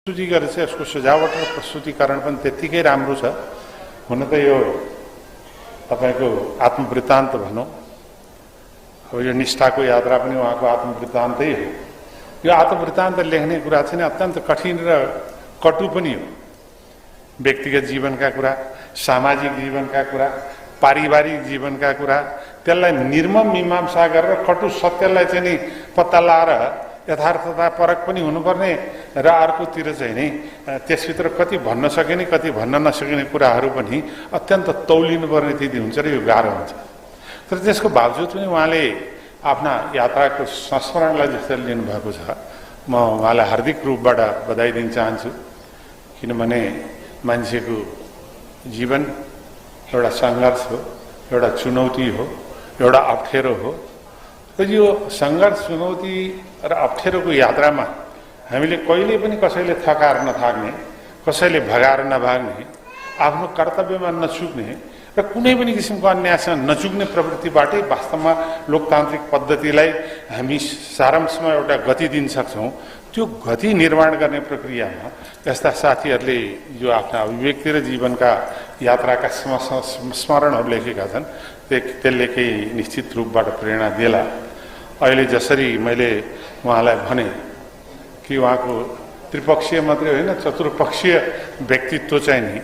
प्रस्तुति गरेर चाहिँ यसको सजावट र प्रस्तुतिकरण पनि त्यत्तिकै राम्रो छ। हुन त यो तपाईको आत्मवृत्तान्त भनौँ, अब यो निष्ठाको यात्रा पनि उहाँको आत्मवृत्तान्तै हो। यो आत्मवृत्तान्त लेख्ने कुरा चाहिँ अत्यन्त कठिन र कटु पनि हो। व्यक्तिगत जीवनका कुरा, सामाजिक जीवनका कुरा, पारिवारिक जीवनका कुरा, त्यसलाई निर्मम मीमांसा गरेर कटु सत्यलाई चाहिँ नि पत्ता लाएर यथार्थता परक पनि हुनुपर्ने र अर्कोतिर चाहिँ नि त्यसभित्र कति भन्न सकिने कति भन्न नसकिने कुराहरू पनि अत्यन्त तौलिनुपर्ने स्थिति हुन्छ र यो गाह्रो हुन्छ। तर त्यसको बावजुद पनि उहाँले आफ्ना यात्राको संस्मरणलाई जसरी लिनुभएको छ, म उहाँलाई हार्दिक रूपबाट बधाई दिन चाहन्छु। किनभने मान्छेको जीवन एउटा सङ्घर्ष हो, एउटा चुनौती हो, एउटा अप्ठ्यारो हो र यो सङ्घर्ष चुनौती र अप्ठ्यारोको यात्रामा हामीले कहिले पनि कसैले थकाएर नथाक्ने, कसैले भगाएर नभाग्ने, आफ्नो कर्तव्यमा नचुक्ने र कुनै पनि किसिमको अन्यायसँग नचुक्ने प्रवृत्तिबाटै वास्तवमा लोकतान्त्रिक पद्धतिलाई हामी सारांशमा एउटा गति दिन सक्छौँ। त्यो गति निर्माण गर्ने प्रक्रियामा यस्ता साथीहरूले जो आफ्ना अभिव्यक्ति र जीवनका यात्राका स्मरणहरू लेखेका छन्, त्यसले केही निश्चित रूपबाट प्रेरणा देला। अहिले जसरी मैले उहाँलाई भने कि उहाँको त्रिपक्षीय मात्रै होइन, चतुर्पक्षीय व्यक्तित्व चाहिँ नि,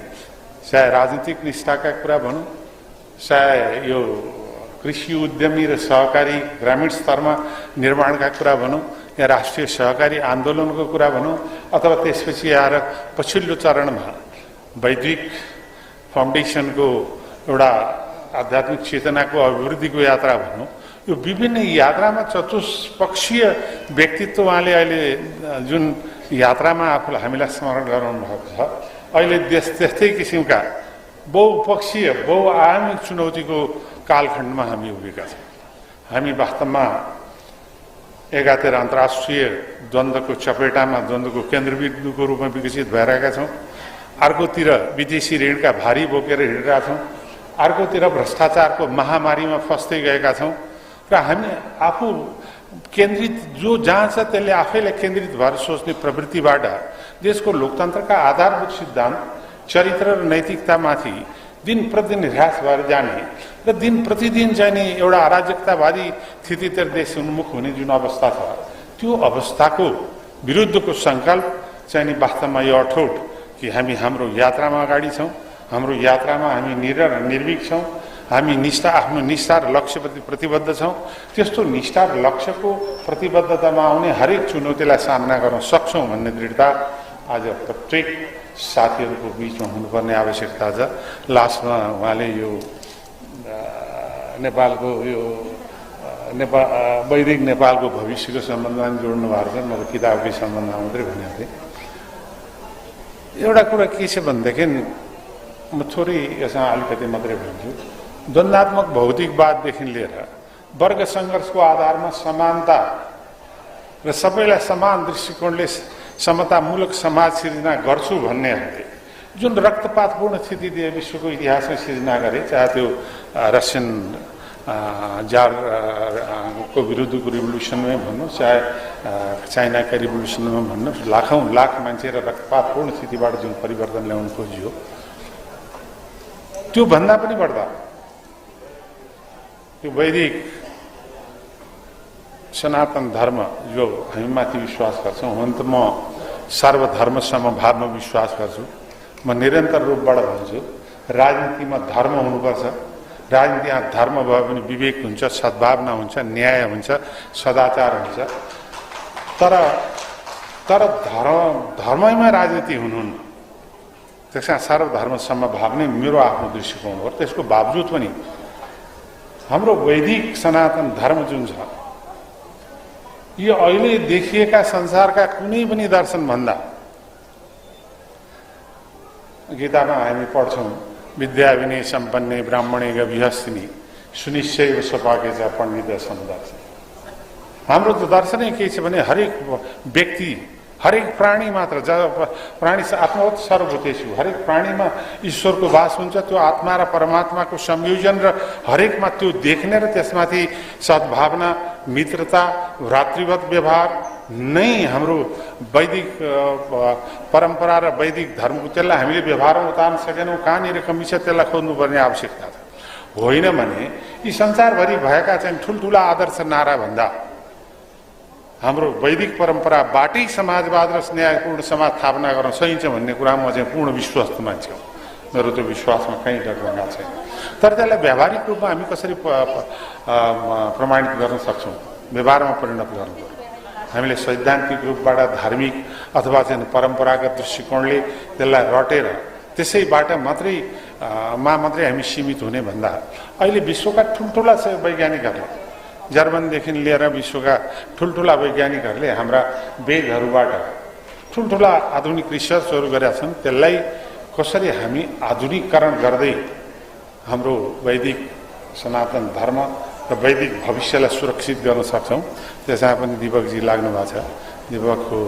चाहे राजनीतिक निष्ठाका कुरा भनौँ, चाहे यो कृषि उद्यमी र सहकारी ग्रामीण स्तरमा निर्माणका कुरा भनौँ, या राष्ट्रिय सहकारी आन्दोलनको कुरा भनौँ, अथवा त्यसपछि आएर पछिल्लो चरणमा वैदिक फाउन्डेसनको एउटा आध्यात्मिक चेतनाको अभिवृद्धिको यात्रा भनौँ, यो विभिन्न यात्रामा चतुष्पक्षीय व्यक्तित्व उहाँले अहिले जुन यात्रामा आफूलाई हामीलाई स्मरण गराउनु भएको छ, अहिले त्यस्तै किसिमका बहुपक्षीय बहुआयामिक चुनौतीको कालखण्डमा हामी उभिएका छौँ। हामी वास्तवमा एकातिर अन्तर्राष्ट्रिय द्वन्द्वको चपेटामा, द्वन्द्वको केन्द्रबिन्दुको रूपमा विकसित भइरहेका छौँ, अर्कोतिर विदेशी ऋणका भारी बोकेर हिँडिरहेका छौँ, अर्कोतिर भ्रष्टाचारको महामारीमा फस्दै गएका छौँ र हामी आफू केन्द्रित जो जहाँ छ त्यसले आफैलाई केन्द्रित भएर सोच्ने प्रवृत्तिबाट देशको लोकतन्त्रका आधारभूत सिद्धान्त, चरित्र र नैतिकतामाथि दिन प्रतिदिन ह्रास भएर जाने र दिन प्रतिदिन चाहिँ नि एउटा अराजकतावादी स्थितितिर देश उन्मुख हुने जुन अवस्था छ, त्यो अवस्थाको विरुद्धको सङ्कल्प चाहिँ नि वास्तवमा यो अठोट कि हामी हाम्रो यात्रामा अगाडि छौँ, हाम्रो यात्रामा हामी निर्भीक छौँ, हामी आफ्नो निष्ठा र लक्ष्यप्रति प्रतिबद्ध छौँ। त्यस्तो निष्ठा र लक्ष्यको प्रतिबद्धतामा आउने हरेक चुनौतीलाई सामना गर्न सक्छौँ भन्ने दृढता आज प्रत्येक साथीहरूको बिचमा हुनुपर्ने आवश्यकता छ। लास्टमा उहाँले यो नेपालको यो वैदिक नेपालको भविष्यको सम्बन्धमा जोड्नु भएको छ। मैले किताबकै सम्बन्धमा मात्रै भनेको थिएँ। एउटा कुरा के छ भनेदेखि म थोरै यसमा अलिकति मात्रै भन्छु। द्वन्द्वात्मक भौतिकवाददेखि लिएर वर्ग सङ्घर्षको आधारमा समानता र सबैलाई समान दृष्टिकोणले समतामूलक समाज सिर्जना गर्छु भन्नेहरूले जुन रक्तपातपूर्ण स्थिति दिए विश्वको इतिहासमा सिर्जना गरे, चाहे त्यो रसियन जारको विरुद्धको रिभोल्युसनमै भन्नु, चाहे चाइनाका रिभोल्युसनमा भन्नु, लाखौँ लाख मान्छे र रक्तपातपूर्ण स्थितिबाट जुन परिवर्तन ल्याउनु खोजियो, त्यो भन्दा पनि बढ्दा त्यो वैदिक सनातन धर्म जो हामीमाथि विश्वास गर्छौँ, हुन त म सर्वधर्म समभावमा विश्वास गर्छु। म निरन्तर रूपबाट भन्छु राजनीतिमा धर्म हुनुपर्छ। राजनीतिमा धर्म भयो भने विवेक हुन्छ, सद्भावना हुन्छ, न्याय हुन्छ, सदाचार हुन्छ। तर धर्मैमा राजनीति हुनुहुन्न। त्यसमा सर्वधर्म समभाव नै मेरो आफ्नो दृष्टिकोण हो। त्यसको बावजुद पनि हाम्रो वैदिक सनातन धर्म जुन छ, यो अहिले देखिएका संसारका कुनै पनि दर्शनभन्दा, गीतामा हामी पढ्छौँ विद्या विनय सम्पन्ने ब्राह्मणे गविहस्तिनी सुनिश्चय स्वपाके च पण्डित समदर्शन। हाम्रो त दर्शनै के छ भने हरेक व्यक्ति, हरेक प्राणी मात्र, प्राणी आत्मवत् सर्वभूतेषु, हरेक प्राणीमा ईश्वरको वास हुन्छ। त्यो आत्मा र परमात्माको संयोजन र हरेकमा त्यो देख्ने र त्यसमाथि सद्भावना, मित्रता, भ्रातृवत व्यवहार नै हाम्रो वैदिक परम्परा र वैदिक धर्मको त्यसलाई हामीले व्यवहारमा उतार्न सकेनौँ, कहाँनिर कमी छ त्यसलाई खोज्नुपर्ने आवश्यकता छ। होइन भने यी संसारभरि भएका चाहिँ ठुल्ठुला आदर्श नारा भन्दा हाम्रो वैदिक परम्पराबाटै समाजवाद र न्यायपूर्ण समाज स्थापना गर्न सकिन्छ भन्ने कुरामा म चाहिँ पूर्ण विश्वस्त मान्छे हो। मेरो त्यो विश्वासमा कहीँ डरभङ्गा छैन। तर त्यसलाई व्यावहारिक रूपमा हामी कसरी प्रमाणित गर्न सक्छौँ, व्यवहारमा परिणत गर्नुपर्छ। हामीले सैद्धान्तिक रूपबाट धार्मिक अथवा चाहिँ परम्परागत दृष्टिकोणले त्यसलाई रटेर त्यसैबाट मात्रै हामी सीमित हुने भन्दा अहिले विश्वका ठुल्ठुला वैज्ञानिकहरूले, जर्मनदेखि लिएर विश्वका ठुल्ठुला वैज्ञानिकहरूले हाम्रा वेदहरूबाट ठुल्ठुला आधुनिक रिसर्चहरू गरेका छन्। त्यसलाई कसरी हामी आधुनिकीकरण गर्दै हाम्रो वैदिक सनातन धर्म र वैदिक भविष्यलाई सुरक्षित गर्न सक्छौँ, त्यसमा पनि दीपकजी लाग्नु भएको छ। दीपकको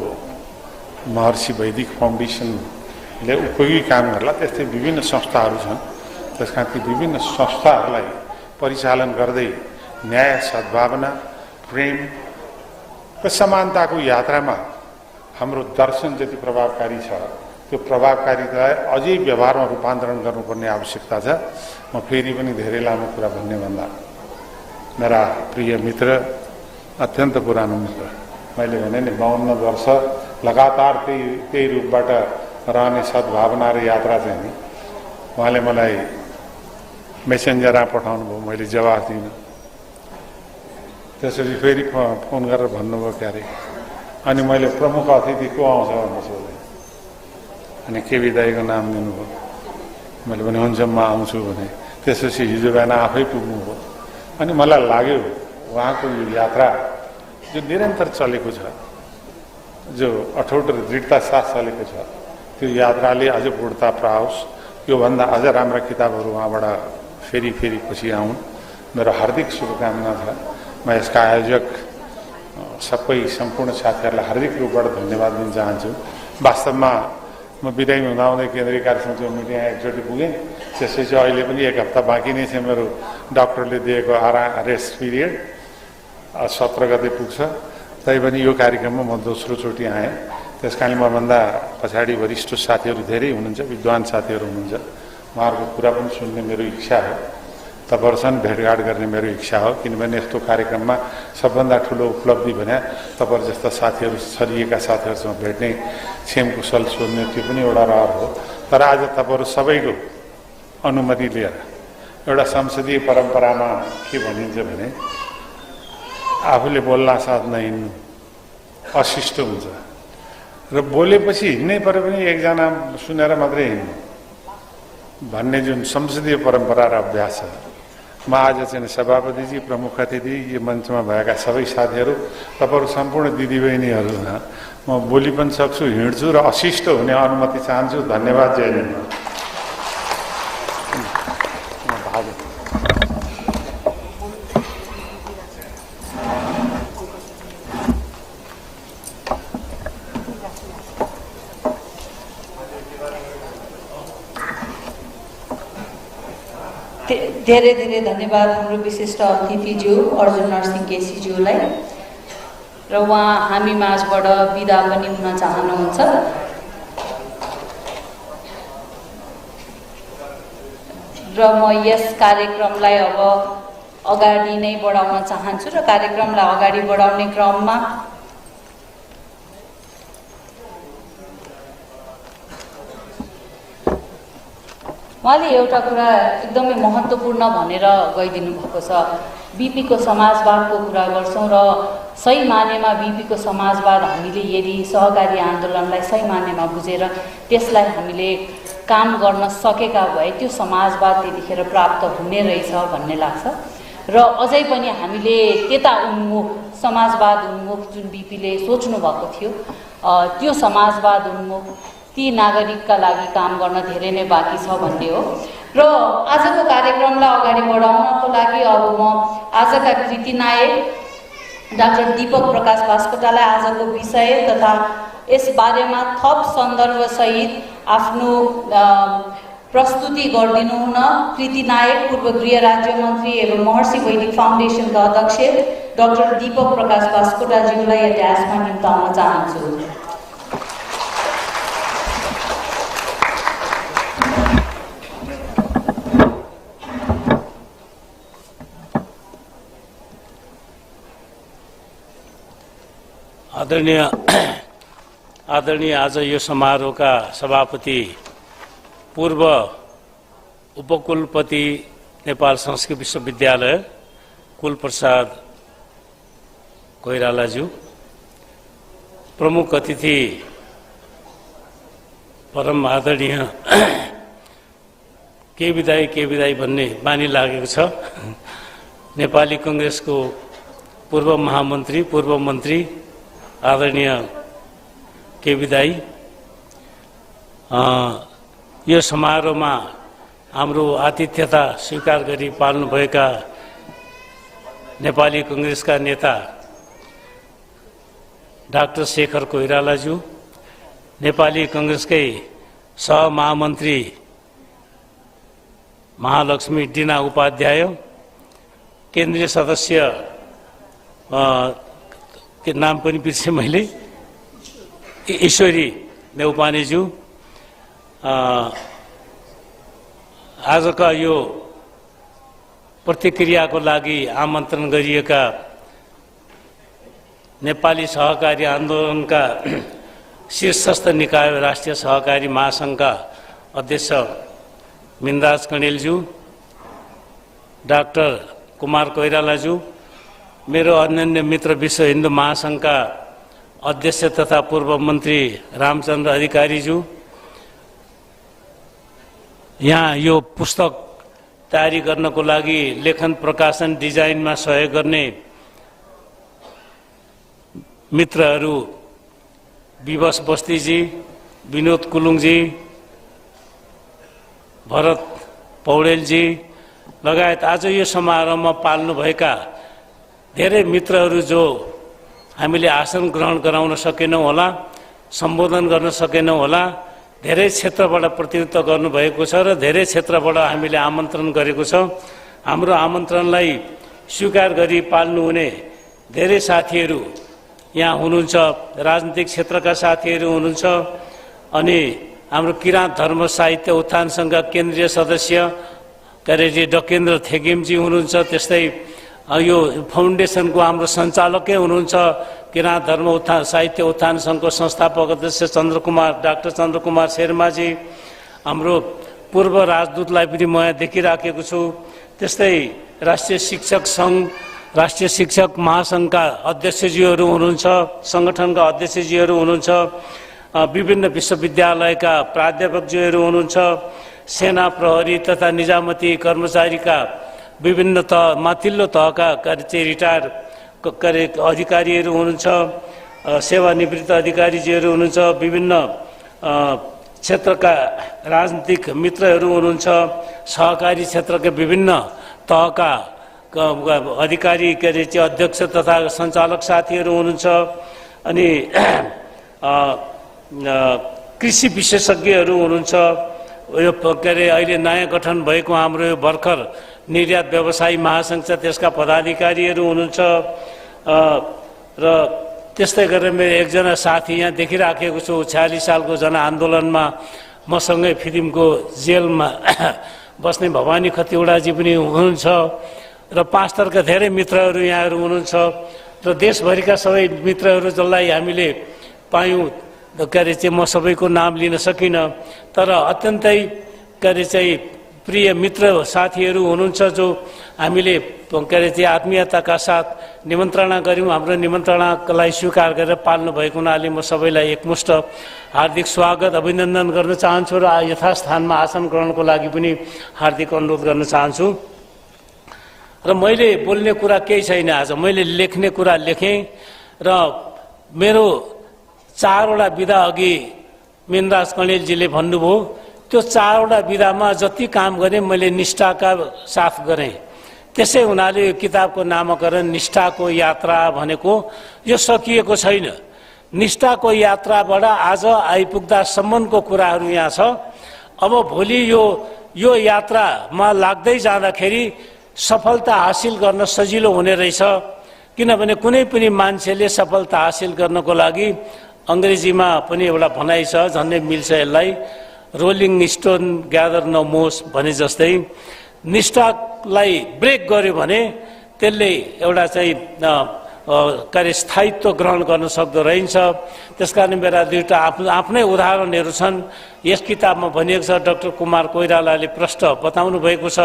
महर्षि वैदिक फाउन्डेसनले उपयोगी काम गर्ला। त्यस्तै विभिन्न संस्थाहरू छन्, त्यसका ती विभिन्न संस्थाहरूलाई परिचालन गर्दै न्याय, सद्भावना, प्रेम र समानताको यात्रामा हाम्रो दर्शन जति प्रभावकारी छ त्यो प्रभावकारितालाई अझै व्यवहारमा रूपान्तरण गर्नुपर्ने आवश्यकता छ। म फेरि पनि धेरै लामो कुरा भन्ने भन्दा मेरा प्रिय मित्र, अत्यन्त पुरानो मित्र, मैले भने नि 52 वर्ष लगातार त्यही रूपबाट रहने सद्भावना र यात्रा चाहिँ नि उहाँले मलाई मेसेन्जरमा पठाउनु भयो, मैले जवाफ दिइनँ। त्यसपछि फेरि फोन गरेर भन्नुभयो क्यारे, अनि मैले प्रमुख अतिथि को आउँछ भनेर सोधेँ, अनि केबी दाईको नाम दिनुभयो। मैले भने हुन्छ म आउँछु भने। त्यसपछि हिजो बिहान आफै पुग्नुभयो। अनि मलाई लाग्यो उहाँको यो यात्रा जो निरन्तर चलेको छ, जो अठोट र दृढता साथ चलेको छ, त्यो यात्राले अझ पूर्णता पाओस्, योभन्दा अझ राम्रा किताबहरू उहाँबाट फेरि पछि आउन्, मेरो हार्दिक शुभकामना छ। म यसका आयोजक सबै सम्पूर्ण साथीहरूलाई हार्दिक रूपबाट धन्यवाद दिन चाहन्छु। वास्तवमा म बिदाई हुँदाहुँदै केन्द्रीय कार्यसमितिको मिटिङ एकचोटि पुगेँ। त्यसपछि अहिले पनि 1 हप्ता बाँकी नै छ मेरो डाक्टरले दिएको रेस्ट पिरियड, 17 गते पुग्छ। तैपनि यो कार्यक्रममा म दोस्रो चोटि आएँ। त्यस कारणले मभन्दा पछाडि वरिष्ठ साथीहरू धेरै हुनुहुन्छ, विद्वान साथीहरू हुनुहुन्छ, उहाँहरूको कुरा पनि सुन्ने मेरो इच्छा हो। तपाईँहरूसँग भेटघाट गर्ने मेरो इच्छा हो, किनभने यस्तो कार्यक्रममा सबभन्दा ठुलो उपलब्धि भने तपाईँहरू जस्ता साथीहरू, छरिएका साथीहरूसँग भेट्ने, छेम कुशल सोध्ने, त्यो पनि एउटा रहर हो। तर आज तपाईँहरू सबैको अनुमति लिएर एउटा संसदीय परम्परामा के भनिन्छ भने आफूले बोल्न साथ नहिँड्नु अशिष्ट हुन्छ र बोलेपछि हिँड्नै पऱ्यो पनि एकजना सुनेर मात्रै हिँड्नु भन्ने जुन संसदीय परम्परा र अभ्यास छ। म आज चाहिँ सभापतिजी, प्रमुख अतिथि, यो मञ्चमा भएका सबै साथीहरू, तपाईँहरू सम्पूर्ण दिदीबहिनीहरू, म बोली पनि सक्छु, हिँड्छु र अशिष्ट हुने अनुमति चाहन्छु। धन्यवाद। जय हिन्द। धेरै धेरै धन्यवाद हाम्रो विशिष्ट अतिथिज्यू अर्जुन नरसिंह केसीज्यूलाई। र उहाँ हामी माझबाट बिदा पनि हुन चाहनुहुन्छ। र म यस कार्यक्रमलाई अब अगाडि नै बढाउन चाहन्छु र कार्यक्रमलाई अगाडि बढाउने क्रममा उहाँले एउटा कुरा एकदमै महत्त्वपूर्ण भनेर गइदिनु भएको छ। बीपीको समाजवादको कुरा गर्छौँ र सही मानेमा बीपीको समाजवाद हामीले यदि सहकारी आन्दोलनलाई सही मानेमा बुझेर त्यसलाई हामीले काम गर्न सकेका भए त्यो समाजवाद त्यतिखेर प्राप्त हुने रहेछ भन्ने लाग्छ। र अझै पनि हामीले त्यता उन्मुख, समाजवाद उन्मुख जुन बीपीले सोच्नु भएको थियो, त्यो समाजवाद उन्मुख ती नागरिकका लागि काम गर्न धेरै नै बाँकी छ भन्ने हो। र आजको कार्यक्रमलाई अगाडि बढाउनको लागि अब म आजका कृति नायक डाक्टर दीपक प्रकाश बास्कोटालाई आजको विषय तथा यस बारेमा थप सन्दर्भसहित आफ्नो प्रस्तुति गरिदिनु हुन कृति नायक, पूर्व गृह राज्य मन्त्री एवं महर्षि वैदिक फाउन्डेसनका अध्यक्ष डाक्टर दीपक प्रकाश बास्कोटाज्यूलाई ड्यासमा निम्ताउन चाहन्छु। आदरणीय आज यो समारोहका सभापति पूर्व उपकुलपति नेपाल संस्कृत विश्वविद्यालय कुलप्रसाद कोइरालाज्यू, प्रमुख अतिथि परम आदरणीय के विदाई भन्ने बानी लागेको छ, नेपाली कांग्रेसको पूर्व महामन्त्री पूर्व मन्त्री आदरणीय के विदाई, यो समारोहमा हाम्रो आतिथ्यता स्वीकार गरी पाल्नुभएका नेपाली कांग्रेसका नेता डाक्टर शेखर कोइरालाज्यू, नेपाली कांग्रेसकै सहमहामन्त्री महालक्ष्मी डिना उपाध्याय, केन्द्रीय सदस्य के नाम पनि बिर्सेँ मैले, ईश्वरी नेउपानेज्यू, आजका यो प्रतिक्रियाको लागि आमन्त्रण गरिएका नेपाली सहकारी आन्दोलनका शीर्षस्थ निकाय राष्ट्रिय सहकारी महासङ्घका अध्यक्ष मिनराज कणेलज्यू, डाक्टर कुमार कोइरालाज्यू, मेरो अनन्य मित्र विश्व हिन्दू महासङ्घका अध्यक्ष तथा पूर्व मन्त्री रामचन्द्र अधिकारीज्यू, यहाँ यो पुस्तक तयारी गर्नको लागि लेखन प्रकाशन डिजाइनमा सहयोग गर्ने मित्रहरू विवश बस्तीजी, विनोद कुलुङजी, भरत पौडेलजी लगायत आज यो समारोहमा पाल्नुभएका धेरै मित्रहरू जो हामीले आसन ग्रहण गराउन सकेनौँ होला, सम्बोधन गर्न सकेनौँ होला, धेरै क्षेत्रबाट प्रतिनिधित्व गर्नुभएको छ र धेरै क्षेत्रबाट हामीले आमन्त्रण गरेको छ। हाम्रो आमन्त्रणलाई स्वीकार गरी पाल्नुहुने धेरै साथीहरू यहाँ हुनुहुन्छ, राजनीतिक क्षेत्रका साथीहरू हुनुहुन्छ, अनि हाम्रो किराँत धर्म साहित्य उत्थान सङ्घका केन्द्रीय सदस्य करेजी डकेन्द्र थेगिमजी हुनुहुन्छ, त्यस्तै यो फाउन्डेसनको हाम्रो सञ्चालकै हुनुहुन्छ किराँत धर्म उत्थान साहित्य उत्थान सङ्घको संस्थापक अध्यक्ष डाक्टर चन्द्रकुमार शर्माजी, हाम्रो पूर्व राजदूतलाई पनि म यहाँ देखिराखेको छु, त्यस्तै राष्ट्रिय शिक्षक सङ्घ राष्ट्रिय शिक्षक महासङ्घका अध्यक्षजीहरू हुनुहुन्छ, सङ्गठनका अध्यक्षजीहरू हुनुहुन्छ, विभिन्न विश्वविद्यालयका प्राध्यापकजीहरू हुनुहुन्छ, सेना प्रहरी तथा निजामती कर्मचारीका विभिन्न माथिल्लो तहका रिटायर अधिकारीहरू हुनुहुन्छ, सेवानिवृत्त अधिकारीजीहरू हुनुहुन्छ, विभिन्न क्षेत्रका राजनीतिक मित्रहरू हुनुहुन्छ, सहकारी क्षेत्रका विभिन्न तहका अधिकारी अध्यक्ष तथा सञ्चालक साथीहरू हुनुहुन्छ, अनि कृषि विशेषज्ञहरू हुनुहुन्छ, यो अहिले नयाँ गठन भएको हाम्रो यो भर्खर निर्यात व्यवसायी महासङ्घ छ त्यसका पदाधिकारीहरू हुनुहुन्छ, र त्यस्तै गरेर मेरो एकजना साथी यहाँ देखिराखेको छु, 46 सालको जनआन्दोलनमा मसँगै फिल्मको जेलमा बस्ने भवानी खतिवडाजी पनि हुनुहुन्छ, र पाँचथरका धेरै मित्रहरू यहाँहरू हुनुहुन्छ, र देशभरिका सबै मित्रहरू जसलाई हामीले पायौँ, म सबैको नाम लिन सकिनँ, तर अत्यन्तै प्रिय मित्र साथीहरू हुनुहुन्छ जो हामीले आत्मीयताका साथ निमन्त्रणा गऱ्यौँ। हाम्रो निमन्त्रणालाई स्वीकार गरेर पाल्नु भएको हुनाले म सबैलाई एकमुष्ट हार्दिक स्वागत अभिनन्दन गर्न चाहन्छु र यथास्थानमा आसन ग्रहणको लागि पनि हार्दिक अनुरोध गर्न चाहन्छु। र मैले बोल्ने कुरा केही छैन, आज मैले लेख्ने कुरा लेखेँ र मेरो 4 वटा विधा अघि मिनराज कणेलजीले भन्नुभयो, त्यो 4 वटा विधामा जति काम गरेँ मैले निष्ठाका साथ गरेँ। त्यसै हुनाले यो किताबको नामकरण निष्ठाको यात्रा भनेको यो सकिएको छैन। निष्ठाको यात्राबाट आज आइपुग्दासम्मको कुराहरू यहाँ छ। अब भोलि यो यात्रामा लाग्दै जाँदाखेरि सफलता हासिल गर्न सजिलो हुने रहेछ। किनभने कुनै पनि मान्छेले सफलता हासिल गर्नको लागि अङ्ग्रेजीमा पनि एउटा भनाइ छ, झन्डै मिल्छ यसलाई, रोलिङ स्टोन ग्यादर न मोस भने जस्तै निष्ठालाई ब्रेक गर्यो भने त्यसले एउटा चाहिँ स्थायित्व ग्रहण गर्न सक्दो रहन्छ। त्यसकारण मेरा दुईवटा आफ्नै उदाहरणहरू छन्। यस किताबमा भनिएको छ, डाक्टर कुमार कोइरालाले प्रष्ट बताउनु भएको छ।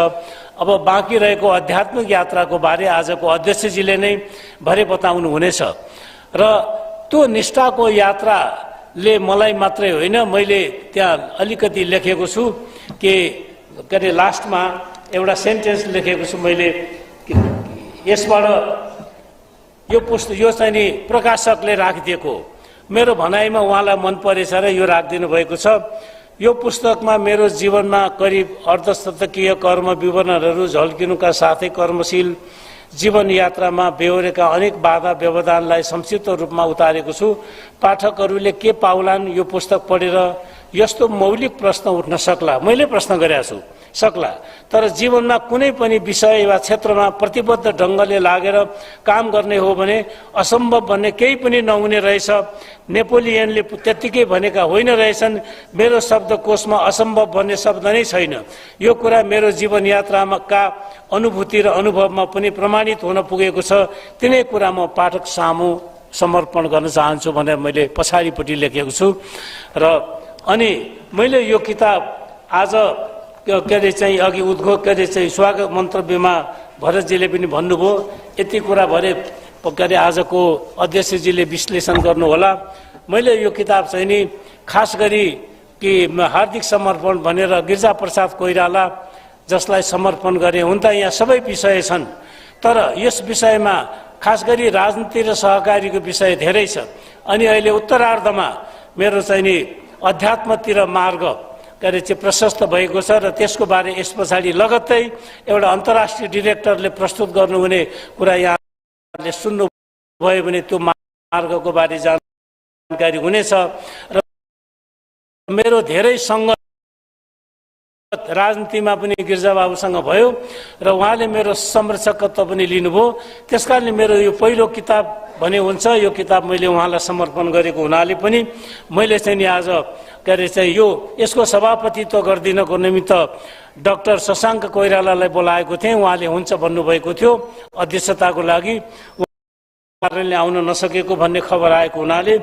अब बाँकी रहेको आध्यात्मिक यात्राको बारे आजको अध्यक्षजीले नै भरे बताउनु हुनेछ। र त्यो निष्ठाको यात्राले मलाई मात्रै होइन, मैले त्यहाँ अलिकति लेखेको छु के अरे लास्टमा एउटा सेन्टेन्स लेखेको छु मैले, यसबाट यो पुस्तक यो चाहिँ नि प्रकाशकले राखिदिएको मेरो भनाइमा उहाँलाई मन परेछ र यो राखिदिनु भएको छ। यो पुस्तकमा मेरो जीवनमा करिब अर्धशतकीय कर्म विवरणहरू झल्किनुका साथै कर्मशील जीवन यात्रामा बेहोरेका अनेक बाधा व्यवधानलाई संक्षिप्त रूपमा उतारेको छु। पाठकहरूले के पाउलान् यो पुस्तक पढेर? यस्तो मौलिक प्रश्न उठ्न सक्ला, मैले प्रश्न गरेको छु, सक्ला, तर जीवनमा कुनै पनि विषय वा क्षेत्रमा प्रतिबद्ध ढङ्गले लागेर काम गर्ने हो भने असम्भव भन्ने केही पनि नहुने रहेछ। नेपोलियनले त्यत्तिकै भनेका होइन रहेछन्। मेरो शब्दकोशमा असम्भव भन्ने शब्द नै छैन। यो कुरा मेरो जीवन यात्रामा का अनुभूति र अनुभवमा पनि प्रमाणित हुन पुगेको छ। तिनै कुरा म पाठक सामु समर्पण गर्न चाहन्छु भनेर मैले पछाडिपट्टि लेखेको छु। र अनि मैले यो किताब आज के अरे चाहिँ अघि उद्घोष के अरे चाहिँ स्वागत मन्तव्यमा भरतजीले पनि भन्नुभयो, यति कुरा भरे के अरे आजको अध्यक्षजीले विश्लेषण गर्नुहोला। मैले यो किताब चाहिँ नि खास गरी कि हार्दिक समर्पण भनेर गिरिजा प्रसाद कोइराला जसलाई समर्पण गरे। हुन त यहाँ सबै विषय छन्, तर यस विषयमा खास गरी राजनीति र सहकारीको विषय धेरै छ। अनि अहिले उत्तरार्धमा मेरो चाहिँ नि अध्यात्मतिर मार्ग के अरे चाहिँ प्रशस्त भएको छ र त्यसको बारे यस पछाडि लगत्तै एउटा अन्तर्राष्ट्रिय डिरेक्टरले प्रस्तुत गर्नुहुने कुरा यहाँले सुन्नुभयो भने त्यो मार्गको बारे जानकारी हुनेछ। र मेरो धेरै सङ्गत राजनीतिमा पनि गिरिजाबाबुसँग भयो र उहाँले मेरो संरक्षकत्व पनि लिनुभयो। त्यसकारणले मेरो यो पहिलो किताब भने हुन्छ। यो किताब मैले उहाँलाई समर्पण गरेको हुनाले पनि मैले चाहिँ नि आज के अरे चाहिँ यो यसको सभापतित्व गरिदिनको निमित्त डाक्टर शशाङ्क कोइरालालाई बोलाएको थिएँ। उहाँले हुन्छ भन्नुभएको थियो अध्यक्षताको लागि, कारणले आउन नसकेको भन्ने खबर आएको हुनाले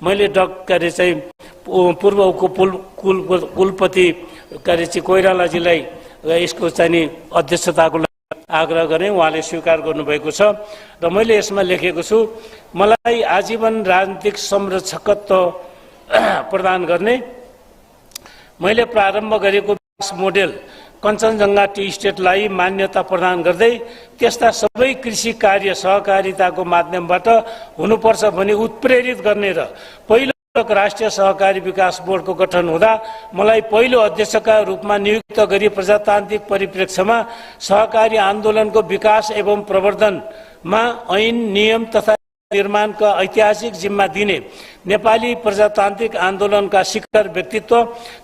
मैले के अरे चाहिँ पूर्वको कुलपति के अरे चाहिँ कोइरालाजीलाई यसको चाहिँ नि अध्यक्षताको लागि आग्रह गरेँ। उहाँले स्वीकार गर्नुभएको छ र मैले यसमा लेखेको छु, मलाई आजीवन राजनीतिक संरक्षकत्व प्रदान गर्ने मैले प्रारम्भ गरेको मोडेल कञ्चनजङ्घा टी स्टेटलाई मान्यता प्रदान गर्दै त्यस्ता सबै कृषि कार्य सहकारिताको माध्यमबाट हुनुपर्छ भनी उत्प्रेरित गर्ने र पहिलो राष्ट्रिय सहकारी विकास बोर्डको गठन हुँदा मलाई पहिलो अध्यक्षका रूपमा नियुक्त गरी प्रजातान्त्रिक परिप्रेक्ष्यमा सहकारी आन्दोलनको विकास एवं प्रवर्धनमा ऐन नियम तथा निर्माणका ऐतिहासिक जिम्मा दिने नेपाली प्रजातान्त्रिक आन्दोलनका शिखर व्यक्तित्व,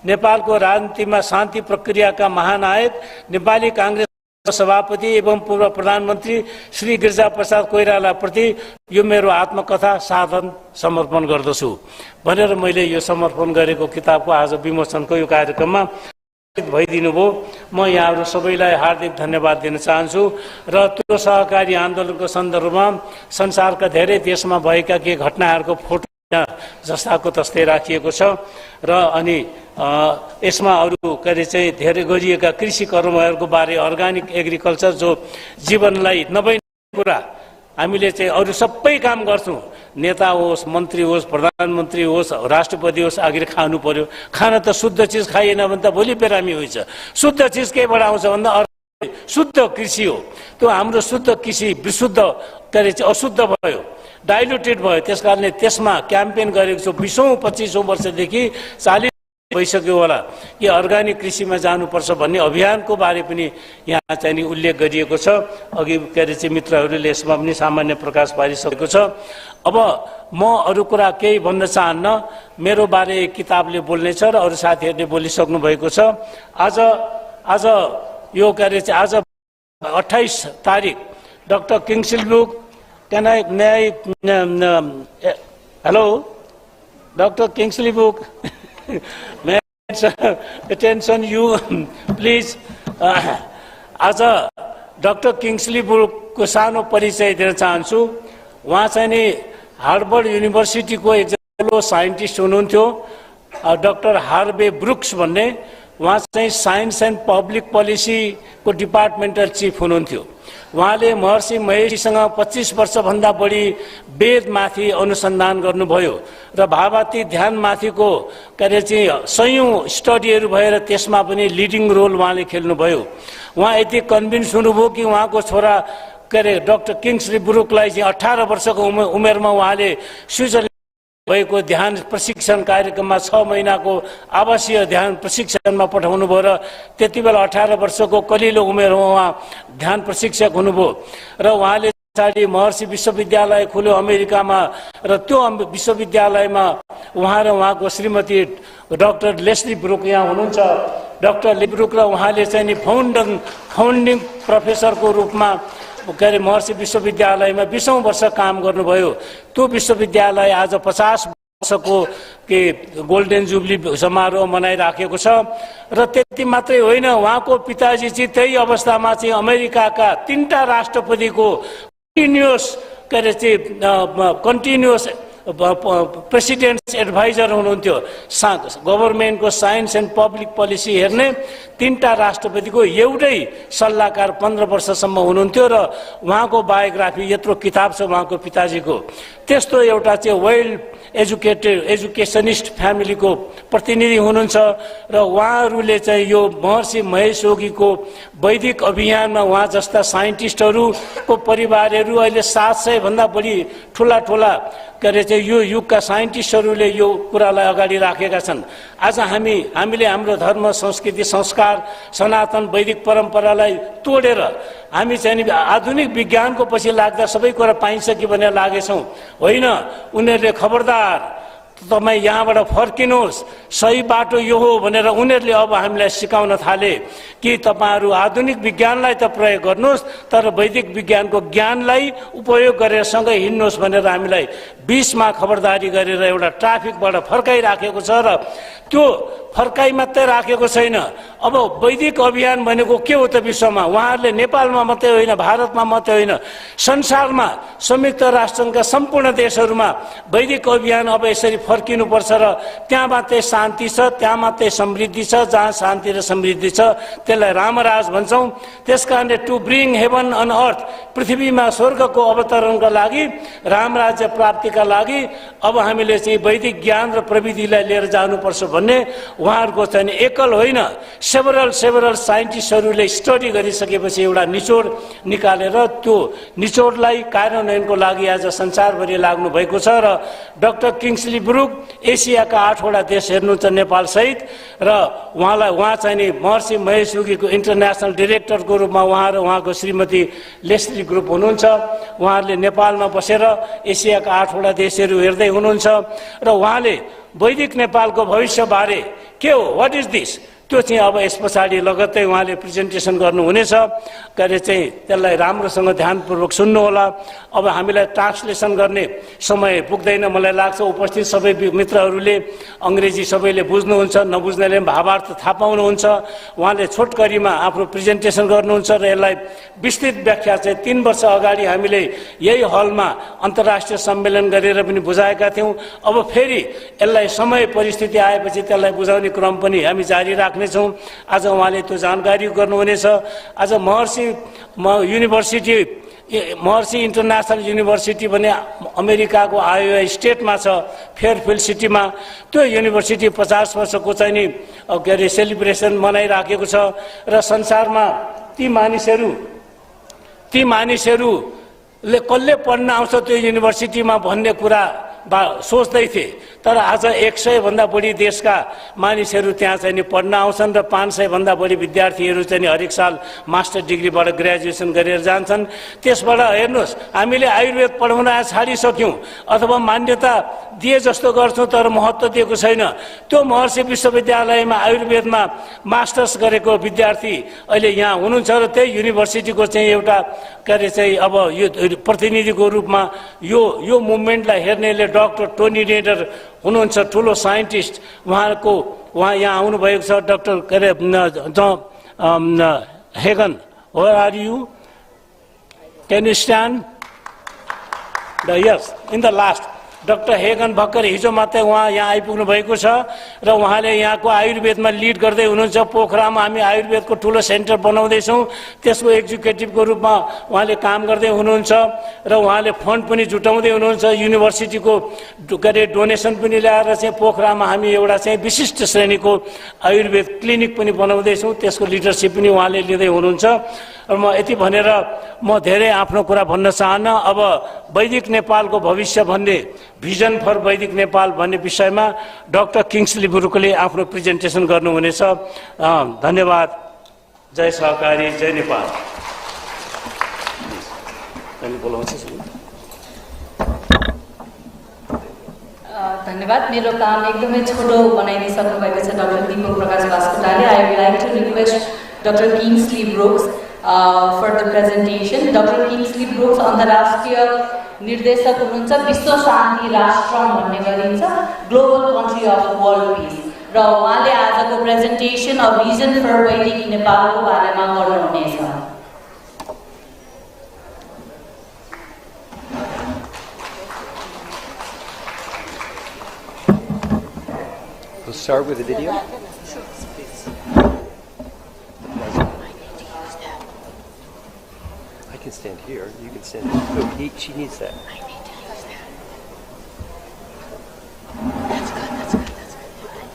नेपालको राजनीतिमा शान्ति प्रक्रियाका महानायक, नेपाली काङ्ग्रेस सभापति एवं पूर्व प्रधानमन्त्री श्री गिरिजा प्रसाद कोइराला प्रति यो मेरो आत्मकथा साधन समर्पण गर्दछु भनेर मैले यो समर्पण गरेको किताबको आज विमोचनको यो कार्यक्रममा भइदिनु भयो। म यहाँहरू सबैलाई हार्दिक धन्यवाद दिन चाहन्छु र त्यो सहकारी आन्दोलनको सन्दर्भमा संसारका धेरै देशमा भएका के घटनाहरूको फोटो जस्ताको तस्तै राखिएको छ र अनि यसमा अरू के अरे चाहिँ धेरै गरिएका कृषि कर्महरूको बारे, अर्ग्यानिक एग्रिकल्चर जो जीवनलाई नभई कुरा हामीले चाहिँ अरू सबै काम गर्छौँ, नेता होस्, मन्त्री होस्, प्रधानमन्त्री होस्, राष्ट्रपति होस्, आखिर खानु पर्यो। खाना त शुद्ध चिज खाइएन भने त भोलि बिरामी हुन्छ। शुद्ध चिज केबाट आउँछ भन्दा शुद्ध कृषि हो। त्यो हाम्रो शुद्ध कृषि विशुद्ध के अरे चाहिँ अशुद्ध भयो, डाइल्युटेड भयो। त्यस कारणले त्यसमा क्याम्पेन गरेको छु 20-25 वर्षदेखि 40 भइसक्यो होला कि अर्ग्यानिक कृषिमा जानुपर्छ भन्ने अभियानको बारे पनि यहाँ चाहिँ उल्लेख गरिएको छ। अघि के अरे चाहिँ मित्रहरूले यसमा पनि सामान्य प्रकाश पारिसकेको छ। अब म अरू कुरा केही भन्न चाहन्न, मेरो बारे किताबले बोल्ने छ र अरू साथीहरूले बोलिसक्नु भएको छ। आज यो के अरे चाहिँ आज 28 तारिक doctor किङसिलबुक Hello, Dr. Kingsley Book. May I attention you, please. आज डक्टर किङ्सली बुकको सानो परिचय दिन चाहन्छु। उहाँ चाहिँ नि हार्वर्ड युनिभर्सिटीको एकजना साइन्टिस्ट हुनुहुन्थ्यो, डक्टर हार्वे ब्रुक्स भन्ने। उहाँ चाहिँ साइन्स एन्ड पब्लिक पोलिसीको डिपार्टमेन्टल चिफ हुनुहुन्थ्यो। उहाँले महर्षि महेशीसँग 25 वर्षभन्दा बढी वेदमाथि अनुसन्धान गर्नुभयो र भावाती ध्यानमाथिको चाहिँ सयौं स्टडीहरू भएर त्यसमा पनि लिडिङ रोल उहाँले खेल्नुभयो। उहाँ यति कन्भिन्स हुनुभयो कि उहाँको छोरा डक्टर किङ्सली ब्रुकलाई चाहिँ 18 वर्षको उमेरमा उहाँले स्विजरल्यान्ड भएको ध्यान प्रशिक्षण कार्यक्रममा 6 महिनाको आवासीय ध्यान प्रशिक्षणमा पठाउनु भयो र त्यति बेला 18 वर्षको कलिलो उमेरमा उहाँ ध्यान प्रशिक्षक हुनुभयो र उहाँले पछाडि महर्षि विश्वविद्यालय खुल्यो अमेरिकामा र त्यो विश्वविद्यालयमा उहाँ र उहाँको श्रीमती डक्टर लेस्ली ब्रुक यहाँ हुनुहुन्छ। डक्टर ब्रुक र उहाँले चाहिँ नि फाउन्डिङ प्रोफेसरको रूपमा महर्षि विश्वविद्यालयमा 20औं वर्ष काम गर्नुभयो। त्यो विश्वविद्यालय आज 50 वर्षको गोल्डन जुबली समारोह मनाइराखेको छ र त्यति मात्रै होइन, उहाँको पिताजी चाहिँ त्यही अवस्थामा चाहिँ अमेरिकाका 3टा राष्ट्रपतिको कन्टिन्युअस प्रेसिडेन्ट्स एडभाइजर हुनुहुन्थ्यो। गभर्मेन्टको साइन्स एन्ड पब्लिक पोलिसी हेर्ने 3टा राष्ट्रपतिको एउटै सल्लाहकार 15 वर्षसम्म हुनुहुन्थ्यो र उहाँको बायोग्राफी यत्रो किताब छ उहाँको पिताजीको। त्यस्तो एउटा चाहिँ वेल एजुकेसनिस्ट फ्यामिलीको प्रतिनिधि हुनुहुन्छ र उहाँहरूले चाहिँ यो महर्षि महेश योगीको वैदिक अभियानमा उहाँ जस्ता साइन्टिस्टहरूको परिवारहरू अहिले 700 भन्दा बढी ठुला यो युगका साइन्टिस्टहरूले यो कुरालाई अगाडि राखेका छन्। आज हामीले हाम्रो धर्म संस्कृति संस्कार सनातन वैदिक परम्परालाई तोडेर हामी चाहिँ आधुनिक विज्ञानको पछि लाग्दा सबै कुरा पाइन्छ कि भनेर लागेछौँ। होइन, उनीहरूले खबरदार तपाईँ यहाँबाट फर्किनुहोस्, सही बाटो यो हो भनेर उनीहरूले अब हामीलाई सिकाउन थाले कि तपाईँहरू आधुनिक विज्ञानलाई त प्रयोग गर्नुहोस् तर वैदिक विज्ञानको ज्ञानलाई उपयोग गरेर सँगै हिँड्नुहोस् भनेर हामीलाई बीचमा खबरदारी गरेर एउटा ट्राफिकबाट फर्काइराखेको छ र त्यो फर्काइ मात्रै राखेको छैन। अब वैदिक अभियान भनेको के हो त विश्वमा? उहाँहरूले नेपालमा मात्रै होइन, भारतमा मात्रै होइन, संसारमा संयुक्त राष्ट्रसङ्घका सम्पूर्ण देशहरूमा वैदिक अभियान अब यसरी फर्किनुपर्छ र त्यहाँ मात्रै शान्ति छ, त्यहाँ मात्रै समृद्धि छ। जहाँ शान्ति र समृद्धि छ त्यसलाई रामराज भन्छौँ। त्यसकारणले टु ब्रिङ हेभन अन अर्थ, पृथ्वीमा स्वर्गको अवतरणका लागि, रामराज्य प्राप्तिका लागि अब हामीले चाहिँ वैदिक ज्ञान र प्रविधिलाई लिएर जानुपर्छ भन्ने उहाँहरूको चाहिँ एकल होइन, सेभरल साइन्टिस्टहरूले स्टडी गरिसकेपछि एउटा निचोड निकालेर त्यो निचोडलाई कार्यान्वयनको लागि आज संसारभरि लाग्नु भएको छ र डक्टर किङ्सली ब्रुक एसियाका 8वटा देश हेर्नुहुन्छ नेपाल सहित र उहाँ चाहिँ नि महर्षि महेश योगीको इन्टरनेसनल डिरेक्टरको रूपमा उहाँ र उहाँको श्रीमती लेस्ली ग्रुप हुनुहुन्छ। उहाँहरूले नेपालमा बसेर एसियाका 8वटा देशहरू हेर्दै हुनुहुन्छ र उहाँले वैदिक नेपालको भविष्यबारे के हो, व्हाट इज दिस, त्यो चाहिँ अब यस पछाडि लगत्तै उहाँले प्रेजेन्टेसन गर्नुहुनेछ। चाहिँ त्यसलाई राम्रोसँग ध्यानपूर्वक सुन्नुहोला। अब हामीलाई ट्रान्सलेसन गर्ने समय पुग्दैन मलाई लाग्छ। उपस्थित सबै मित्रहरूले अङ्ग्रेजी सबैले बुझ्नुहुन्छ, नबुझ्नेले भावार्थ थाहा पाउनुहुन्छ। उहाँले छोटकरीमा आफ्नो प्रेजेन्टेसन गर्नुहुन्छ र यसलाई विस्तृत व्याख्या चाहिँ 3 वर्ष अगाडि हामीले यही हलमा अन्तर्राष्ट्रिय सम्मेलन गरेर पनि बुझाएका थियौँ। अब फेरि यसलाई समय परिस्थिति आएपछि त्यसलाई बुझाउने क्रम पनि हामी जारी राख्नेछौँ। आज उहाँले त्यो जानकारी गर्नुहुनेछ। आज महर्षि इन्टरनेसनल युनिभर्सिटी भने अमेरिकाको आयोवा स्टेटमा छ, फेयरफिल्ड सिटीमा। त्यो युनिभर्सिटी 50 वर्षको चाहिँ नि सेलिब्रेसन मनाइराखेको छ र संसारमा ती मानिसहरूले कसले पढ्न आउँछ त्यो युनिभर्सिटीमा भन्ने कुरा सोच्दै थिए। तर आज 100 भन्दा बढी देशका मानिसहरू त्यहाँ चाहिँ नि पढ्न आउँछन् र 500 भन्दा बढी विद्यार्थीहरू चाहिँ नि हरेक साल मास्टर डिग्रीबाट ग्रेजुएसन गरेर जान्छन्। त्यसबाट हेर्नुहोस्, हामीले आयुर्वेद पढाउन छाडिसक्यौँ अथवा मान्यता दिए जस्तो गर्छौँ तर महत्त्व दिएको छैन। त्यो महर्षि विश्वविद्यालयमा आयुर्वेदमा मास्टर्स गरेको विद्यार्थी अहिले यहाँ हुनुहुन्छ र त्यही युनिभर्सिटीको चाहिँ एउटा के अरे चाहिँ अब यो प्रतिनिधिको रूपमा यो मुभमेन्टलाई हेर्नेले डाक्टर टोनी नेडर हुनुहुन्छ, ठुलो साइन्टिस्ट। उहाँ यहाँ आउनुभएको छ। डाक्टर के अरे Hagen, where are you? Can you stand? Yes, in the last doctor Hagen भर्खर हिजो मात्रै उहाँ यहाँ आइपुग्नु भएको छ र उहाँले यहाँको आयुर्वेदमा लिड गर्दै हुनुहुन्छ। पोखरामा हामी आयुर्वेदको ठुलो सेन्टर बनाउँदैछौँ, त्यसको एक्जिक्युटिभको रूपमा उहाँले काम गर्दै हुनुहुन्छ र उहाँले फन्ड पनि जुटाउँदै हुनुहुन्छ। युनिभर्सिटीको के अरे डोनेसन पनि ल्याएर चाहिँ पोखरामा हामी एउटा चाहिँ विशिष्ट श्रेणीको आयुर्वेद क्लिनिक पनि बनाउँदैछौँ, त्यसको लिडरसिप पनि उहाँले लिँदै हुनुहुन्छ। र म यति भनेर म धेरै आफ्नो कुरा भन्न चाहन्न। अब वैदिक नेपालको भविष्य भन्ने भिजन फर वैदिक नेपाल भन्ने विषयमा डाक्टर किङ्सली बुरुकले आफ्नो प्रेजेन्टेसन गर्नुहुनेछ। धन्यवाद। जय सहकारी, जय नेपाल। धन्यवाद। मेरो काम एकदमै छोटो बनाइदिइसक्नु भएको छ डाक्टर दीपक प्रकाश बास्कोटाले। I would like to request doctor Kingsley Brooks for the presentation. Dr. Kingsley Brooks अन्तर्राष्ट्रिय निर्देशक हुनुहुन्छ विश्व शान्ति राष्ट्र भन्ने गरिन्छ, global country of world peace, र उहाँले आजको प्रेजेन्टेसन अफ भिजन फर वैदिक नेपालको बारेमा गर्नुहुनेछ। We'll start with the video. I can stand here. You can stand there. No, she needs that. I need to use that. That's good. That's good. That's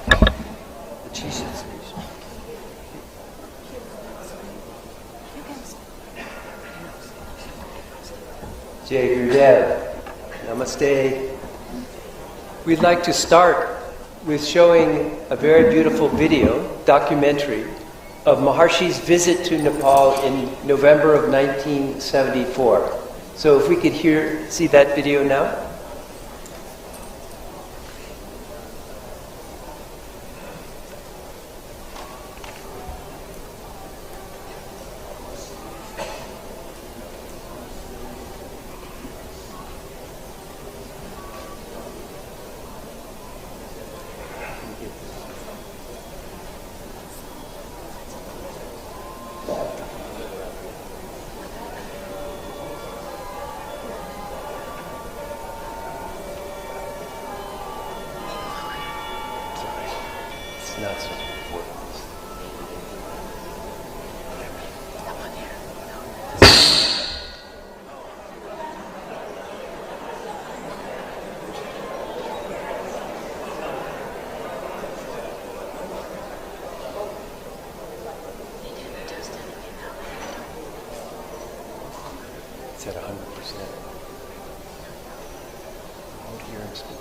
good. The cheese is. Jai Gurudev. Namaste. We'd like to start with showing a very beautiful video, documentary, of Maharshi's visit to Nepal in November of 1974. So if we could see that video now. Not so important. It's at 100%. Hold here and speak.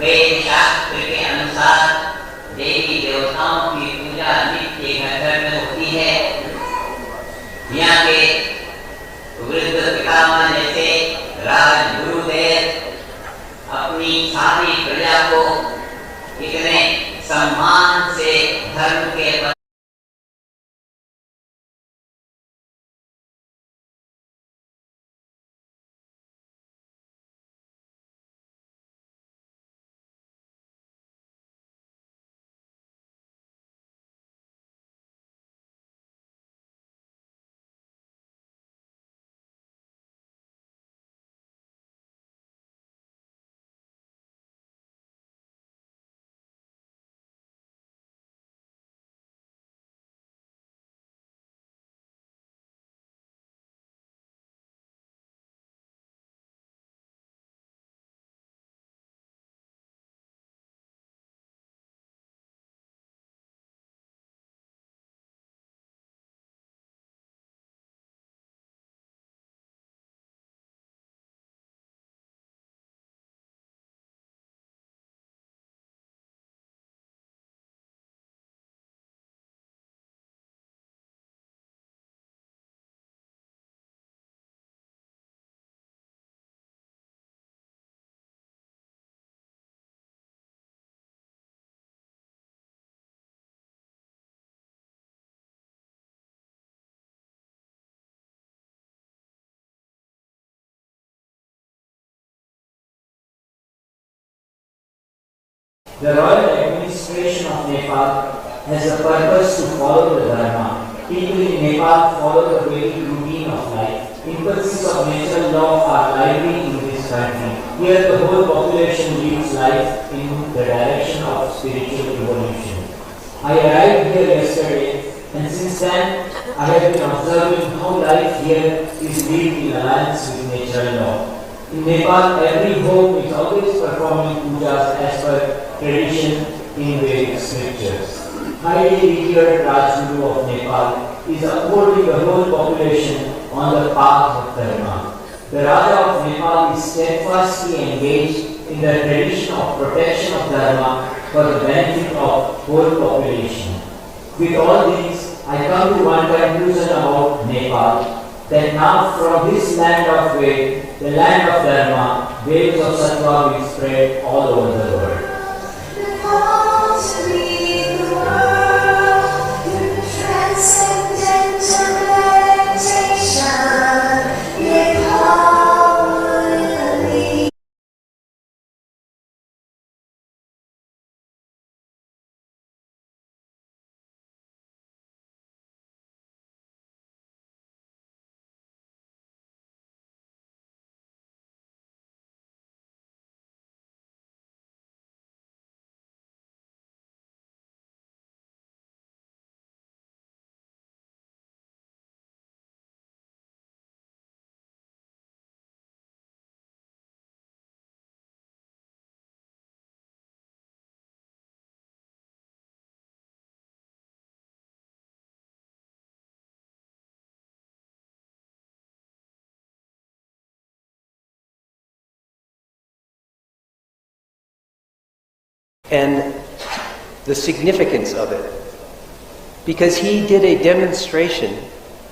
वेद शास्त्र के अनुसार देवी देवताओं की पूजा नित्य घर में होती है। यहाँ के वृद्ध पितामह जैसे राजगुरुदेव अपनी सारी प्रजा को इतने सम्मान से धर्म के The royal administration of Nepal has a purpose to follow the Dharma. People in Nepal follow the Vedic routine of life. Impulses of natural law are lively in this country. Here the whole population leads life in the direction of spiritual evolution. I arrived here yesterday, and since then I have been observing how life here is lived in alliance with natural law. In Nepal, every home is always performing pujas as per tradition in Vedic scriptures. Highly revered Rajguru of Nepal is upholding the whole population on the path of Dharma. The Raja of Nepal is steadfastly engaged in the tradition of protection of Dharma for the benefit of whole population. With all these, I come to one conclusion about Nepal, that now from this land of Ved, the land of Dharma, waves of Sattva will spread all over the world. And the significance of it, because he did a demonstration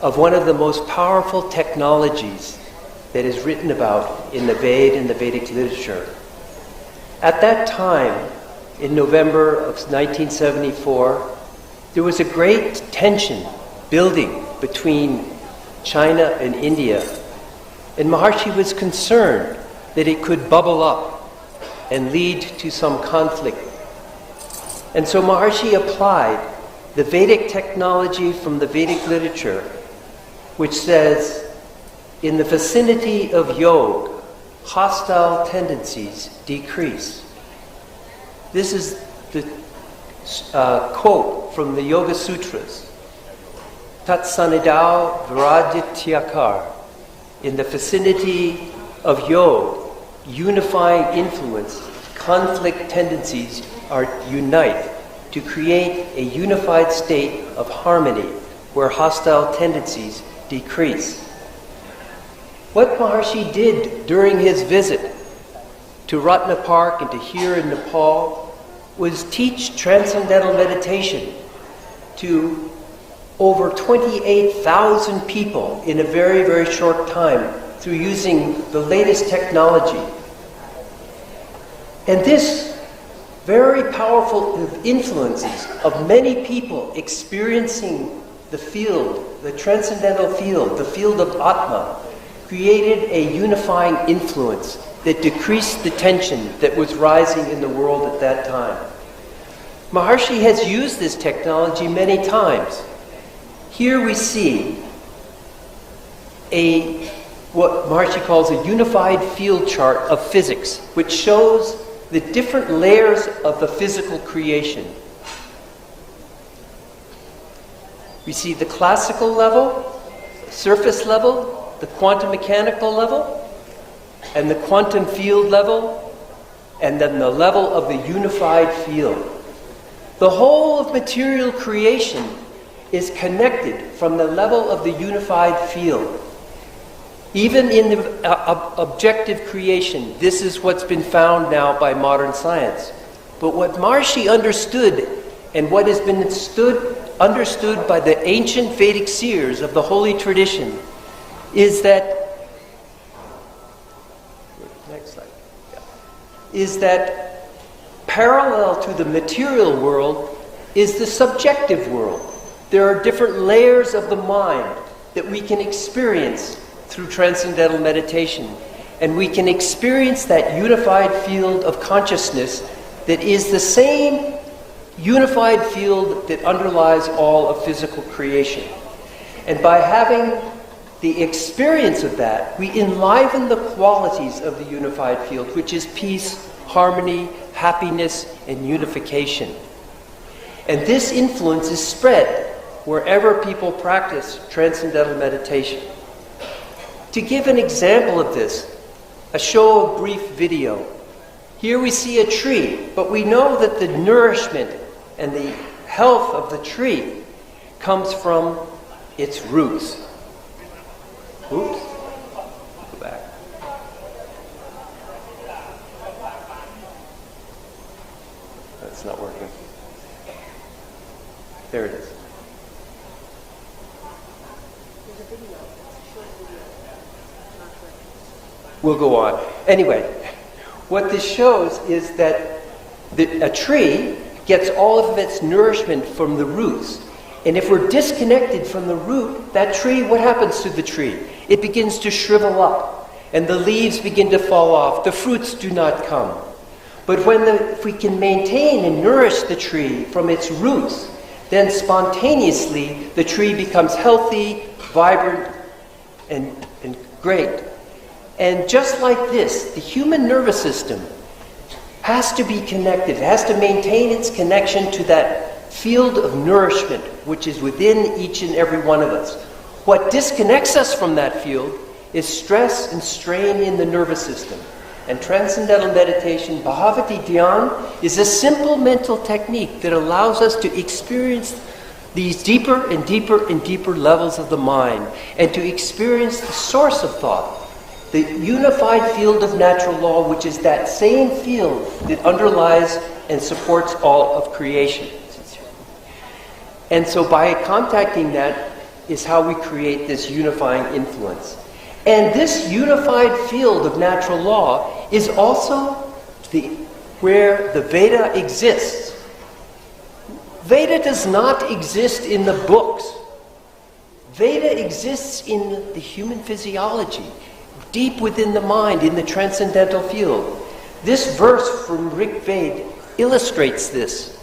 of one of the most powerful technologies that is written about in the Veda and the Vedic literature. At that time, in November of 1974, there was a great tension building between China and India, and Maharshi was concerned that it could bubble up and lead to some conflict. And so Maharshi applied the Vedic technology from the Vedic literature, which says, in the vicinity of yoga, hostile tendencies decrease. This is the quote from the Yoga Sutras. Tat sanidao vradityakar. In the vicinity of yoga, unifying influence, conflict tendencies are unite to create a unified state of harmony where hostile tendencies decrease. What Maharshi did during his visit to Ratna Park and to here in Nepal was teach transcendental meditation to over 28,000 people in a very, very short time through using the latest technology. And this very powerful influences of many people experiencing the field, the transcendental field, the field of Atma, created a unifying influence that decreased the tension that was rising in the world at that time. Maharshi has used this technology many times. Here we see what Maharshi calls a unified field chart of physics, which shows the different layers of the physical creation. We see the classical level, surface level, the quantum mechanical level, and the quantum field level, and then the level of the unified field. The whole of material creation is connected from the level of the unified field. Even in the objective creation, this is what's been found now by modern science. But what Marshy understood, and what has been understood by the ancient Vedic seers of the holy tradition, is that parallel to the material world is the subjective world. There are different layers of the mind that we can experience through transcendental meditation. And we can experience that unified field of consciousness that is the same unified field that underlies all of physical creation. And by having the experience of that, we enliven the qualities of the unified field, which is peace, harmony, happiness, and unification. And this influence is spread wherever people practice transcendental meditation. To give an example of this, a show of brief video. Here we see a tree, but we know that the nourishment and the health of the tree comes from its roots. Oops. Go back. That's not working. There it is. We'll go on. Anyway, what this shows is that a tree gets all of its nourishment from the roots. And if we're disconnected from the root, that tree, what happens to the tree? It begins to shrivel up, and the leaves begin to fall off. The fruits do not come. But if we can maintain and nourish the tree from its roots, then spontaneously the tree becomes healthy, vibrant, and great. And just like this, the human nervous system has to be connected, has to maintain its connection to that field of nourishment which is within each and every one of us. What disconnects us from that field is stress and strain in the nervous system. And transcendental meditation, Bhavati Dhyan, is a simple mental technique that allows us to experience these deeper and deeper and deeper levels of the mind, and to experience the source of thought, the unified field of natural law, which is that same field that underlies and supports all of creation. And so by contacting that is how we create this unifying influence. And this unified field of natural law is also where the Veda exists. Veda does not exist in the books. Veda exists in the human physiology, deep within the mind, in the transcendental field. This verse from Rig Veda illustrates this.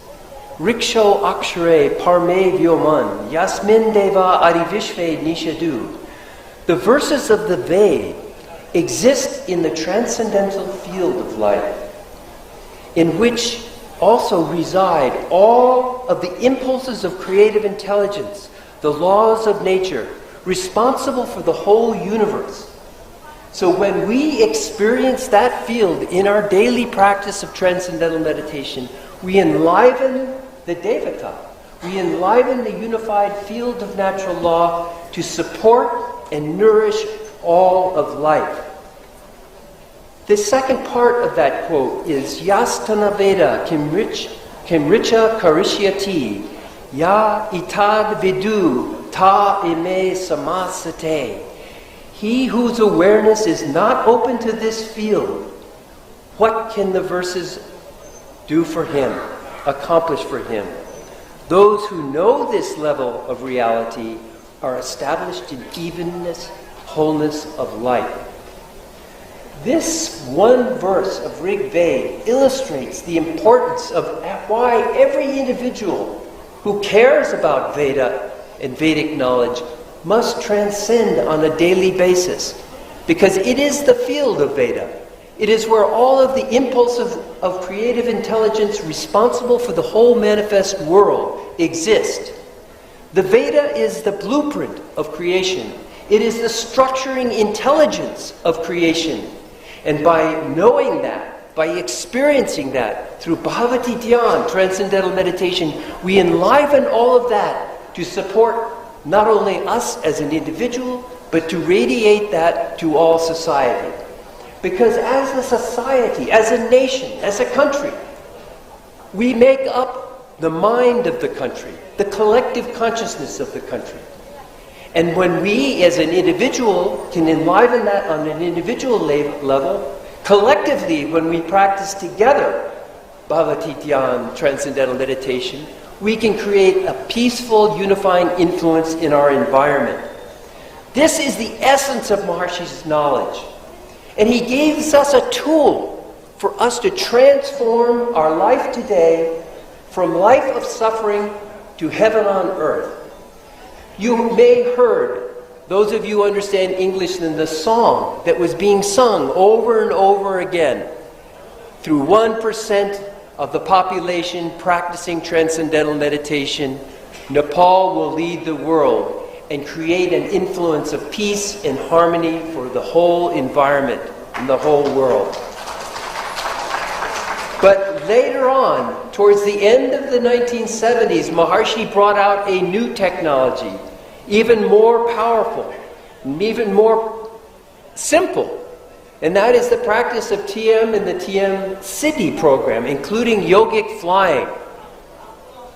Riksho akshare parme vyoman, yasmin deva adivishve nishadu. The verses of the Veda exist in the transcendental field of life, in which also reside all of the impulses of creative intelligence, the laws of nature, responsible for the whole universe. So when we experience that field in our daily practice of transcendental meditation, we enliven the Devata. We enliven the unified field of natural law to support and nourish all of life. The second part of that quote is Yastana Veda Kimricha Karishyati Ya Itad Vidu Ta Ime Samasate. He whose awareness is not open to this field, what can the verses do for him, accomplish for him? Those who know this level of reality are established in evenness, wholeness of life. This one verse of Rig Veda illustrates the importance of why every individual who cares about Veda and Vedic knowledge must transcend on a daily basis, because it is the field of Veda. It is where all of the impulse of creative intelligence responsible for the whole manifest world exist. The Veda is the blueprint of creation. It is the structuring intelligence of creation. And by knowing that, by experiencing that, through Bhagavati Dhyan, transcendental meditation, we enliven all of that to support not only us as an individual, but to radiate that to all society. Because as a society, as a nation, as a country, we make up the mind of the country, the collective consciousness of the country. And when we, as an individual, can enliven that on an individual level, collectively, when we practice together Bhagavati Dhyan, transcendental meditation, we can create a peaceful, unifying influence in our environment. This is the essence of Maharshi's knowledge. And he gives us a tool for us to transform our life today from life of suffering to heaven on earth. You may have heard, those of you who understand English, in the song that was being sung over and over again. Through 1% of the population practicing transcendental meditation, Nepal will lead the world and create an influence of peace and harmony for the whole environment and the whole world. But later on, towards the end of the 1970s, Maharshi brought out a new technology, even more powerful, and even more simple. And that is the practice of TM and the TM Siddhi program, including yogic flying,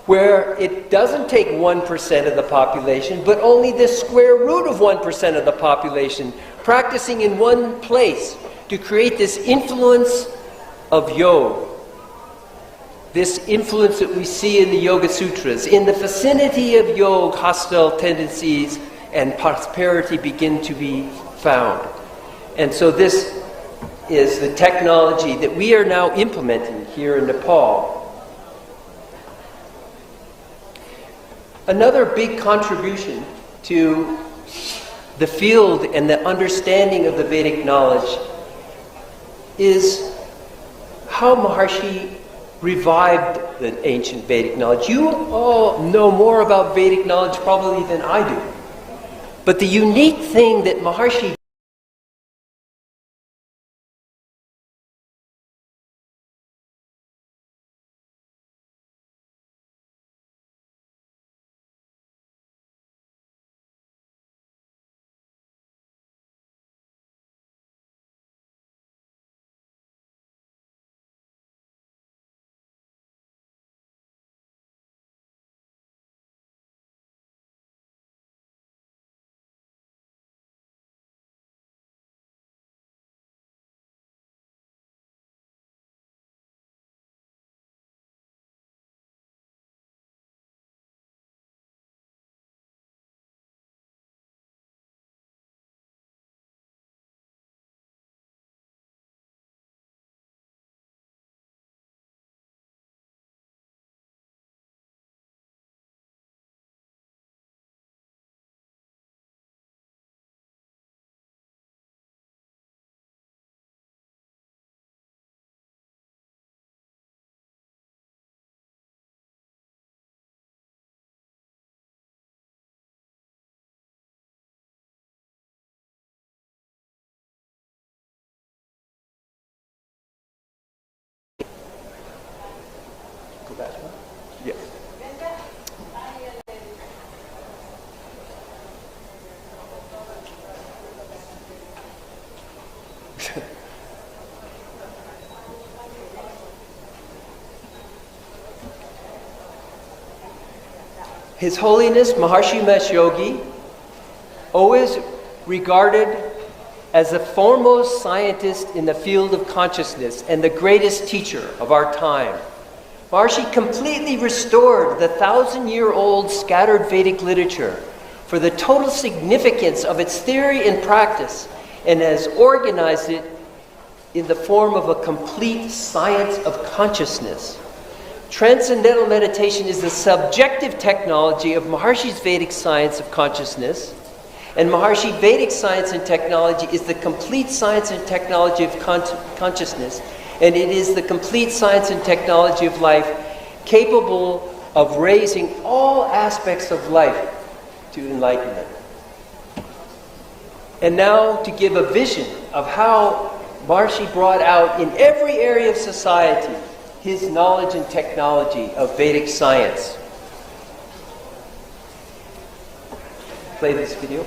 where it doesn't take 1% of the population, but only the square root of 1% of the population, practicing in one place to create this influence of yoga. This influence that we see in the Yoga Sutras. In the vicinity of yoga, hostile tendencies and prosperity begin to be found. And so this is the technology that we are now implementing here in Nepal. Another big contribution to the field and the understanding of the Vedic knowledge is how Maharshi revived the ancient Vedic knowledge. You all know more about Vedic knowledge probably than I do. But the unique thing that Maharshi His Holiness Maharshi Mesh Yogi, always regarded as the foremost scientist in the field of consciousness and the greatest teacher of our time. Marshy completely restored the 1,000-year-old scattered Vedic literature for the total significance of its theory and practice, and has organized it in the form of a complete science of consciousness. Transcendental meditation is the subjective technology of Maharshi's Vedic science of consciousness, and Maharshi Vedic science and technology is the complete science and technology of consciousness, and it is the complete science and technology of life capable of raising all aspects of life to enlightenment. And now to give a vision of how Marshy brought out in every area of society his knowledge and technology of Vedic science. Play this video.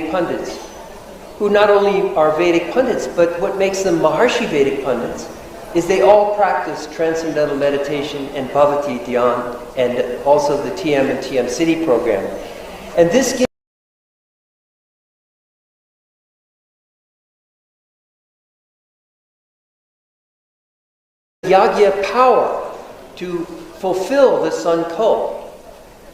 Pundits, who not only are Vedic pundits, but what makes them Maharshi Vedic pundits is they all practice transcendental meditation and Bhavati Dhyan, and also the TM and TM City program. And this gives Yagya power to fulfill the Sankalp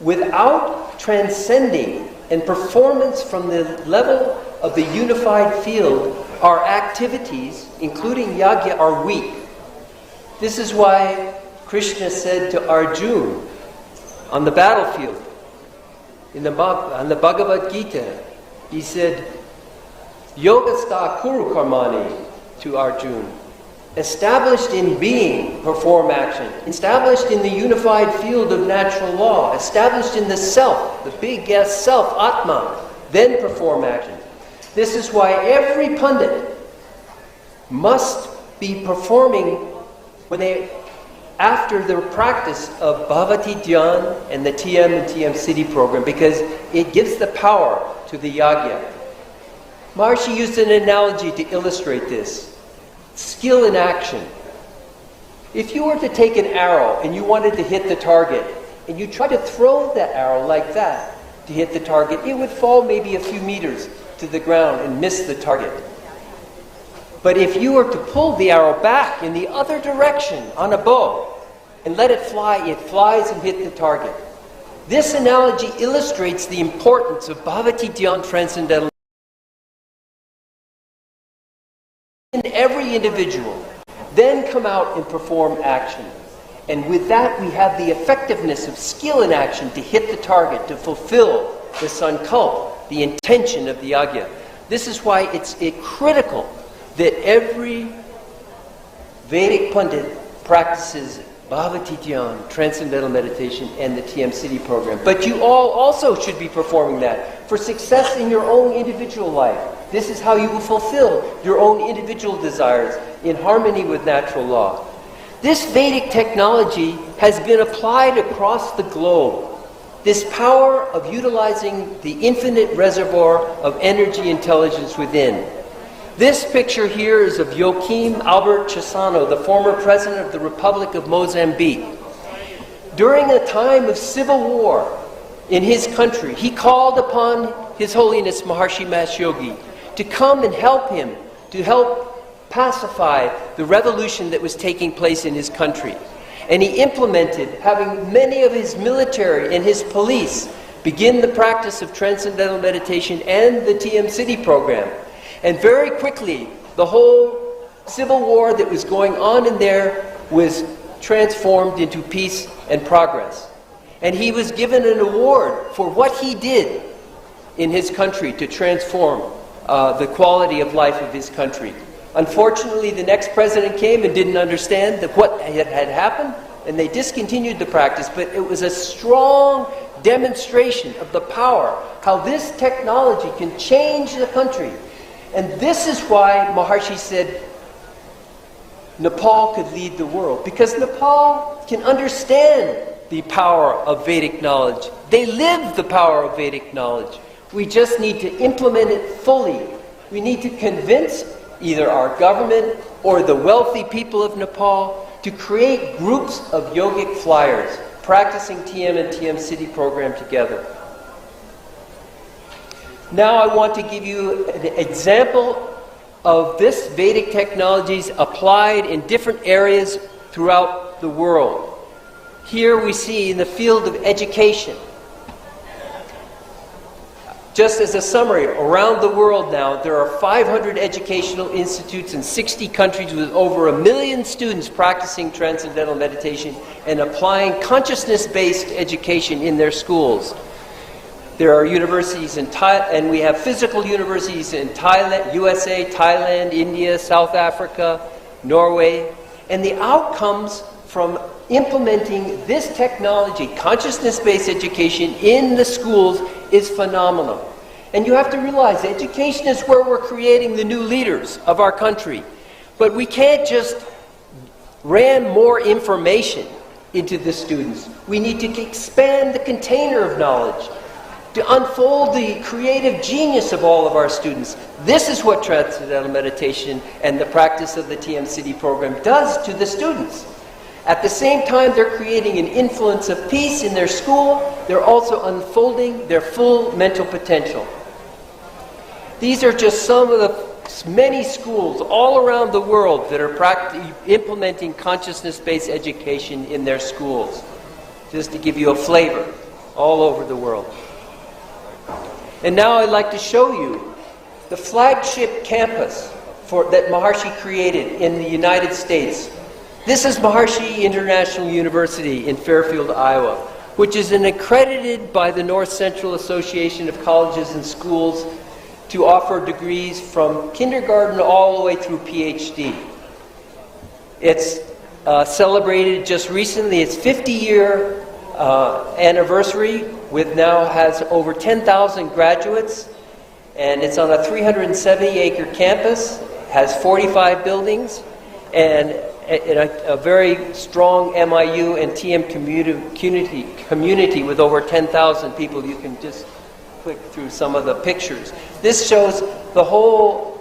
without transcending and performance from the level of the unified field. Our activities, including Yagya, are weak. This is why Krishna said to Arjuna on the battlefield, on the Bhagavad Gita, he said, Yogastha Kuru Karmani to Arjuna. Established in being, perform action. Established in the unified field of natural law. Established in the self, the big S self, Atma. Then perform action. This is why every pundit must be performing after the practice of Bhavati Dhyan and the TM and TM City program, because it gives the power to the Yagya. Maharshi used an analogy to illustrate this. Skill in action. If you were to take an arrow and you wanted to hit the target, and you try to throw that arrow like that to hit the target, it would fall maybe a few meters to the ground and miss the target. But if you were to pull the arrow back in the other direction on a bow and let it flies and hit the target. This analogy illustrates the importance of Bhavati Dhyan transcendental in every individual, then come out and perform action. And with that, we have the effectiveness of skill in action to hit the target, to fulfill the sankalp, the intention of the yagya. This is why it's critical that every Vedic Pundit practices Bhavati Dhyan, Transcendental Meditation, and the TM City program. But you all also should be performing that for success in your own individual life. This is how you will fulfill your own individual desires in harmony with natural law. This Vedic technology has been applied across the globe. This power of utilizing the infinite reservoir of energy intelligence within. This picture here is of Joaquim Albert Chissano, the former president of the Republic of Mozambique. During a time of civil war in his country, he called upon His Holiness Maharshi Mass Yogi to come and help him, to help pacify the revolution that was taking place in his country. And he implemented, having many of his military and his police begin the practice of transcendental meditation and the TM City program. And very quickly, the whole civil war that was going on in there was transformed into peace and progress. And he was given an award for what he did in his country to transform the quality of life of his country. Unfortunately, the next president came and didn't understand what had happened, and they discontinued the practice, but it was a strong demonstration of the power, how this technology can change the country. And this is why Maharshi said Nepal could lead the world, because Nepal can understand the power of Vedic knowledge. They live the power of Vedic knowledge. We just need to implement it fully. We need to convince either our government or the wealthy people of Nepal to create groups of yogic flyers practicing TM and TM City program together. Now I want to give you an example of this Vedic technologies applied in different areas throughout the world. Here we see in the field of education. Just as a summary, around the world now, there are 500 educational institutes in 60 countries with over 1 million students practicing transcendental meditation and applying consciousness-based education in their schools. There are universities in Thailand, and we have physical universities in Thailand, USA, Thailand, India, South Africa, Norway. And the outcomes from implementing this technology, consciousness-based education in the schools, is phenomenal. And you have to realize education is where we're creating the new leaders of our country. But we can't just ram more information into the students. We need to expand the container of knowledge, to unfold the creative genius of all of our students. This is what transcendental meditation and the practice of the TM City program does to the students. At the same time, they're creating an influence of peace in their school. They're also unfolding their full mental potential. These are just some of the many schools all around the world that are implementing consciousness-based education in their schools. Just to give you a flavor, all over the world. And now I'd like to show you the flagship campus that Maharshi created in the United States. This is Maharshi International University in Fairfield, Iowa, which is accredited by the North Central Association of Colleges and Schools to offer degrees from kindergarten all the way through PhD. It's celebrated just recently its 50-year anniversary, now has over 10,000 graduates, and it's on a 370-acre campus, has 45 buildings, and a very strong MIU and TM community with over 10,000 people. You can just click through some of the pictures. This shows the whole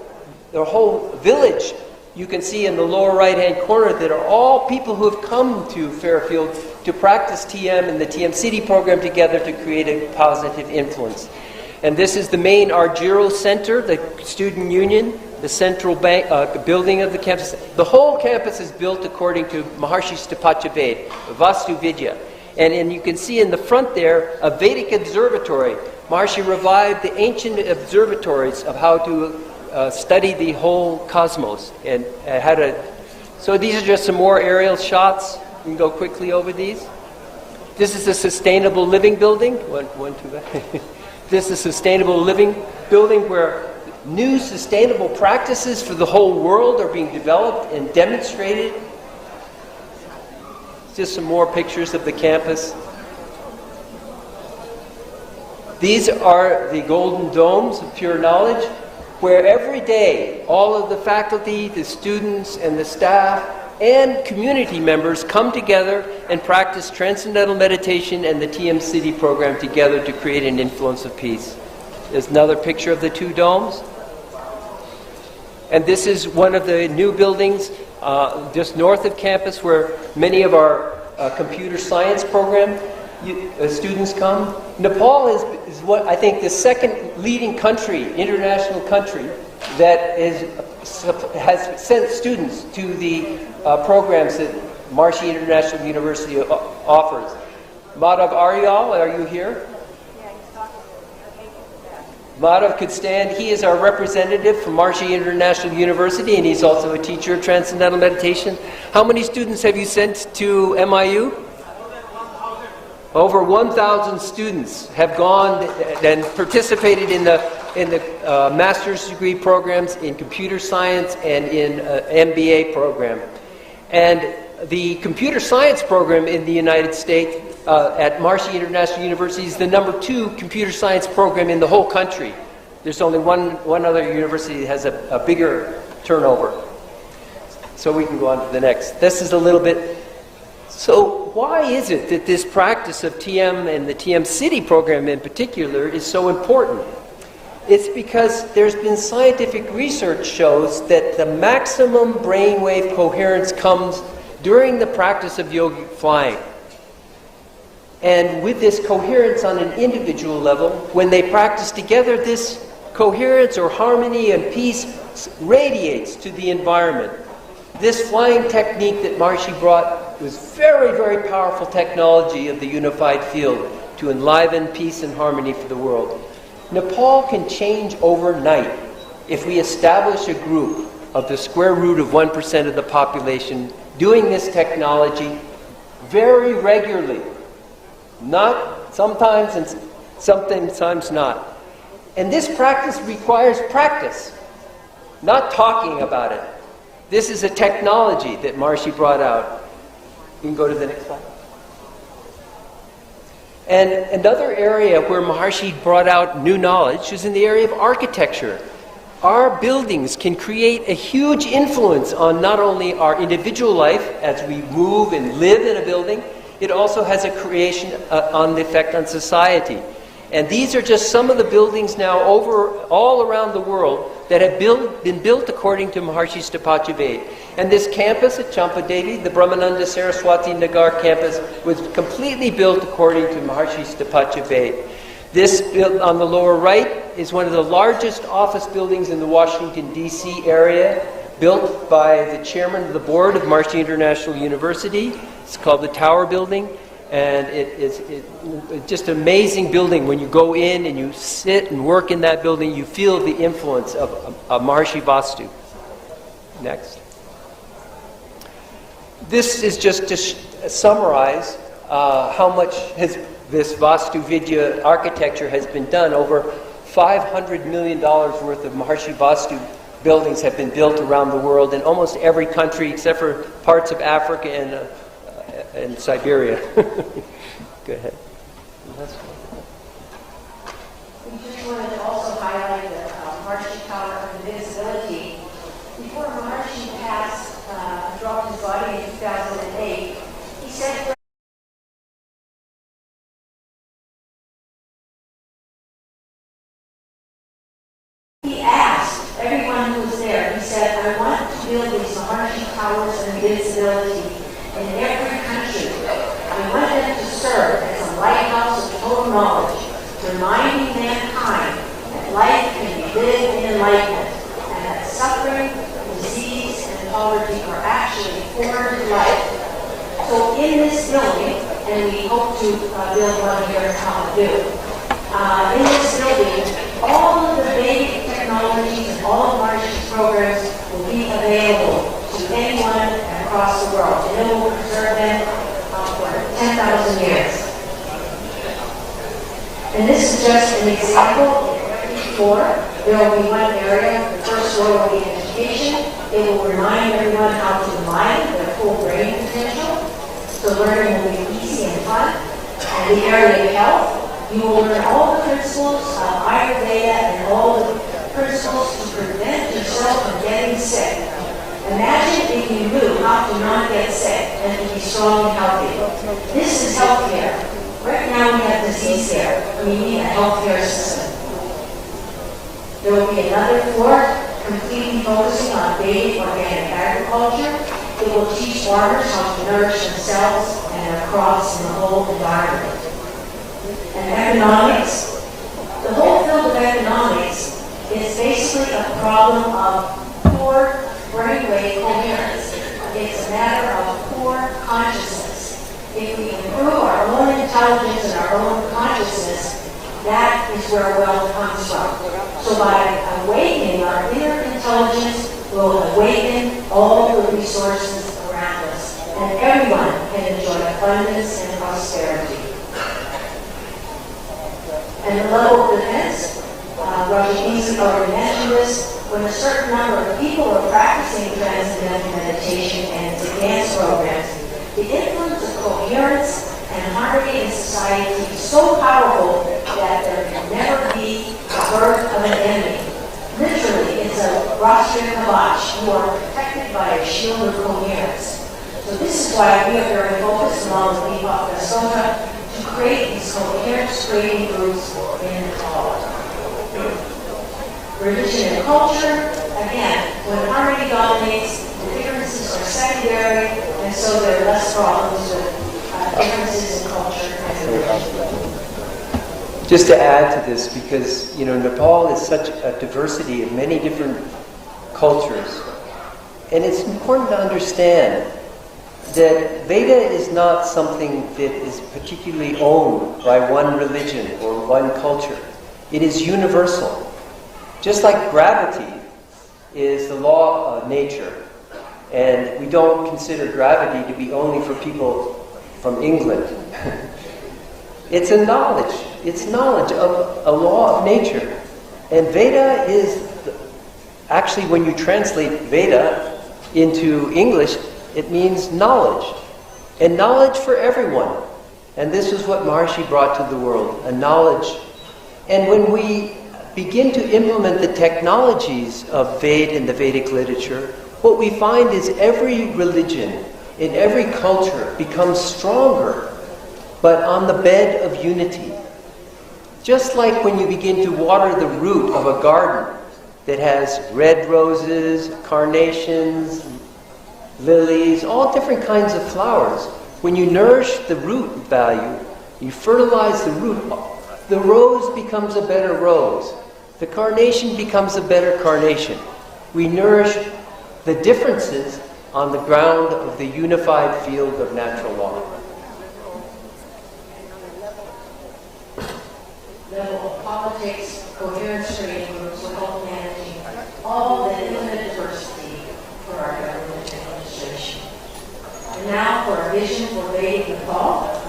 village. You can see in the lower right-hand corner that are all people who have come to Fairfield to practice TM and the TM City program together to create a positive influence. And this is the main Argyro Center, the student union, the central building of the campus. The whole campus is built according to Maharshi Stapachaved, Vastu Vidya. And you can see in the front there a Vedic observatory. Maharshi revived the ancient observatories of how to study the whole cosmos. And so these are just some more aerial shots. We can go quickly over these. This is a sustainable living building. This is a sustainable living building where new sustainable practices for the whole world are being developed and demonstrated. Just some more pictures of the campus. These are the golden domes of pure knowledge. where every day all of the faculty, the students, and the staff and community members come together and practice transcendental meditation and the TM City program together to create an influence of peace. There's another picture of the two domes. And this is one of the new buildings just north of campus where many of our computer science program students come. Nepal is what I think the second leading country, international country, that has sent students to the programs that Marshy International University offers. Madhav Aryal, are you here? Madhav could stand. He is our representative from Marshy International University, and he's also a teacher of Transcendental Meditation. How many students have you sent to MIU? Over 1,000 students have gone and participated in the master's degree programs in computer science and in MBA program. And the computer science program in the United States at Marshy International University is the #2 computer science program in the whole country. There's only one other university that has a bigger turnover. So we can go on to the next. This is a little bit. So why is it that this practice of TM and the TM City program in particular is so important? It's because there's been scientific research shows that the maximum brainwave coherence comes during the practice of yogic flying. And with this coherence on an individual level, when they practice together, this coherence or harmony and peace radiates to the environment. This flying technique that Marshy brought was very, very powerful technology of the unified field to enliven peace and harmony for the world. Nepal can change overnight if we establish a group of the square root of 1% of the population doing this technology very regularly. Not sometimes and sometimes not. And this practice requires practice, not talking about it. This is a technology that Marshy brought out. You can go to the next slide. And another area where Maharshi brought out new knowledge is in the area of architecture. Our buildings can create a huge influence on not only our individual life as we move and live in a building, it also has a creation on the effect on society. And these are just some of the buildings now all around the world that have been built according to Maharshi's Tapachya. And this campus at Champadevi, the Brahmananda Saraswati Nagar campus, was completely built according to Maharshi's Tapachya. This on the lower right is one of the largest office buildings in the Washington, D.C. area, built by the chairman of the board of Marshy International University. It's called the Tower Building. And it's just an amazing building. When you go in and you sit and work in that building, you feel the influence of Maharshi Vastu. Next. This is just to summarize how much this Vastu Vidya architecture has been done. Over $500 million worth of Maharshi Vastu buildings have been built around the world in almost every country except for parts of Africa and Siberia. Go ahead. We just wanted to also highlight the Marshy power of invisibility. Before Maharshi dropped his body in 2008, he said, he asked everyone who was there, he said, I want to build these Maharshi powers of invisibility in every country. I want them to serve as a lighthouse of total knowledge, reminding mankind that life can be lived in enlightenment, and that suffering, disease, and poverty are actually foreign to life. So in this building, and we hope to build one here in Kathmandu, in this building, all of the Vedic technologies and all of Marshy's programs will be available to anyone across the world, and it will preserve them for 10,000 years. And this is just an example. In every floor, there will be one area. The first floor will be education. It will remind everyone how to mine their full brain potential, so learning will be easy and fun. And the area of health, you will learn all the principles of Ayurveda and all the principles to prevent yourself from getting sick. Imagine if you knew how to not get sick and to be strong and healthy. This is healthcare. Right now we have disease care. We need a healthcare system. There will be another floor completely focusing on Vedic organic agriculture. It will teach farmers how to nourish themselves and their crops in the whole environment. And economics. The whole field of economics is basically a problem of poor brainwave coherence. It's a matter of poor consciousness. If we improve our own intelligence and our own consciousness, that is where wealth comes from. So by awakening our inner intelligence, we'll awaken all the resources around us, and everyone can enjoy abundance and prosperity. And the level of defense, Roger already mentioned this, when a certain number of people are practicing transcendental meditation and its advanced programs, the influence of coherence and harmony in society is so powerful that there can never be a birth of an enemy. Literally, it's a Rashtriya Kavach. You are protected by a shield of coherence. So this is why we are very focused, along with info.sutratv, to create these coherence-creating groups in Nepal. Religion and culture, again, when harmony dominates, the differences are secondary, and so there are less problems with differences in culture and religion. Just to add to this, because Nepal is such a diversity of many different cultures, and it's important to understand that Veda is not something that is particularly owned by one religion or one culture. It is universal. Just like gravity is the law of nature, and we don't consider gravity to be only for people from England. It's a knowledge. It's knowledge of a law of nature. And Veda is, actually when you translate Veda into English, it means knowledge. And knowledge for everyone. And this is what Maharshi brought to the world, a knowledge. And when we begin to implement the technologies of Veda and the Vedic literature, what we find is every religion in every culture becomes stronger, but on the bed of unity. Just like when you begin to water the root of a garden that has red roses, carnations, lilies, all different kinds of flowers. When you nourish the root value, you fertilize the root, the rose becomes a better rose. The carnation becomes a better carnation. We nourish the differences on the ground of the unified field of natural law. Level of politics, coherence creating groups will help managing all the infinite diversity for our government administration. And now for our vision for Vedic Nepal.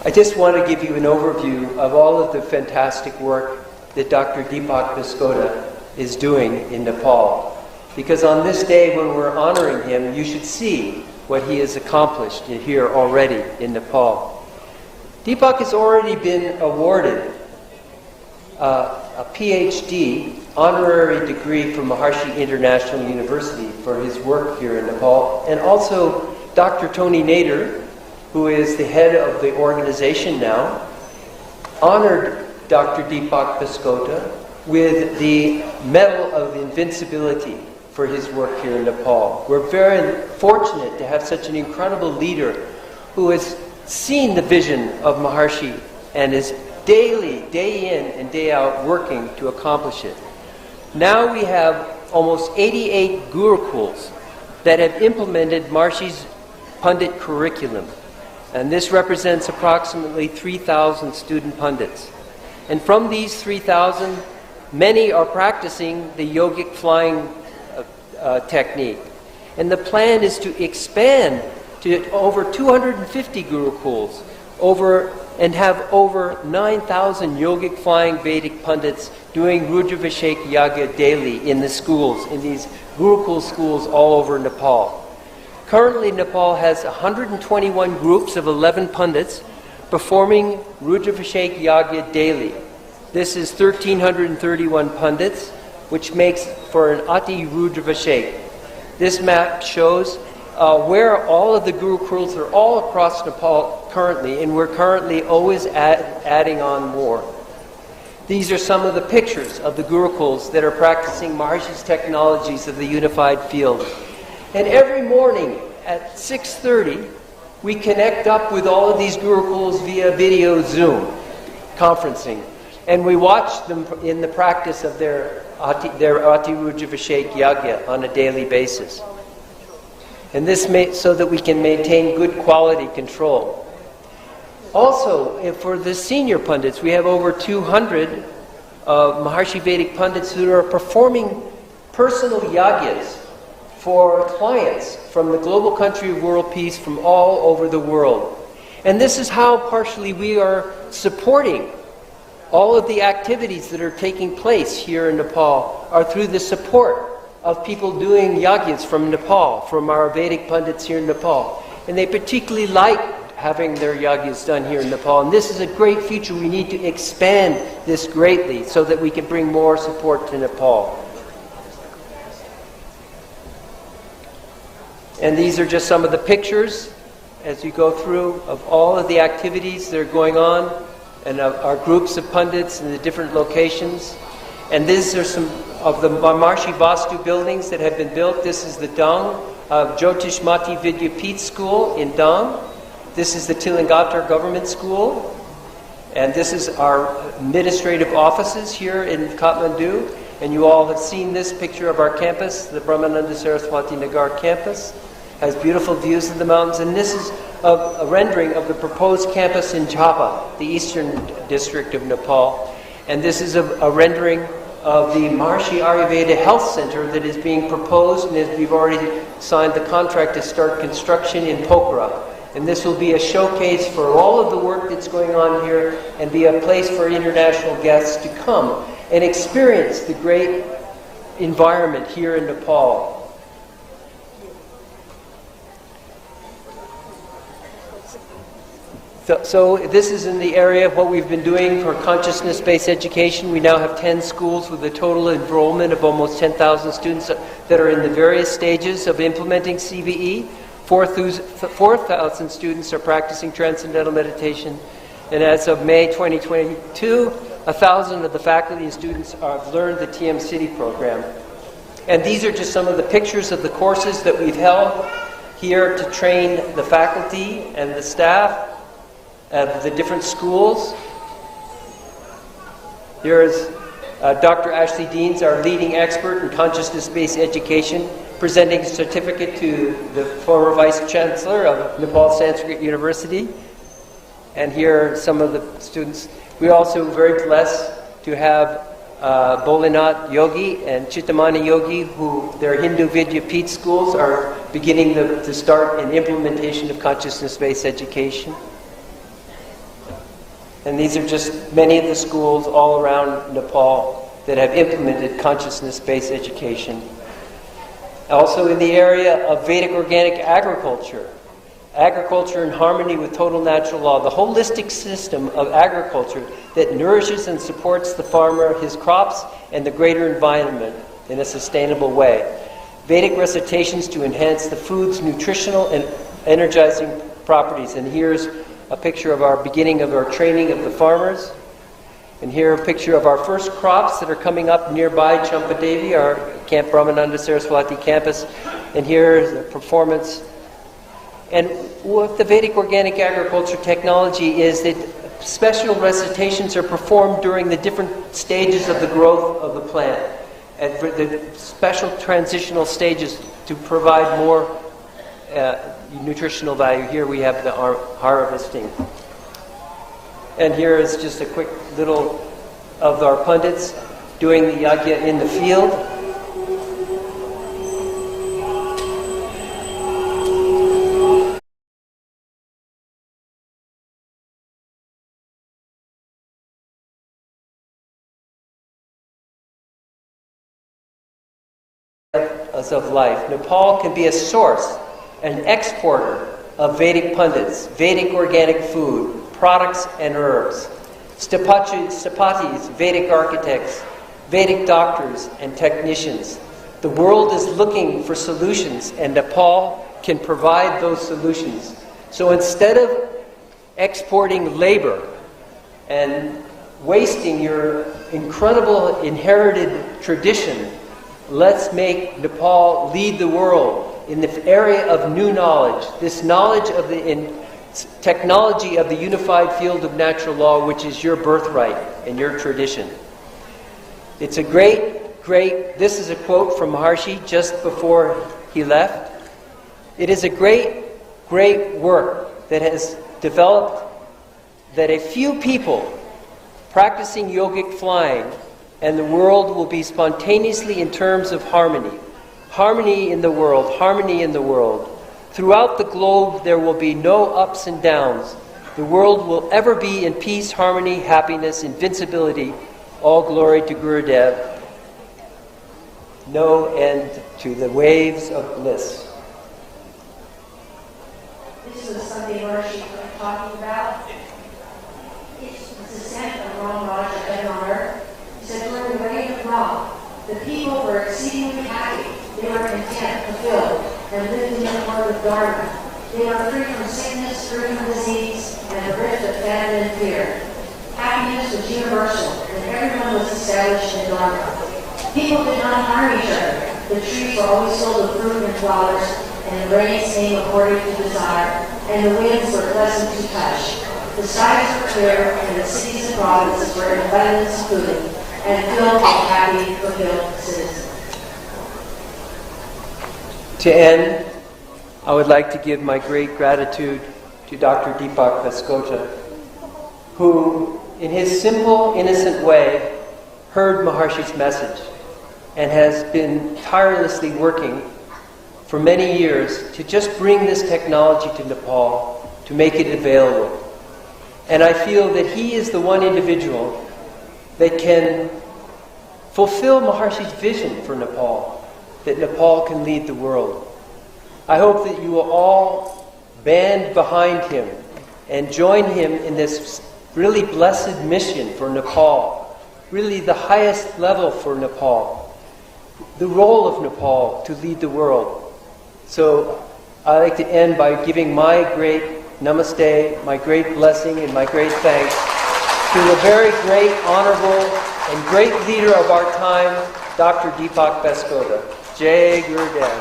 I just want to give you an overview of all of the fantastic work that Dr. Deepak Biskota is doing in Nepal. Because on this day when we're honoring him, you should see what he has accomplished here already in Nepal. Deepak has already been awarded a PhD, honorary degree from Maharshi International University for his work here in Nepal. And also Dr. Tony Nader, who is the head of the organization now, honored Dr. Deepak Biskota with the Medal of Invincibility for his work here in Nepal. We're very fortunate to have such an incredible leader who has seen the vision of Maharshi and is daily, day in and day out, working to accomplish it. Now we have almost 88 gurukuls that have implemented Marshy's Pundit curriculum. And this represents approximately 3,000 student pundits. And from these 3,000, many are practicing the yogic flying technique. And the plan is to expand to over 250 gurukuls and have over 9,000 yogic flying Vedic pundits doing Rudravishek Yagya daily in the schools, in these gurukul schools all over Nepal. Currently, Nepal has 121 groups of 11 pundits performing Rudravishek Yagya daily. This is 1,331 pundits, which makes for an Ati Rudra shape. This map shows where all of the gurukuls are all across Nepal currently, and we're currently always adding on more. These are some of the pictures of the gurukuls that are practicing Maharishi's technologies of the unified field. And every morning at 6:30, we connect up with all of these gurukuls via video Zoom conferencing. And we watch them in the practice of their Ati Rudravishek Yagya on a daily basis. And this so that we can maintain good quality control. Also, for the senior pundits, we have over 200 Maharshi Vedic pundits who are performing personal yagyas for clients from the global country of world peace from all over the world. And this is how partially we are supporting all of the activities that are taking place here in Nepal are through the support of people doing yagyas from Nepal, from our Vedic pundits here in Nepal. And they particularly like having their yagyas done here in Nepal. And this is a great feature. We need to expand this greatly so that we can bring more support to Nepal. And these are just some of the pictures as you go through of all of the activities that are going on and our groups of pundits in the different locations. And these are some of the Marshy Vastu buildings that have been built. This is the Dang Jyotish Mati Vidyapith School in Dang. This is the Tilangatar Government School. And this is our administrative offices here in Kathmandu. And you all have seen this picture of our campus, the Brahmananda Saraswati Nagar campus. Has beautiful views of the mountains. And this is a rendering of the proposed campus in Jhapa, the eastern district of Nepal. And this is a rendering of the Maharshi Ayurveda Health Center that is being proposed, and we've already signed the contract to start construction in Pokhara. And this will be a showcase for all of the work that's going on here and be a place for international guests to come and experience the great environment here in Nepal. So this is in the area of what we've been doing for consciousness-based education. We now have 10 schools with a total enrollment of almost 10,000 students that are in the various stages of implementing CVE. 4,000 students are practicing transcendental meditation. And as of May 2022, 1,000 of the faculty and students have learned the TM City program. And these are just some of the pictures of the courses that we've held here to train the faculty and the staff of the different schools. Here's Dr. Ashley Deans, our leading expert in consciousness-based education, presenting a certificate to the former Vice Chancellor of Nepal Sanskrit University. And here are some of the students. We're also very blessed to have Bolinath Yogi and Chittamani Yogi, who their Hindu Vidyapith schools are beginning to start an implementation of consciousness-based education. And these are just many of the schools all around Nepal that have implemented consciousness-based education. Also in the area of Vedic organic agriculture, agriculture in harmony with total natural law, the holistic system of agriculture that nourishes and supports the farmer, his crops, and the greater environment in a sustainable way. Vedic recitations to enhance the food's nutritional and energizing properties. And here's a picture of our beginning of our training of the farmers. And here a picture of our first crops that are coming up nearby Champadevi, our Camp Brahmananda Saraswati campus. And here is a performance. And what the Vedic organic agriculture technology is that special recitations are performed during the different stages of the growth of the plant. At the special transitional stages to provide more nutritional value. Here we have the harvesting. And here is just a quick little of our pundits doing the yagya in the field. Of life. Nepal can be a source, an exporter of Vedic pundits, Vedic organic food, products and herbs. Stapatis, Vedic architects, Vedic doctors, and technicians. The world is looking for solutions, and Nepal can provide those solutions. So instead of exporting labor and wasting your incredible inherited tradition, let's make Nepal lead the world in the area of new knowledge, this knowledge of the technology of the unified field of natural law, which is your birthright and your tradition. It's a great, this is a quote from Maharshi just before he left. It is a great work that has developed that a few people practicing yogic flying and the world will be spontaneously in terms of harmony. Harmony in the world, harmony in the world. Throughout the globe there will be no ups and downs. The world will ever be in peace, harmony, happiness, invincibility. All glory to Gurudev. No end to the waves of bliss. This was something Marshy was talking about. It's the descent of Ram Raja heaven on earth. He said, during the reign of Ram, the people were exceedingly happy. They were content, fulfilled, and lived in accord with Dharma. They were free from sickness, free from disease, and bereft of famine and fear. Happiness was universal, and everyone was established in Dharma. People did not harm each other. The trees were always filled with fruit and flowers, and the rains came according to desire, and the winds were pleasant to touch. The skies were clear, and the cities and provinces were in abundance of food, and filled with happy, fulfilled citizens. To end, I would like to give my great gratitude to Dr. Deepak Vaskota, who, in his simple, innocent way, heard Maharshi's message and has been tirelessly working for many years to just bring this technology to Nepal, to make it available. And I feel that he is the one individual that can fulfill Maharshi's vision for Nepal, that Nepal can lead the world. I hope that you will all band behind him and join him in this really blessed mission for Nepal, really the highest level for Nepal, the role of Nepal to lead the world. So I'd like to end by giving my great namaste, my great blessing, and my great thanks to a very great, honorable, and great leader of our time, Dr. Deepak Vaskota. Jai Gurudev.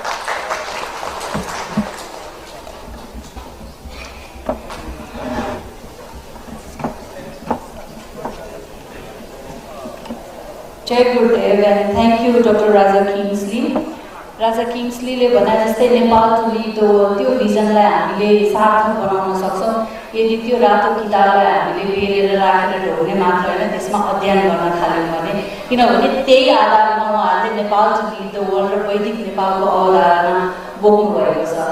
Jai Gurudev, and thank you, Dr. Raja Kingsley. Raja Kingsleyले भने जस्तै Nepal to lead the world त्यो भिजनलाई हामीले सार्थक बनाउन सक्छौं यदि त्यो रातो किताबलाई हामीले बेरेर राखेर ढोग्ने मात्र हैन त्यसमा अध्ययन गर्न थाल्यौं भने किनभने त्यही आधारमा उहाँहरूले Nepal to lead the world र वैदिक नेपालको अवधारणा बोक्नु भएको छ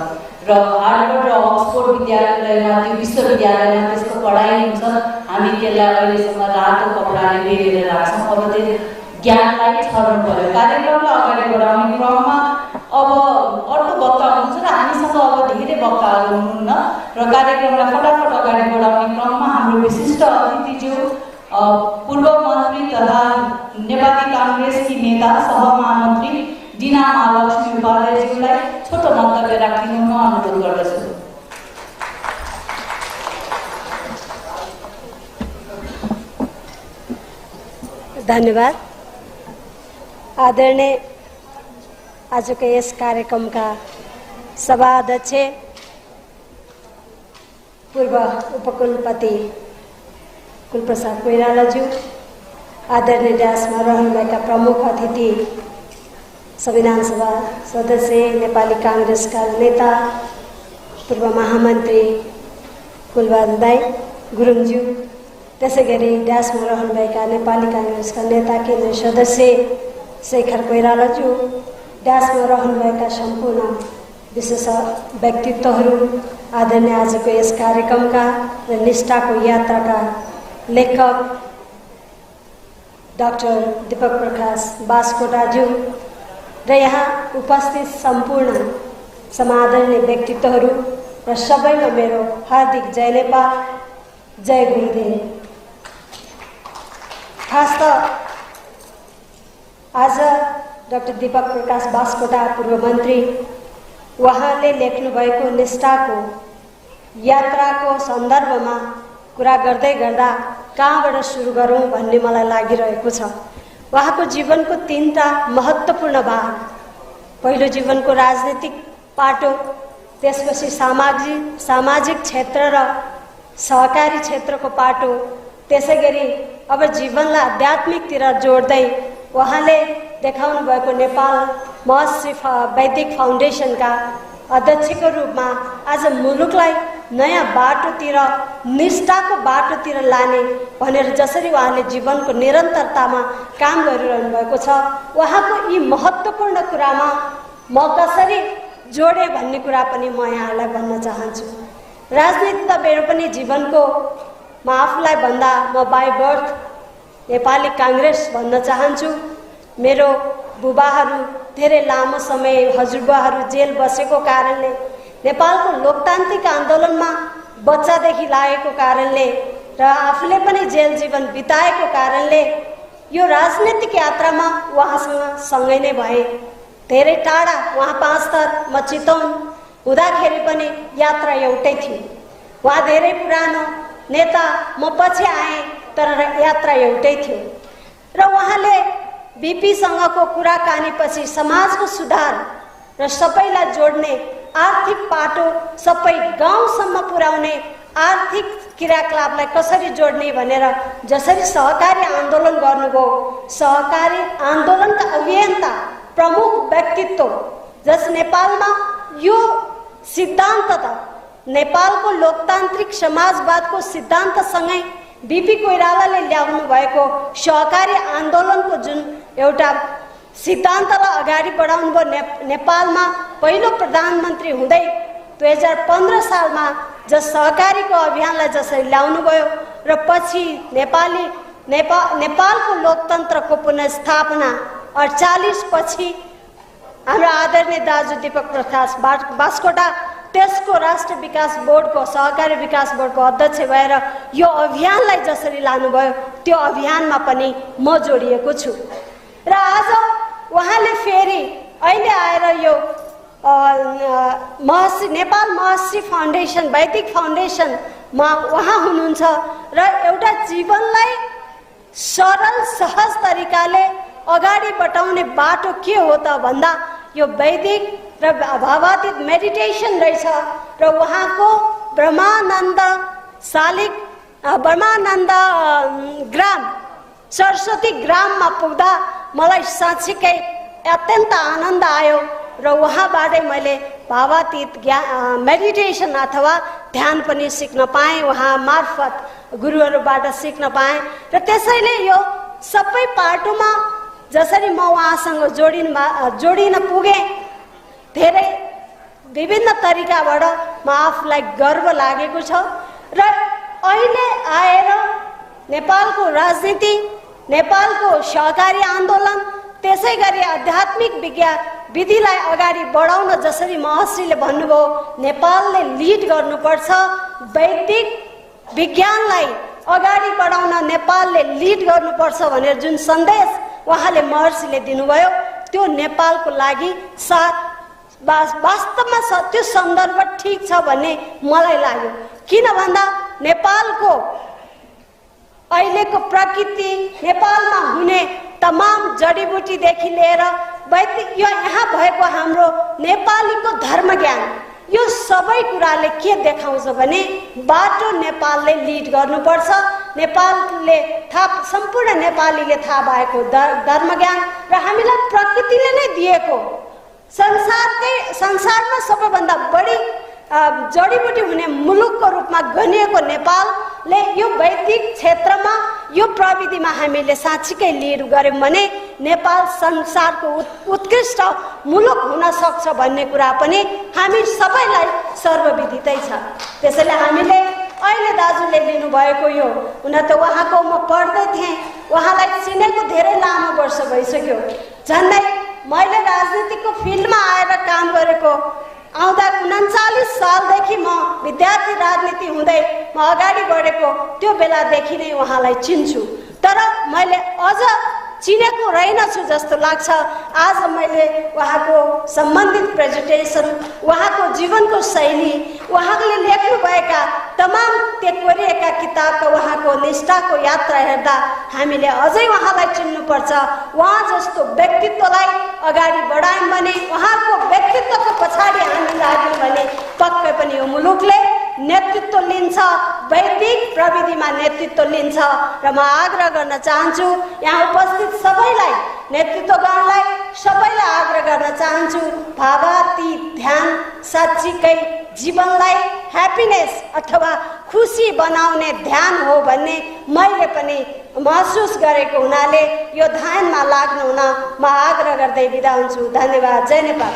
र हार्वर्ड र अक्सफोर्ड विद्यालयमा त्यो विश्वविद्यालयमा त्यसको पढाइ हुन्छ हामी त्यसलाई अहिलेसम्म रातो कपडाले बेरेर राख्छौं अब त्यो ज्ञानलाई छर्नु पर्यो कार्यक्रमलाई अगाडि बढाउने क्रममा अब अर्को वक्ता हुनुहुन्छ र हामीसँग अब धेरै वक्ताहरू हुनुहुन्न र कार्यक्रमलाई फटाफट अगाडि बढाउने क्रममा हाम्रो विशिष्ट अतिथिज्यू पूर्व मन्त्री तथा नेपाली कांग्रेसकी नेता सहमहामन्त्री डिना महालक्ष्मी उपाध्यायज्यूलाई छोटो मन्तव्य राखिदिनु म अनुरोध गर्दछु। धन्यवाद। आदरणीय आजको यस कार्यक्रमका सभाध्यक्ष पूर्व उपकुलपति कुलप्रसाद कोइरालाज्यू, आदरणीय ड्यासमा रहनुभएका प्रमुख अतिथि संविधान सभा सदस्य नेपाली कांग्रेसका नेता पूर्व महामन्त्री कुलबहादुर दाई गुरुङज्यू, त्यसैगरी ड्यासमा रहनुभएका नेपाली कांग्रेसका नेता केन्द्रीय सदस्य शेखर कोइरालाज्यू, ड्यासमा रहनुभएका सम्पूर्ण विशेष व्यक्तित्वहरू, आदरणीय आजको यस कार्यक्रमका र निष्ठाको यात्राका लेखक डाक्टर दीपक प्रकाश बास्कोटाज्यू र यहाँ उपस्थित सम्पूर्ण समादरणीय व्यक्तित्वहरू र सबैमा मेरो हार्दिक जय नेपाल, जय गुरुदेव। खास त आज डाक्टर दीपक प्रकाश बास्कोटा पूर्व मन्त्री उहाँले लेख्नुभएको निष्ठाको यात्राको सन्दर्भमा कुरा गर्दै गर्दा कहाँबाट सुरु गरौँ भन्ने मलाई लागिरहेको छ। उहाँको जीवनको 3टा महत्त्वपूर्ण भाग, पहिलो जीवनको राजनीतिक पाटो, त्यसपछि सामाजिक क्षेत्र र सहकारी क्षेत्रको पाटो, त्यसैगरी अब जीवनलाई आध्यात्मिकतिर जोड्दै उहाँले देखाउनु भएको नेपाल महर्षि वैदिक फाउन्डेसनका अध्यक्षको रूपमा आज मुलुकलाई नयाँ बाटोतिर, निष्ठाको बाटोतिर लाने भनेर जसरी उहाँले जीवनको निरन्तरतामा काम गरिरहनु भएको छ, उहाँको यी महत्त्वपूर्ण कुरामा म कसरी जोडे भन्ने कुरा पनि म यहाँलाई भन्न चाहन्छु। राजनीति त मेरो पनि जीवनको, म आफूलाई भन्दा म बाई बर्थ नेपाली काङ्ग्रेस भन्न चाहन्छु। मेरो बुबाहरू धेरै लामो समय, हजुरबुवाहरू जेल बसेको कारणले, नेपालको लोकतान्त्रिक आन्दोलनमा बच्चादेखि लागेको कारणले र आफूले पनि जेल जीवन बिताएको कारणले यो राजनीतिक यात्रामा उहाँसँग सँगै नै भए। धेरै टाढा, उहाँ 5 थर, म चितवन हुँदाखेरि पनि यात्रा एउटै थियो। उहाँ धेरै पुरानो नेता, म पछि आएँ, तर यात्रा एउटै थियो। र उहाँले बीपीसँगको कुराकानीपछि समाजको सुधार र सबैलाई जोड्ने आर्थिक पाटो, सबै गाउँसम्म पुर्याउने आर्थिक क्रियाकलापलाई कसरी जोड्ने भनेर जसरी सहकारी आन्दोलन गर्नुभयो, सहकारी आन्दोलनका अभियन्ता, प्रमुख व्यक्तित्व, जस नेपालमा यो सिद्धान्त त नेपालको लोकतान्त्रिक समाजवादको सिद्धान्तसँगै बीपी कोइरालाले ल्याउनु भएको सहकारी आन्दोलनको जुन एउटा सिद्धान्तलाई अगाडि बढाउनु भयो, नेपालमा पहिलो प्रधानमन्त्री हुँदै 2015 सालमा जस सहकारीको अभियानलाई जसरी ल्याउनु भयो र पछि नेपालको लोकतन्त्रको पुनर्स्थापना 48 पछि हाम्रो आदरणीय दाजु दीपक प्रकाश बास्कोटा त्यसको राष्ट्र विकास बोर्डको, सहकारी विकास बोर्डको अध्यक्ष भएर यो अभियानलाई जसरी लानुभयो, त्यो अभियानमा पनि म जोडिएको छु। र आज उहाँले फेरि अहिले आएर यो नेपाल महर्षि फाउन्डेसन, वैदिक फाउन्डेसनमा उहाँ हुनुहुन्छ र एउटा जीवनलाई सरल सहज तरिकाले अगाडि बढाउने बाटो के हो त भन्दा यो वैदिक र भावातीत मेडिटेसन रहेछ। र उहाँको ब्रह्मानन्द ग्राम, सरस्वती ग्राममा पुग्दा मलाई साँच्चीकै अत्यन्त आनन्द आयो र उहाँबाटै मैले भावातीत मेडिटेसन अथवा ध्यान पनि सिक्न पाएँ, उहाँ मार्फत गुरुहरूबाट सिक्न पाएँ। र त्यसैले यो सबै पाटोमा जसरी म उहाँसँग जोडिन पुगेँ, धेरै विभिन्न तरिकाबाट म आफूलाई गर्व लागेको छ। र अहिले आएर नेपालको राजनीति, नेपालको सहकारी आन्दोलन, त्यसै गरी आध्यात्मिक विधिलाई अगाडि बढाउन जसरी महर्षिले भन्नुभयो नेपालले लिड गर्नुपर्छ, वैदिक विज्ञानलाई अगाडि बढाउन नेपालले लिड गर्नुपर्छ भनेर जुन सन्देश उहाँले महर्षिले दिनुभयो, त्यो नेपालको लागि वास्तवमा त्यो सन्दर्भ ठिक छ भन्ने मलाई लाग्यो। किन भन्दा नेपालको अहिलेको प्रकृति, नेपालमा हुने तमाम जडीबुटीदेखि लिएर वैदिक, यो यहाँ भएको हाम्रो नेपालीको धर्म ज्ञान, यो सबै कुराले के देखाउँछ भने बाटो नेपालले लिड गर्नुपर्छ। नेपालले सम्पूर्ण नेपालीले थाहा भएको धर्म ज्ञान र हामीलाई प्रकृतिले नै दिएको संसारमा सबैभन्दा बढी जडीबुटी हुने मुलुकको रूपमा गनिएको नेपालले यो वैदिक क्षेत्रमा, यो प्रविधिमा हामीले साँच्चीकै लिड गऱ्यौँ भने नेपाल संसारको उत्कृष्ट मुलुक हुन सक्छ भन्ने कुरा पनि हामी सबैलाई सर्वविदितै छ। त्यसैले हामीले अहिले दाजुले लिनुभएको यो, हुन त उहाँको म पढ्दै थिएँ, उहाँलाई चिनेको धेरै लामो वर्ष भइसक्यो। झन्डै मैले राजनीतिको फिल्डमा आएर काम गरेको आउँदा 39 सालदेखि म विद्यार्थी राजनीति हुँदै म अगाडि बढेको त्यो बेलादेखि नै उहाँलाई चिन्छु। तर मैले अझ चिनेको रहेनछु जस्तो लाग्छ। आज मैले उहाँको सम्बन्धित प्रेजेन्टेसन, उहाँको जीवनको शैली, उहाँले लेख्नुभएका तमाम त्यो कोरिएका किताबका उहाँको निष्ठाको यात्रा हेर्दा हामीले अझै उहाँलाई चिन्नुपर्छ। उहाँ जस्तो व्यक्तित्वलाई अगाडि बढायौँ भने, उहाँको व्यक्तित्वको पछाडि हामी लाग्यौँ भने पक्कै पनि यो मुलुकले नेतृत्व लिन्छ, वैदिक प्रविधिमा नेतृत्व लिन्छ। र म आग्रह गर्न चाहन्छु यहाँ उपस्थित सबैलाई, नेतृत्वगणलाई सबैलाई आग्रह गर्न चाहन्छु, भावातीत ध्यान साँच्चीकै जीवनलाई ह्याप्पिनेस अथवा खुसी बनाउने ध्यान हो भन्ने मैले पनि महसुस गरेको हुनाले यो ध्यानमा लाग्नु हुन म आग्रह गर्दै बिदा हुन्छु। धन्यवाद। जय नेपाल।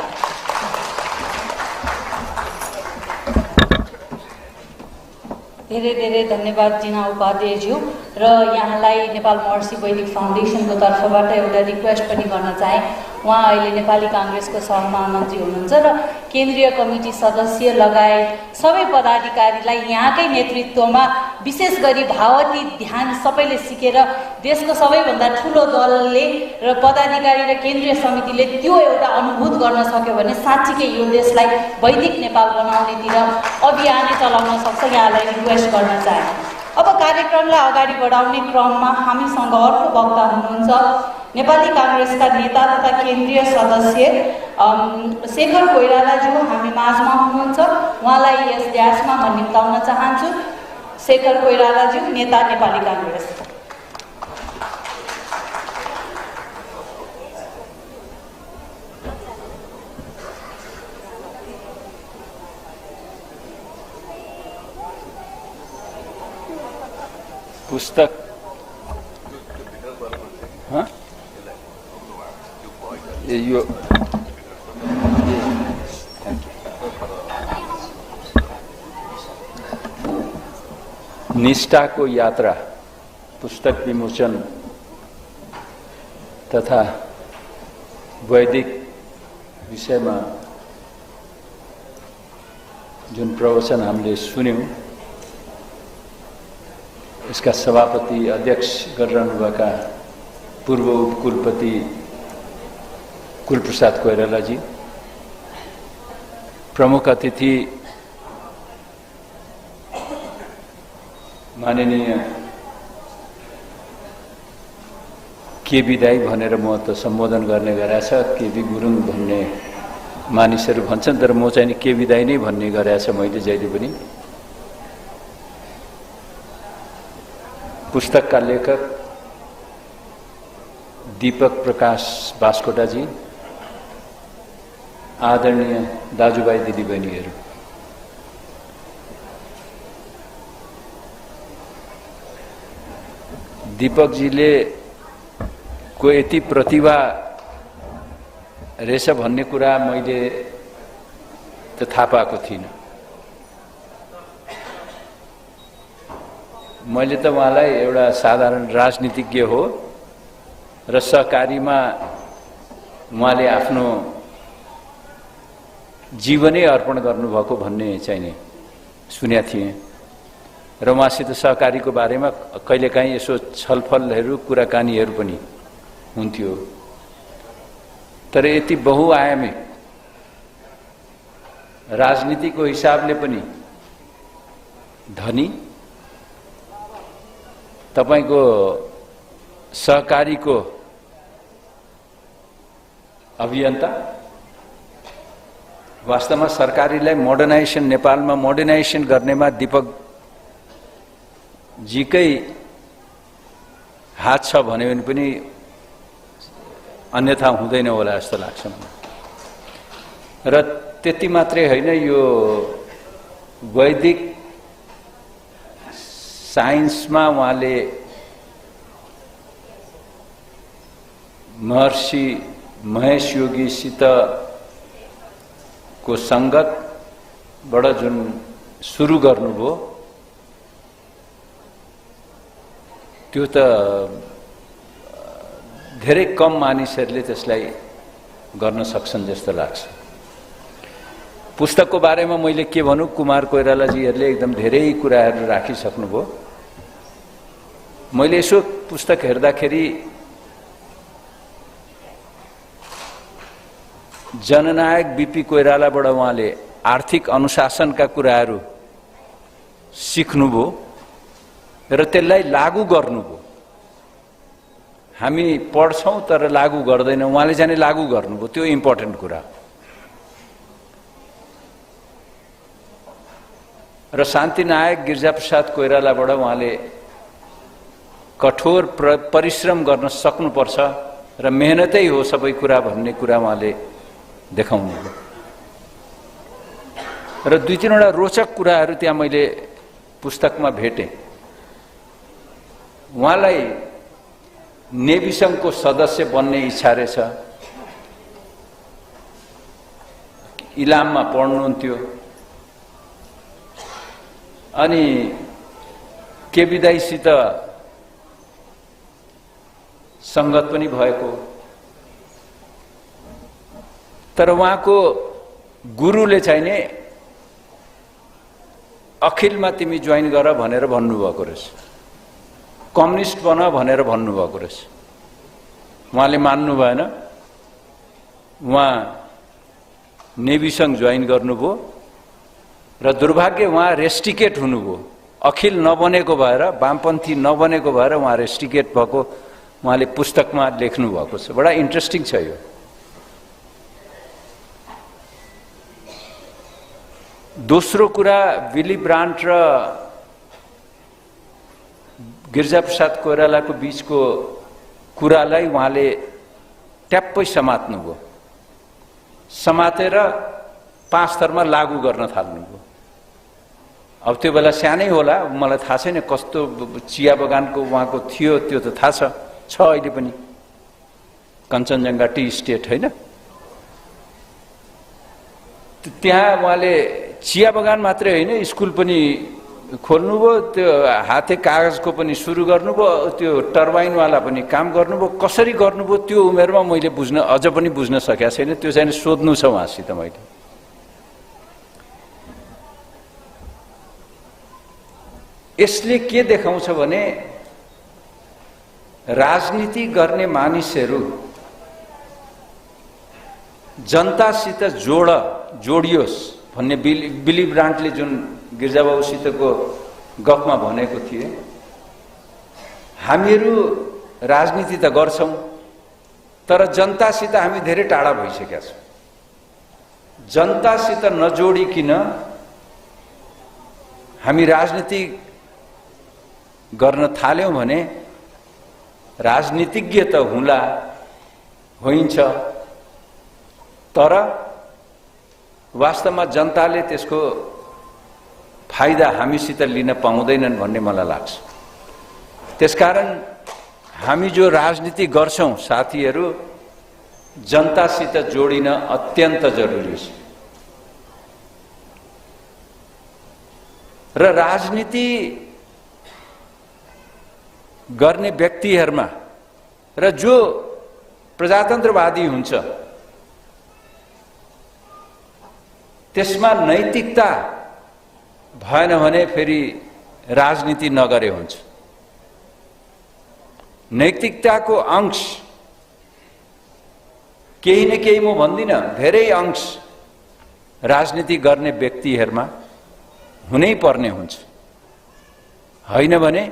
धेरै धेरै धन्यवाद जिना उपाध्यायज्यू। र यहाँलाई नेपाल महर्षि वैदिक फाउन्डेसनको तर्फबाट एउटा रिक्वेस्ट पनि गर्न चाहे। उहाँ अहिले नेपाली काङ्ग्रेसको सहमहामन्त्री हुनुहुन्छ र केन्द्रीय कमिटी सदस्य लगायत सबै पदाधिकारीलाई यहाँकै नेतृत्वमा विशेष गरी भावातीत ध्यान सबैले सिकेर देशको सबैभन्दा ठुलो दलले र पदाधिकारी र केन्द्रीय समितिले त्यो एउटा अनुभूत गर्न सक्यो भने साँच्चीकै यो देशलाई वैदिक नेपाल बनाउनेतिर अभियानै चलाउन सक्छ। यहाँलाई रिक्वेस्ट गर्न चाहे। अब कार्यक्रमलाई अगाडि बढाउने क्रममा हामीसँग अर्को वक्ता हुनुहुन्छ नेपाली काङ्ग्रेसका नेता तथा केन्द्रीय सदस्य शेखर कोइरालाज्यू हामी माझमा हुनुहुन्छ। उहाँलाई यस ड्यासमा म निम्ताउन चाहन्छु। शेखर कोइरालाज्यू, नेता नेपाली काङ्ग्रेस। पुस्तक यो निष्ठाको यात्रा पुस्तक विमोचन तथा वैदिक विषयमा जुन प्रवचन हामीले सुन्यौं, इसका सभापति अध्यक्ष गरिरहनुभएका पूर्व उपकुलपति कुलप्रसाद कोइरालाजी, प्रमुख अतिथि माननीय केबी दाई भनेर म त सम्बोधन गर्ने गरेछ, केबी गुरुङ भन्ने मानिसहरू भन्छन्, तर म चाहिँ केबी दाई नै भन्ने गरेछ मैले जहिले पनि। पुस्तकका लेखक दीपक प्रकाश बास्कोटाजी, आदरणीय दाजुभाइ दिदीबहिनीहरू, दीपकजीले को यति प्रतिभा रहेछ भन्ने कुरा मैले त थाहा पाएको थिइनँ। मैले त उहाँलाई एउटा साधारण राजनीतिज्ञ हो र सहकारीमा उहाँले आफ्नो जीवनै अर्पण गर्नुभएको भन्ने चाहिँ नि सुनेको थिएँ र उहाँसित सहकारीको बारेमा कहिलेकाहीँ यसो छलफलहरू कुराकानीहरू पनि हुन्थ्यो। तर यति बहुआयामी राजनीतिको हिसाबले पनि धनी, तपाईको सहकारीको अभियन्ता, वास्तवमा सरकारीलाई मोडर्नाइजेसन, नेपालमा मोडर्नाइजेसन गर्नेमा दीपक जीकै हात छ भन्यो भने पनि अन्यथा हुँदैन होला जस्तो लाग्छ मलाई। र त्यति मात्रै होइन, यो वैदिक साइन्समा उहाँले महर्षि महेश योगीसित को संगतबाट जुन सुरु गर्नुभयो त्यो त धेरै कम मानिसहरूले त्यसलाई गर्न सक्छन् जस्तो लाग्छ। पुस्तकको बारेमा मैले के भनौं, कुमार कोइरालाजीहरूले एकदम धेरै कुराहरू राखिसक्नुभयो। मैले यसो पुस्तक हेर्दाखेरि जननायक बीपी कोइरालाबाट उहाँले आर्थिक अनुशासनका कुराहरू सिक्नुभयो र त्यसलाई लागू गर्नुभयो। हामी पढ्छौं तर लागू गर्दैनौं, उहाँले चाहिँ लागू गर्नुभयो, त्यो इम्पोर्टेन्ट कुरा। र शान्तिनायक गिरिजाप्रसाद कोइरालाबाट उहाँले कठोर परिश्रम गर्न सक्नुपर्छ र मेहनतै हो सबै कुरा भन्ने कुरा उहाँले देखाउनुभयो। र दुई तीनवटा रोचक कुराहरू त्यहाँ मैले पुस्तकमा भेटेँ। उहाँलाई नेभी सङ्घको सदस्य बन्ने इच्छा रहेछ, इलाममा पढ्नुहुन्थ्यो, अनि केबी दाइसित संगत पनि भएको। तर उहाँको गुरुले चाहिँ नि अखिलमा तिमी जोइन गर भनेर भन्नुभएको रहेछ, कम्युनिस्ट बन भनेर भन्नुभएको रहेछ। उहाँले मान्नु भएन, उहाँ नेभी सङ्घ जोइन गर्नुभयो र दुर्भाग्य उहाँ रेस्टिकेट हुनुभयो। अखिल नबनेको भएर, वामपन्थी नबनेको भएर उहाँ रेस्टिकेट भएको उहाँले पुस्तकमा लेख्नु भएको छ। बडा इन्ट्रेस्टिङ छ यो। दोस्रो कुरा, विली ब्रान्ट र गिरिजाप्रसाद कोइरालाको बीचको कुरालाई उहाँले ट्याप्पै समात्नुभयो, समातेर 5 थरमा लागू गर्न थाल्नुभयो। अब त्यो बेला सानै होला, मलाई थाहा छैन कस्तो चिया बगानको उहाँको थियो, त्यो त थाहा छ अहिले पनि, कञ्चनजङ्घा टी स्टेट होइन, त्यहाँ उहाँले चिया बगान मात्रै होइन स्कुल पनि खोल्नुभयो, त्यो हाते कागजको पनि सुरु गर्नुभयो, त्यो टर्बाइनवाला पनि काम गर्नुभयो। कसरी गर्नुभयो त्यो उमेरमा मैले अझ पनि बुझ्न सकेको छैन, त्यो चाहिँ सोध्नु छ उहाँसित मैले। यसले के देखाउँछ भने राजनीति गर्ने मानिसहरू जनतासित जोडियोस् भन्ने विली ब्रान्टले जुन गिरिजाबाबुसितको गफमा भनेको थिए। हामीहरू राजनीति त गर्छौं तर जनतासित हामी धेरै टाढा भइसकेका छौं। जनतासित नजोडिकिन हामी राजनीति गर्न थाल्यौं भने राजनीतिज्ञ त हुँला होइन्छ, तर वास्तवमा जनताले त्यसको फाइदा हामीसित लिन पाउँदैनन् भन्ने मलाई लाग्छ। त्यसकारण हामी जो राजनीति गर्छौं साथीहरू, जनतासित जोडिन अत्यन्त जरुरी छ। र राजनीति गर्ने व्यक्तिहरुमा र जो प्रजातन्त्रवादी हुन्छ त्यसमा नैतिकता भएन भने फेरि राजनीति नगरे हुन्छ। नैतिकताको अंश केही न केही म भन्दिन, धेरै अंश राजनीति गर्ने व्यक्तिहरुमा हुनै पर्ने हुन्छ, हैन भने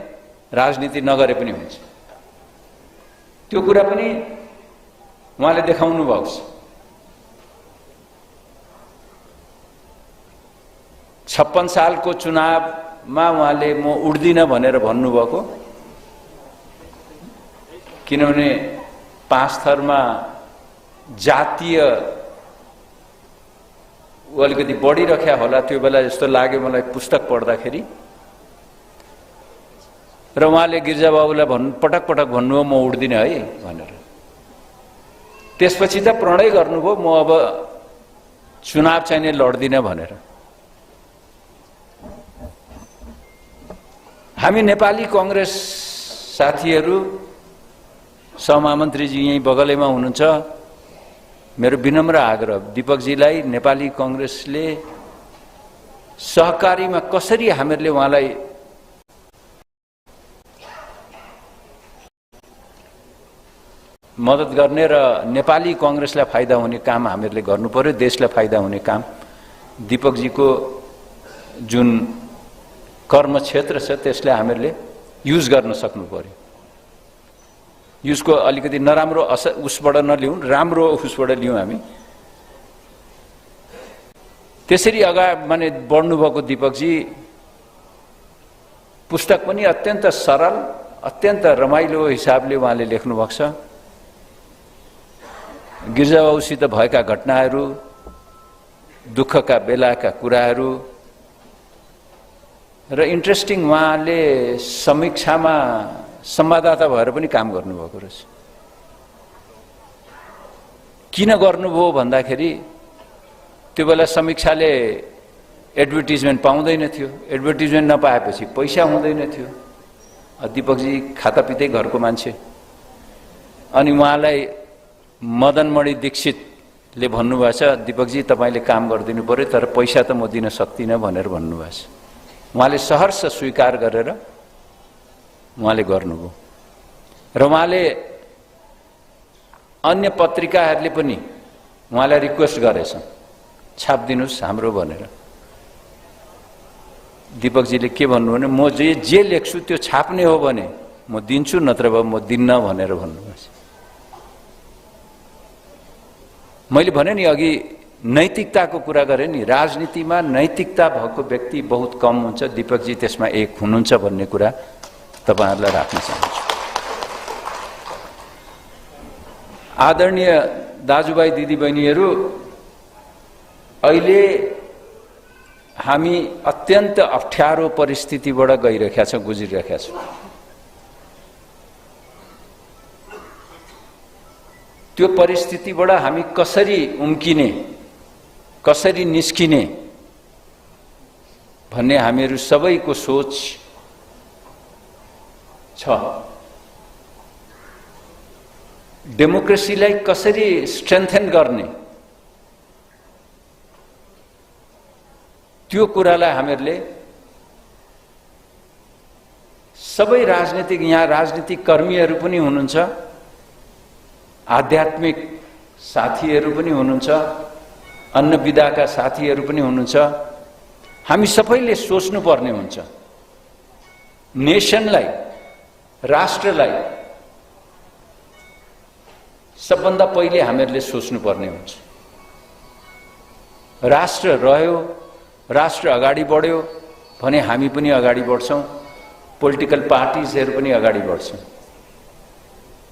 राजनीति नगरे पनि हुन्छ। त्यो कुरा पनि उहाँले देखाउनु भएको छ। 56 सालको चुनावमा उहाँले म उड्दिन भनेर भन्नुभएको, किनभने 5 थरमा जातीय अलिकति बढी रख्या होला त्यो बेला जस्तो लाग्यो मलाई पुस्तक पढ्दाखेरि। र उहाँले गिरिजाबाबुलाई पटक पटक भन्नुभयो म उड्दिन है भनेर। त्यसपछि त प्रणय गर्नुभयो म अब चुनाव चाहिँ नै लड्दिन भनेर। हामी नेपाली कांग्रेस साथीहरू, सहमन्त्रीजी यही बगलैमा हुनुहुन्छ, मेरो विनम्र आग्रह दीपकजीलाई नेपाली कांग्रेसले सहकारीमा कसरी हामीहरूले उहाँलाई मद्दत गर्ने र नेपाली कांग्रेसलाई फाइदा हुने काम हामीहरूले गर्नु पर्यो, देशलाई फाइदा हुने काम। दीपकजीको जुन कर्म क्षेत्र छ त्यसलाई हामीहरूले युज गर्न सक्नु पर्यो। युजको अलिकति नराम्रो असर उसबाट नलिउँ, राम्रो उसबाट लिउँ हामी। त्यसरी अगाडि माने बढ्नुभएको दीपकजी पुस्तक पनि अत्यन्त सरल, अत्यन्त रमाइलो हिसाबले उहाँले लेख्नु भएको छ। गिर्जाबाबुसित भएका घटनाहरू, दुःखका बेलाका कुराहरू र इन्ट्रेस्टिङ उहाँले समीक्षामा संवाददाता भएर पनि काम गर्नुभएको रहेछ। किन गर्नुभयो भन्दाखेरि त्यो बेला समीक्षाले एडभर्टिजमेन्ट पाउँदैन थियो, एडभर्टिजमेन्ट नपाएपछि पैसा हुँदैन थियो। दीपकजी खाता पितै घरको मान्छे, अनि उहाँलाई मदनमणि दीक्षितले भन्नुभएको छ दीपकजी तपाईँले काम गरिदिनु पर्यो, तर पैसा त म दिन सक्दिनँ भनेर भन्नुभएको छ। उहाँले सहर्ष स्वीकार गरेर उहाँले गर्नुभयो र उहाँले अन्य पत्रिकाहरूले पनि उहाँलाई रिक्वेस्ट गरेछन् छापिदिनुहोस् हाम्रो भनेर। दीपकजीले के भन्नु भने म जे लेख्छु त्यो छाप्ने हो भने म दिन्छु, नत्र भए म दिन्न भनेर भन्नुभएको छ। मैले भने नि अघि नैतिकताको कुरा गरेँ नि, राजनीतिमा नैतिकता भएको व्यक्ति बहुत कम हुन्छ, दीपकजी त्यसमा एक हुनुहुन्छ भन्ने कुरा तपाईहरुलाई राख्न चाहन्छु। आदरणीय दाजुभाइ दिदीबहिनीहरू, अहिले हामी अत्यन्त अप्ठ्यारो परिस्थितिबाट गइरहेका छौं, गुज्रिरहेका छौं। त्यो परिस्थितिबाट हामी कसरी उम्किने, कसरी निस्किने भन्ने हामीहरू सबैको सोच छ। डेमोक्रेसीलाई कसरी स्ट्रेन्थन गर्ने त्यो कुरालाई हामीहरूले सबै राजनीतिक, यहाँ राजनीतिक कर्मीहरू पनि हुनुहुन्छ, आध्यात्मिक साथीहरू पनि हुनुहुन्छ, अन्य विधाका साथीहरू पनि हुनुहुन्छ। हामी सबैले सोच्नु पर्ने हुन्छ, नेसनलाई, राष्ट्रलाई सबभन्दा पहिले हामीहरूले सोच्नु पर्ने हुन्छ। राष्ट्र रह्यो, राष्ट्र अगाडि बढ्यो भने हामी पनि अगाडि बढ्छौं, पोलिटिकल पार्टिजहरू पनि अगाडि बढ्छन्।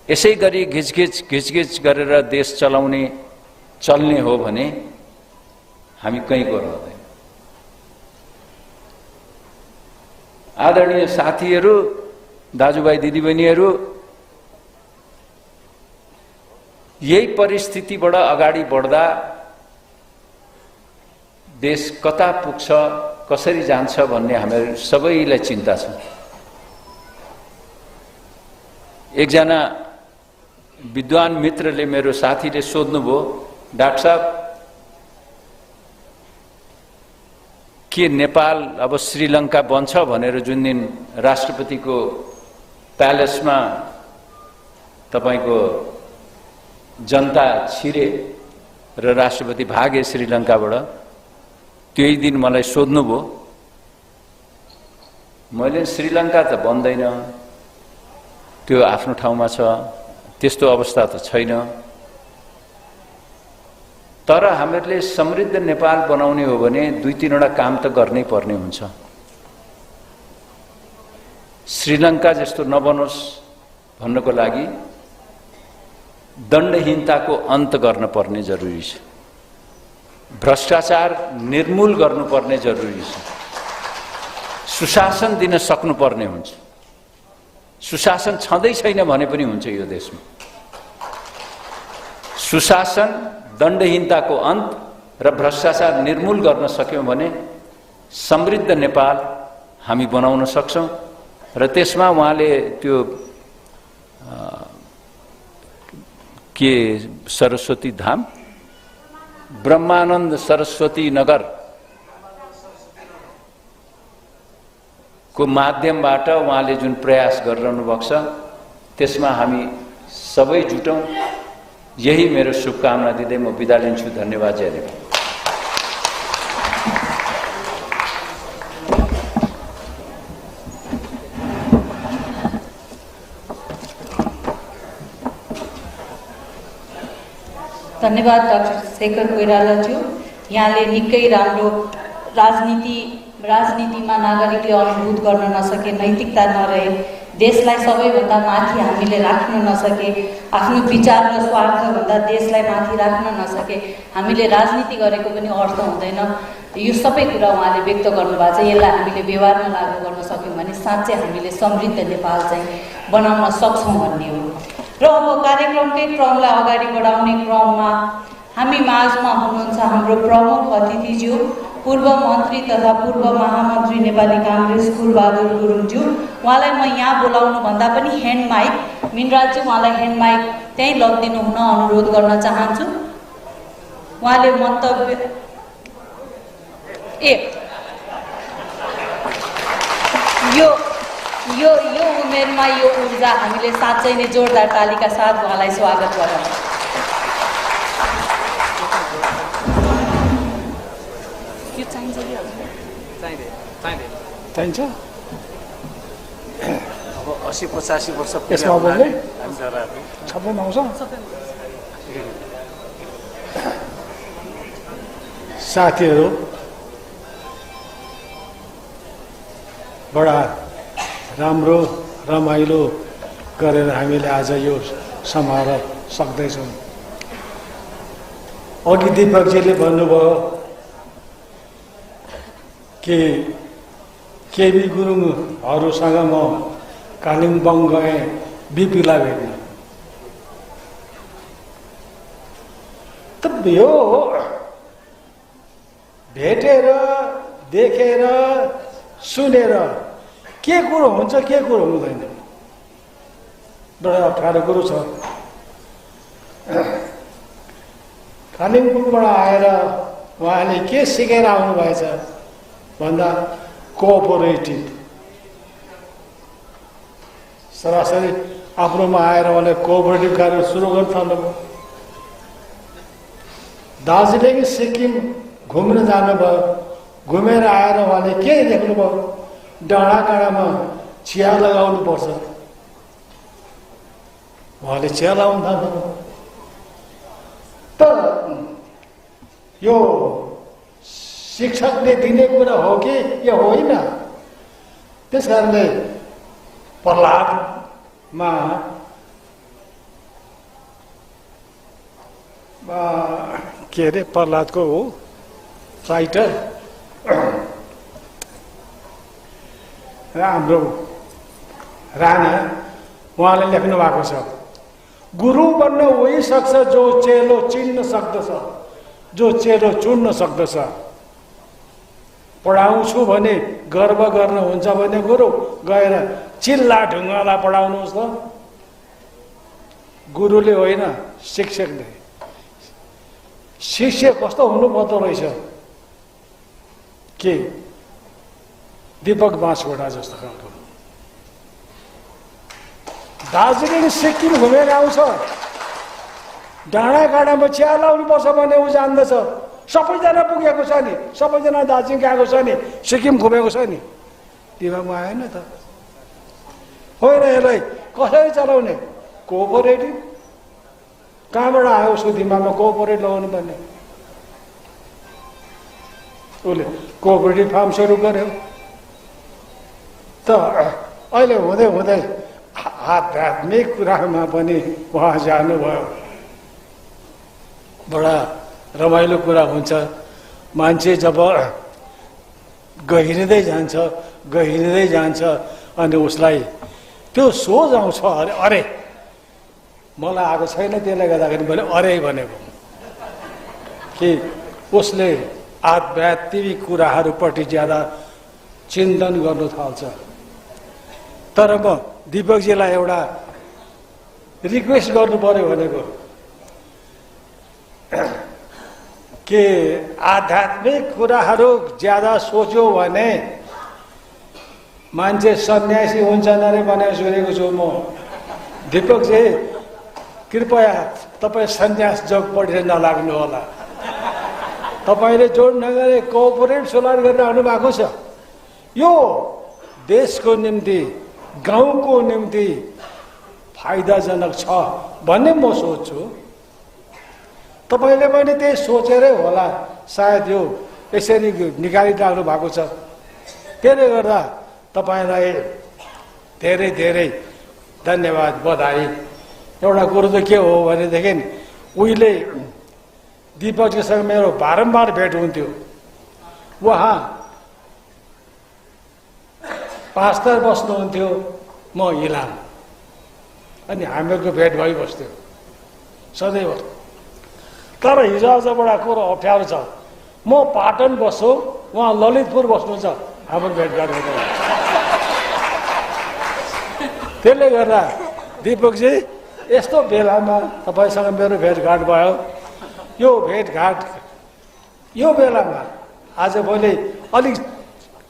यसै गरी घिचघिच गरेर देश चल्ने हो भने हामी कहीँको रहँदैन। आदरणीय साथीहरू, दाजुभाइ दिदीबहिनीहरू, यही परिस्थितिबाट अगाडि बढ्दा देश कता पुग्छ, कसरी जान्छ भन्ने हामीहरू सबैलाई चिन्ता छ। एकजना विद्वान मित्रले, मेरो साथीले सोध्नुभयो, डाक्टर साहब के नेपाल अब श्रीलङ्का बन्छ भनेर जुन दिन राष्ट्रपतिको प्यालेसमा तपाईको जनता छिरे र राष्ट्रपति भागे श्रीलङ्काबाट, त्यही दिन मलाई सोध्नुभयो। मैले श्रीलङ्का त बन्दैन, त्यो आफ्नो ठाउँमा छ, त्यस्तो अवस्था त छैन, तर हामीहरूले समृद्ध नेपाल बनाउने हो भने दुई तीनवटा काम त गर्नै पर्ने हुन्छ। श्रीलङ्का जस्तो नबनोस् भन्नको लागि दण्डहीनताको अन्त गर्न पर्ने जरुरी छ, भ्रष्टाचार निर्मूल गर्नुपर्ने जरुरी छ, सुशासन दिन सक्नुपर्ने हुन्छ। सुशासन छँदै छैन भने पनि हुन्छ यो देशमा। सुशासन, दण्डहीनताको अन्त र भ्रष्टाचार निर्मूल गर्न सक्यौं भने समृद्ध नेपाल हामी बनाउन सक्छौं। र त्यसमा उहाँले त्यो के सरस्वती धाम, ब्रह्मानन्द सरस्वती नगर को माध्यमबाट उहाँले जुन प्रयास गरिरहनु भएको छ त्यसमा हामी सबै जुटौँ, यही मेरो शुभकामना दिँदै म बिदा लिन्छु। धन्यवाद। जय नेपाल। धन्यवाद डाक्टर शेखर कोइरालाज्यू। यहाँले निकै राम्रो राजनीतिमा नागरिकले अनुभूत गर्न नसके, नैतिकता नरहे, देशलाई सबैभन्दा माथि हामीले राख्न नसके, आफ्नो विचार र स्वार्थभन्दा देशलाई माथि राख्न नसके, हामीले राजनीति गरेको पनि अर्थ हुँदैन। यो सबै कुरा उहाँले व्यक्त गर्नुभएको छ। यसलाई हामीले व्यवहारमा लागू गर्न सक्यौँ भने साँच्चै हामीले समृद्ध नेपाल चाहिँ बनाउन सक्छौँ भन्ने हो। र अब कार्यक्रमकै क्रमलाई अगाडि बढाउने क्रममा हामी माझमा हुनुहुन्छ हाम्रो प्रमुख अतिथिज्यू, पूर्व मन्त्री तथा पूर्व महामन्त्री नेपाली काङ्ग्रेस फुलबहादुर गुरुङज्यू। उहाँलाई म यहाँ बोलाउनु भन्दा पनि ह्यान्ड माइक, मिनराज्यू उहाँलाई ह्यान्ड माइक त्यहीँ लगिदिनु हुन अनुरोध गर्न चाहन्छु। उहाँले मन्तव्य यो उमेरमा यो ऊर्जा हामीले साँच्चै नै जोरदार तालीका साथ उहाँलाई स्वागत गरौँ। चाहिन्छ अब 80-85 वर्ष यसमा बोल्ने सबैमा आउँछ। साथीहरू, बडा राम्रो रमाइलो गरेर हामीले आज यो समारोह सक्दैछौँ। अघि दीपकजीले भन्नुभयो कि केबी गुरुङहरूसँग म कालिम्पोङ गएँ बिपीलाई भेट्न। त यो भेटेर देखेर सुनेर के कुरो हुन्छ के कुरो हुँदैन, बडा अप्ठ्यारो कुरो छ। कालिम्पोङबाट आएर उहाँले के सिकेर आउनुभएछ भन्दा कोअपरेटिभ। सरासरी आफ्नोमा आएर उहाँले कोअपरेटिभ कार्य सुरु गर्न थाल्नुभयो। दार्जिलिङ सिक्किम घुम्न जानुभयो, घुमेर आएर उहाँले के देख्नुभयो? डाँडा काँडामा चिया लगाउनु पर्छ, उहाँले चिया लगाउनु थाल्नुभयो। त यो शिक्षकले दिने कुरा हो कि यो होइन? त्यस कारणले प्रहलादमा के अरे प्रहलादको हो राइटर हाम्रो राणा, उहाँले लेख्नु भएको छ, गुरु बन्न उही सक्छ जो चेलो चिन्न सक्दछ, जो चेलो चुन्न सक्दछ। पढाउँछु भने गर्व गर्न हुन्छ भने गुरु गएर चिल्ला ढुङ्गालाई पढाउनुहोस् त। गुरुले होइन, शिक्षकले। शिष्य कस्तो हुनुपर्दो रहेछ के दीपक बाँसकोटा जस्तो खालको। दार्जिलिङ सिक्किम घुमेर आउँछ, डाँडा काँडामा चिया लाउनुपर्छ भने ऊ जान्दछ। सबैजना पुगेको छ नि, सबैजना दार्जिलिङ गएको छ नि, सिक्किम घुमेको छ नि, दिमागमा आएन त? होइन, यसलाई कसरी चलाउने? कोअपरेटिभ कहाँबाट आयो उसको दिमागमा कोअपरेटिभ लगाउनु पर्ने? उसले कोअपरेटिभ फार्म सुरु गर्यो। त अहिले हुँदै हुँदै आध्यात्मिक कुरामा पनि उहाँ जानुभयो। बडा रमाइलो कुरा हुन्छ, मान्छे जब गहिरिँदै जान्छ अनि उसलाई त्यो सोच आउँछ, अरे मलाई आएको छैन, त्यसले गर्दाखेरि मैले अरे भनेको कि उसले आध्यात्मिक कुराहरूपट्टि ज्यादा चिन्तन गर्नु थाल्छ। तर म दीपकजीलाई एउटा रिक्वेस्ट गर्नु पर्यो भनेको कि आध्यात्मिक कुराहरू ज्यादा सोच्यो भने मान्छे सन्यासी हुन्छन् अरे भनेर सुनेको छु म। दीपकजी कृपया तपाईँ सन्यास जग पढेर नलाग्नु होला। तपाईँले जोड नगरे कोअपरेट सोलर गरेर आउनु भएको छ। यो देशको निम्ति गाउँको निम्ति फाइदाजनक छ भन्ने म सोच्छु। तपाईँले पनि त्यही सोचेरै होला सायद यो यसरी निकालिराख्नु भएको छ। त्यसले गर्दा तपाईँलाई धेरै धेरै धन्यवाद, बधाई। एउटा कुरो त के हो भनेदेखि उहिले दीपकजीसँग मेरो बारम्बार भेट हुन्थ्यो। उहाँ पास्टर बस्नुहुन्थ्यो, म इलाम, अनि हामीहरूको भेट भइबस्थ्यो सदैव। तर हिजो आज एउटा कुरो अप्ठ्यारो छ, म पाटन बस्छु, उहाँ ललितपुर बस्नुहुन्छ, हाम्रो भेटघाट हुँदैन। त्यसले गर्दा दीपकजी यस्तो बेलामा तपाईँसँग मेरो भेटघाट भयो। यो भेटघाट यो बेलामा आजभोलि अलिक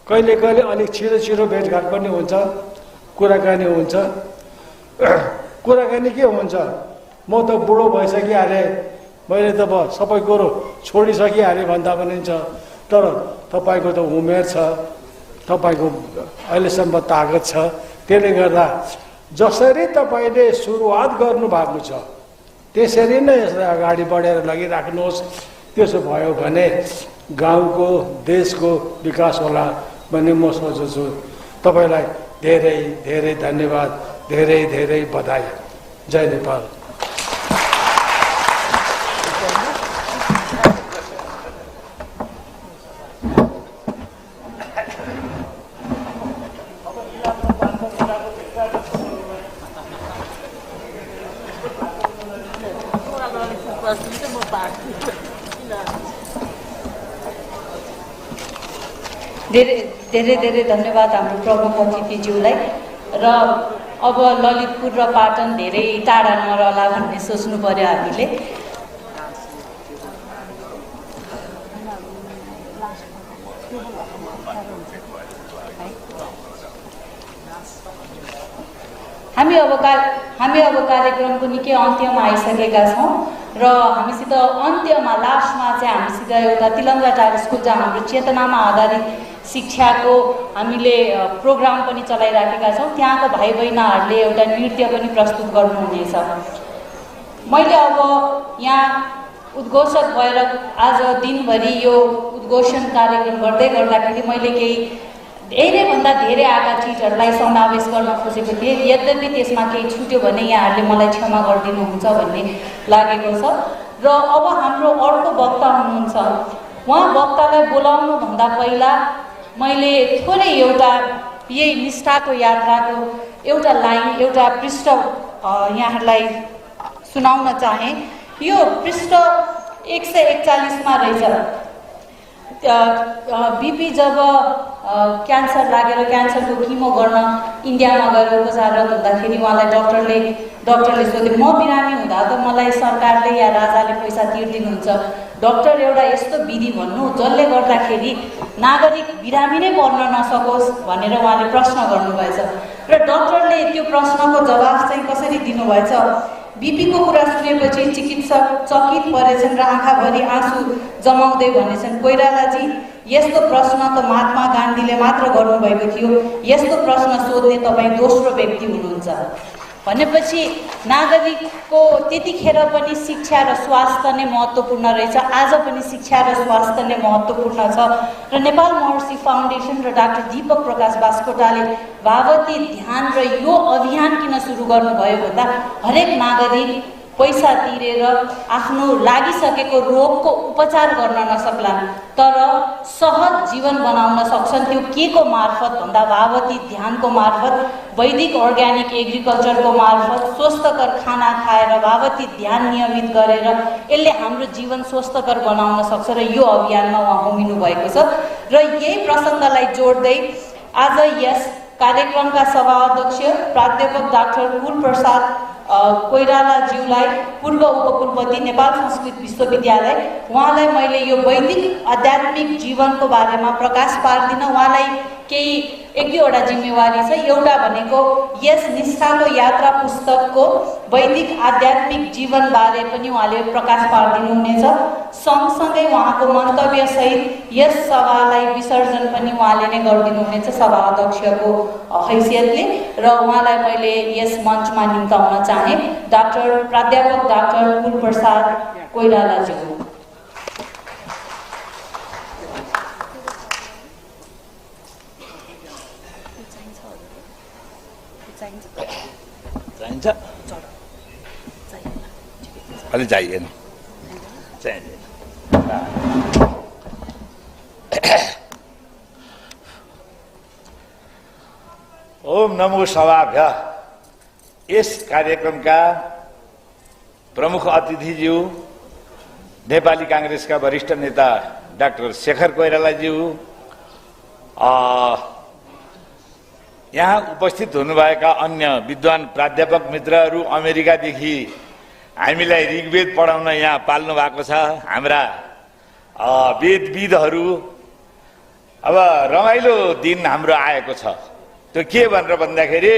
कहिले कहिले अलिक छिटो छिटो भेटघाट पनि हुन्छ, कुराकानी हुन्छ। कुराकानी के हुन्छ, म त बुढो भइसकिहालेँ, मैले त सबै कुरो छोडिसकिहालेँ भन्दा पनि हुन्छ। तर तपाईँको त उमेर छ, तपाईँको अहिलेसम्म तागत छ। त्यसले गर्दा जसरी तपाईँले सुरुवात गर्नुभएको छ त्यसरी नै यसलाई अगाडि बढेर लगिराख्नुहोस्। त्यसो भयो भने गाउँको देशको विकास होला भन्ने म सोच्छु। तपाईँलाई धेरै धेरै धन्यवाद, धेरै धेरै बधाई। जय नेपाल। धेरै धेरै धन्यवाद हाम्रो प्रमुख अतिथिज्यूलाई। र अब ललितपुर र पाटन धेरै टाढा नरहला भन्ने सोच्नु पर्यो हामीले। हामी अब कार्यक्रमको निकै अन्त्यमा आइसकेका छौँ र हामीसित अन्त्यमा लास्टमा चाहिँ हामीसित एउटा तिलङ्गा टार स्कुल जहाँ हाम्रो चेतनामा आधारित शिक्षाको हामीले प्रोग्राम पनि चलाइराखेका छौँ, त्यहाँको भाइ बहिनीहरूले एउटा नृत्य पनि प्रस्तुत गर्नुहुनेछ। मैले अब यहाँ उद्घोषक भएर आज दिनभरि यो उद्घोषण कार्यक्रम गर्दै गर्दाखेरि मैले केही धेरैभन्दा धेरै आएका चिजहरूलाई समावेश गर्न खोजेको थिएँ। यद्यपि त्यसमा केही छुट्यो भने यहाँहरूले मलाई क्षमा गरिदिनुहुन्छ भन्ने लागेको छ। र अब हाम्रो अर्को वक्ता हुनुहुन्छ, उहाँ वक्तालाई बोलाउनुभन्दा पहिला मैले थोरै एउटा यही निष्ठाको यात्राको एउटा लाइन, एउटा पृष्ठ यहाँहरूलाई सुनाउन चाहेँ। यो पृष्ठ 141मा रहेछ। बिपी जब क्यान्सर लागेर क्यान्सरको किमो गर्न इन्डियामा गएर उपचार हुँदाखेरि उहाँलाई डक्टरले सोधे, म बिरामी हुँदा त मलाई सरकारले या राजाले पैसा तिर्दिनुहुन्छ, डक्टर एउटा यस्तो विधि भन्नु जसले गर्दाखेरि नागरिक बिरामी नै पर्न नसकोस् भनेर उहाँले प्रश्न गर्नुभएछ। र डक्टरले त्यो प्रश्नको जवाफ चाहिँ कसरी दिनुभएछ, बिपीको कुरा सुनेपछि चिकित्सक चकित परेछन् र आँखाभरि आँसु जमाउँदै भनेछन्, कोइरालाजी यस्तो प्रश्न त महात्मा गान्धीले मात्र गर्नुभएको थियो, यस्तो प्रश्न सोध्ने तपाईँ दोस्रो व्यक्ति हुनुहुन्छ। भनेपछि नागरिकको त्यतिखेर पनि शिक्षा र स्वास्थ्य नै महत्त्वपूर्ण रहेछ, आज पनि शिक्षा र स्वास्थ्य नै महत्त्वपूर्ण छ। र नेपाल महर्षि फाउन्डेसन र डाक्टर दीपक प्रकाश बास्कोटाले भागवती ध्यान र यो अभियान किन सुरु गर्नुभयो भन्दा हरेक नागरिक पैसा तिरेर आफ्नो लागिसकेको रोगको उपचार गर्न नसक्लान् तर सहज जीवन बनाउन सक्छन्। त्यो के को मार्फत भन्दा भागवती ध्यानको मार्फत, वैदिक अर्ग्यानिक एग्रिकल्चरको मार्फत, स्वस्थकर खाना खाएर भागवती ध्यान नियमित गरेर यसले हाम्रो जीवन स्वस्थकर बनाउन सक्छ र यो अभियानमा उहाँ होमिनु भएको छ। र यही प्रसङ्गलाई जोड्दै आज यस कार्यक्रमका सभाध्यक्ष प्राध्यापक डाक्टर कुलप्रसाद कोइरालाज्यूलाई, पूर्व उपकुलपति नेपाल संस्कृत विश्वविद्यालय, उहाँलाई मैले यो वैदिक आध्यात्मिक जीवनको बारेमा प्रकाश पार्दिन, उहाँलाई केही एक दुईवटा जिम्मेवारी छ। एउटा भनेको यस निष्ठाको यात्रा पुस्तकको वैदिक आध्यात्मिक जीवनबारे पनि उहाँले प्रकाश पारिदिनु हुनेछ। सँगसँगै उहाँको मन्तव्यसहित यस सभालाई विसर्जन पनि उहाँले नै गरिदिनु हुनेछ सभा अध्यक्षको हैसियतले। र उहाँलाई मैले यस मञ्चमा निम्ताउन चाहे प्राध्यापक डाक्टर कुलप्रसाद कोइरालाज्यू। चाहिन्छ अलि चाहिएन चाहिँदैन। ओम नमो सभाभ्य। यस कार्यक्रमका प्रमुख अतिथिज्यू नेपाली कांग्रेसका वरिष्ठ नेता डाक्टर शेखर कोइरालाज्यू, यहाँ उपस्थित हुनुभएका अन्य विद्वान प्राध्यापक मित्रहरू, अमेरिकादेखि हामीलाई ऋग्वेद पढाउन यहाँ पाल्नु भएको छ हाम्रा वेदविदहरू। अब रमाइलो दिन हाम्रो आएको छ। त्यो के भनेर भन्दाखेरि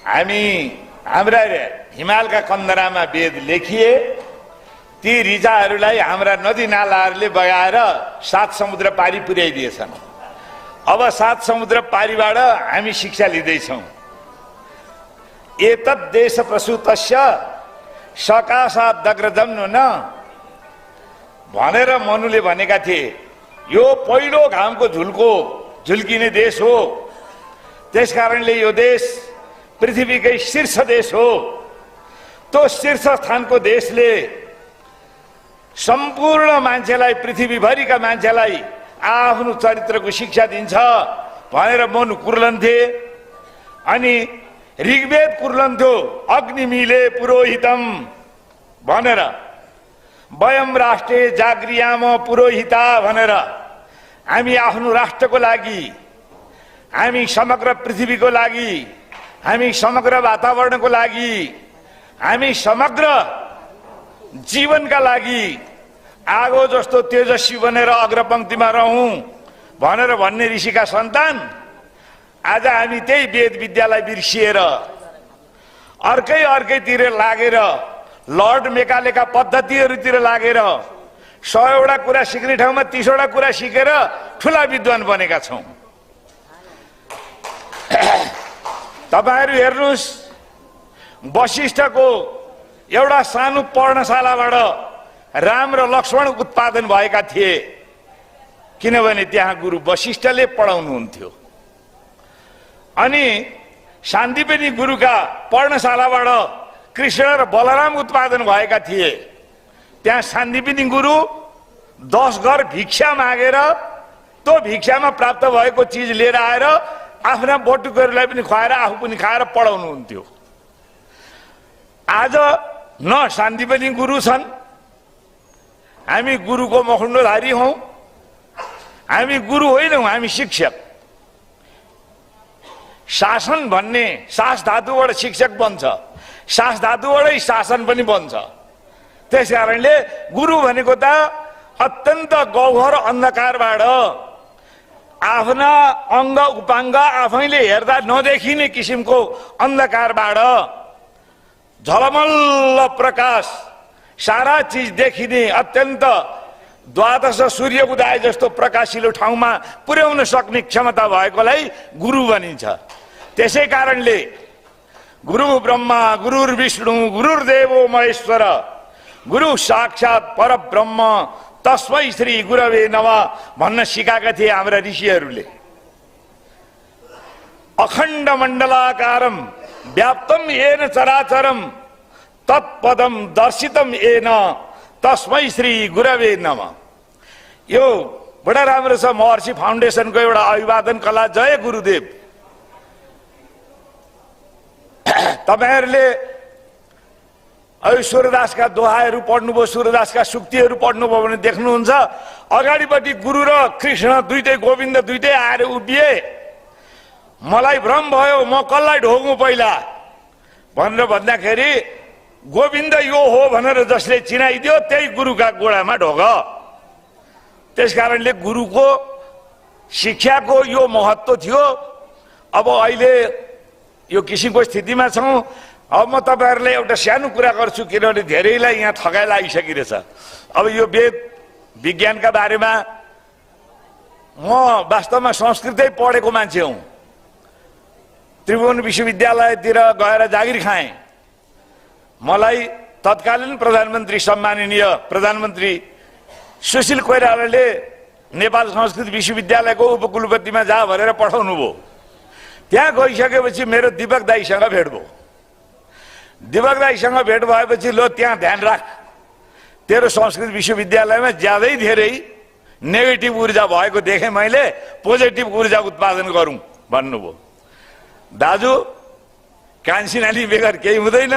हाम्रा हिमालका कन्दरामा वेद लेखिए, ती ऋचाहरूलाई हाम्रा नदी नालाहरूले बगाएर 7 समुद्र पारी पुर्याइदिएछन्। अब 7 समुद्र पारीबाट हामी शिक्षा लिँदैछौँ। एतद् देश प्रसूतस्य सकाशादग्रजम न भनेर मनुले भनेका थिए। यो पहिलो घामको झुल्किने देश हो। त्यसकारणले यो देश पृथ्वीकै शीर्ष देश हो। त्यो शीर्ष स्थानको देशले सम्पूर्ण मान्छेलाई, पृथ्वीभरिका मान्छेलाई आफ्नो चरित्रको शिक्षा दिन्छ भनेर मनु कुर्लन्थे। अनि ऋग्वेद कुर्लन्थ्यो अग्निमीले पुरोहितम भनेर, वयम राष्ट्रे जाग्रियाम पुरोहिता भनेर हामी आफ्नो राष्ट्रको लागि, हामी समग्र पृथ्वीको लागि, हामी समग्र वातावरणको लागि, हामी समग्र जीवनका लागि आगो जस्तो तेजस्वी बनेर अग्रपंक्तिमा रहौं भनेर भन्ने ऋषिका सन्तान आज हामी त्यही वेद विद्यालाई बिर्सिएर अर्कैतिर लागेर लर्ड मेकालेका पद्धतिहरूतिर लागेर 100 वटा कुरा सिक्ने ठाउँमा 30 वटा कुरा सिकेर ठूला विद्वान बनेका छौं। तपाईहरु हेर्नुस्, वशिष्ठको एउटा सानो पर्णशालाबाट राम र लक्ष्मण उत्पादन भएका थिए, किनभने त्यहाँ गुरु वशिष्ठले पढाउनुहुन्थ्यो। अनि शान्तिपनी गुरुका पर्णशालाबाट कृष्ण र बलराम उत्पादन भएका थिए। त्यहाँ शान्तिपनी गुरु 10 घर भिक्षा मागेर त्यो भिक्षामा प्राप्त भएको चीज लिएर आएर आफ्ना बटुकहरूलाई पनि खुवाएर आफू पनि खाएर पढाउनुहुन्थ्यो। आज न शान्तिपनी गुरु छन्, हामी गुरुको मखुण्डोधारी हौं। हामी गुरु होइनौं, हामी शिक्षक। शासन भन्ने शास धातुबाट शिक्षक बन्छ, शास धातुबाटै शासन पनि बन्छ। त्यसकारणले गुरु भनेको त अत्यन्त गौहर अन्धकारबाट आफ्ना अंग उपांग आफैले हेर्दा नदेखिने किसिमको अन्धकारबाट झलमल्ल प्रकाश, सारा चीज देखिने अत्यन्त द्वादश सूर्य उदय जस्तो प्रकाशिलो ठाउँमा पुर्याउन सक्ने क्षमता भएकोलाई गुरु भनिन्छ। त्यसै कारणले गुरु ब्रह्मा गुरुर्विष्णु गुरुर्देवो महेश्वर गुरु साक्षात परब्रह्म तस्मै श्री गुरवे नमः भन्न सिकाएका थिए हाम्रा ऋषिहरूले। अखण्ड मण्डलाकारम व्याप्तम येन चराचरम तत्पदम दर्शितम येन तस्मै श्री गुरवे नमः। यो बडा राम्रो छ। महर्षि फाउन्डेसनको एउटा अभिवादन कला। जय गुरुदेव। तपाईहरुले सूर्यदासका दोहाहरू पढ्नुभयो, सूर्यदासका सुक्तिहरू पढ्नुभयो भने देख्नुहुन्छ अगाडिपट्टि गुरु र कृष्ण दुईटै, गोविन्द दुईटै आएर उभिए। मलाई भ्रम भयो, म कसलाई ढोगौं पहिला भनेर भन्दाखेरि गोविन्द यो हो भनेर जसले चिनाइदियो त्यही गुरुका गोडामा ढोग। त्यसकारणले गुरुको शिक्षाको यो महत्त्व थियो। अब अहिले यो किसिमको स्थितिमा छौँ। अब म तपाईँहरूलाई एउटा सानो कुरा गर्छु, किनभने धेरैलाई यहाँ ठगाइ लागिसकिरहेछ। अब यो वेद विज्ञानका बारेमा म वास्तवमा संस्कृतै पढेको मान्छे हुँ। त्रिभुवन विश्वविद्यालयतिर गएर जागिर खाएँ। मलाई तत्कालीन प्रधानमन्त्री सम्माननीय प्रधानमन्त्री सुशील कोइरालाले नेपाल संस्कृत विश्वविद्यालयको उपकुलपतिमा जा भनेर पठाउनु भयो। त्यहाँ गइसकेपछि मेरो दीपक दाईसँग भेट भयो। दीपक दाईसँग भेट भएपछि लो त्यहाँ ध्यान राख, तेरो संस्कृत विश्वविद्यालयमा ज्यादै धेरै नेगेटिभ ऊर्जा भएको देखेँ मैले, पोजिटिभ ऊर्जा उत्पादन गरौँ भन्नुभयो। दाजु कान्छी नानी बेगर केही हुँदैन,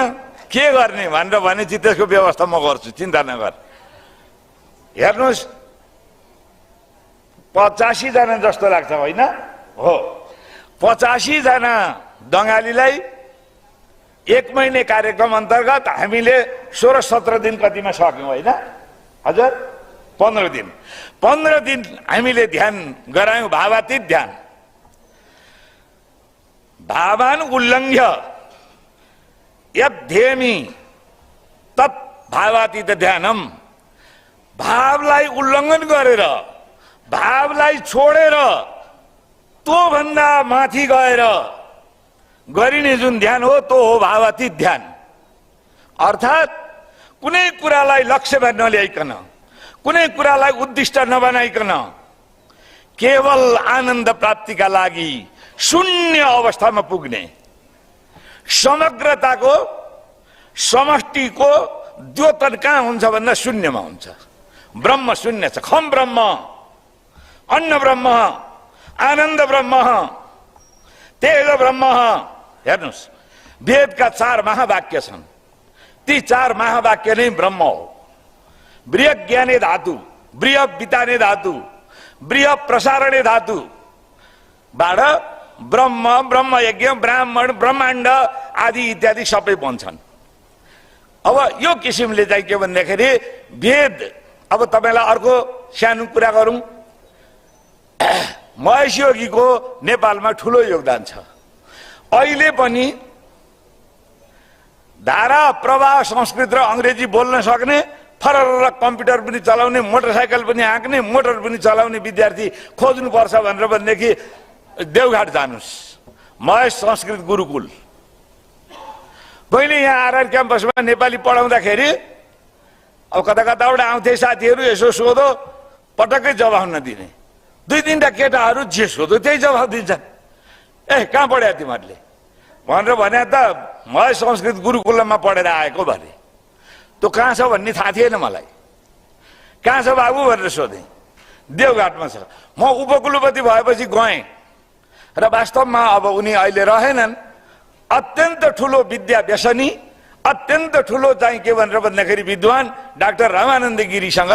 के गर्ने भनेर भनेपछि त्यसको व्यवस्था म गर्छु, चिन्ता नगर। हेर्नुहोस् 85 जना जस्तो लाग्छ होइन? हो, 85 जना दङ्गालीलाई 1 महिने कार्यक्रम अन्तर्गत हामीले 16-17 दिन कतिमा सक्यौँ होइन हजुर? 15 दिन। 15 दिन हामीले ध्यान गरायौँ, भावातीत ध्यान। भावान उल्लङ्घ्य यद्धेमि तत् भावातीत ध्यानम। भावलाई उल्लङ्घन गरेर, भावलाई छोडेर, त्योभन्दा माथि गएर गरिने जुन ध्यान हो त्यो हो भावातीत ध्यान। अर्थात् कुनै कुरालाई लक्ष्यमा नल्याइकन, कुनै कुरालाई उद्दिष्ट नबनाइकन केवल आनन्द प्राप्तिका लागि शून्य अवस्थामा पुग्ने, समग्रताको समष्टिको द्योतन कहाँ हुन्छ भन्दा शून्यमा हुन्छ। ब्रह्म शून्य छ। खम ब्रह्म, अन्न ब्रह्म, आनन्द ब्रह्म, तेज ब्रह्म। हेर्नुहोस्, वेदका 4 महावाक्य छन्। ती 4 महावाक्य नै ब्रह्म हो। ब्रिय ज्ञाने धातु, ब्रिय बिताने धातु, ब्रिय प्रसारणे धातु बाट ब्रह्म, ब्रह्मयज्ञ, ब्राह्मण, ब्रह्माण्ड आदि इत्यादि सबै बन्छन्। अब यो किसिमले चाहिँ के भन्दाखेरि वेद, अब तपाईँलाई अर्को सानो कुरा गरौँ। महेश योगीको नेपालमा ठुलो योगदान छ। अहिले पनि धारा प्रवाह संस्कृत र अङ्ग्रेजी बोल्न सक्ने, फरर कम्प्युटर पनि चलाउने, मोटरसाइकल पनि हाँक्ने, मोटर पनि चलाउने विद्यार्थी खोज्नुपर्छ भनेर भनेदेखि देवघाट जानुस्, महेश संस्कृत गुरुकुल। पहिले यहाँ आरआर क्याम्पसमा नेपाली पढाउँदाखेरि अब कता कताबाट आउँथे साथीहरू, यसो सोधो, पटक्कै जवाफ नदिने। 2-3टा केटाहरू जे सोधो त्यही जवाफ दिन्छन्। कहाँ पढ्या तिमीहरूले भनेर भने त महेश संस्कृत गुरुकुलमा पढेर आएको भने। त्यो कहाँ छ भन्ने थाहा थिएन मलाई। कहाँ छ बाबु भनेर सोधेँ, देवघाटमा छ। म उपकुलपति भएपछि गएँ र वास्तवमा अब उनी अहिले रहेनन्। अत्यन्त ठुलो विद्या व्यसनी, अत्यन्त ठुलो चाहिँ के भनेर भन्दाखेरि विद्वान डाक्टर रामानन्द गिरीसँग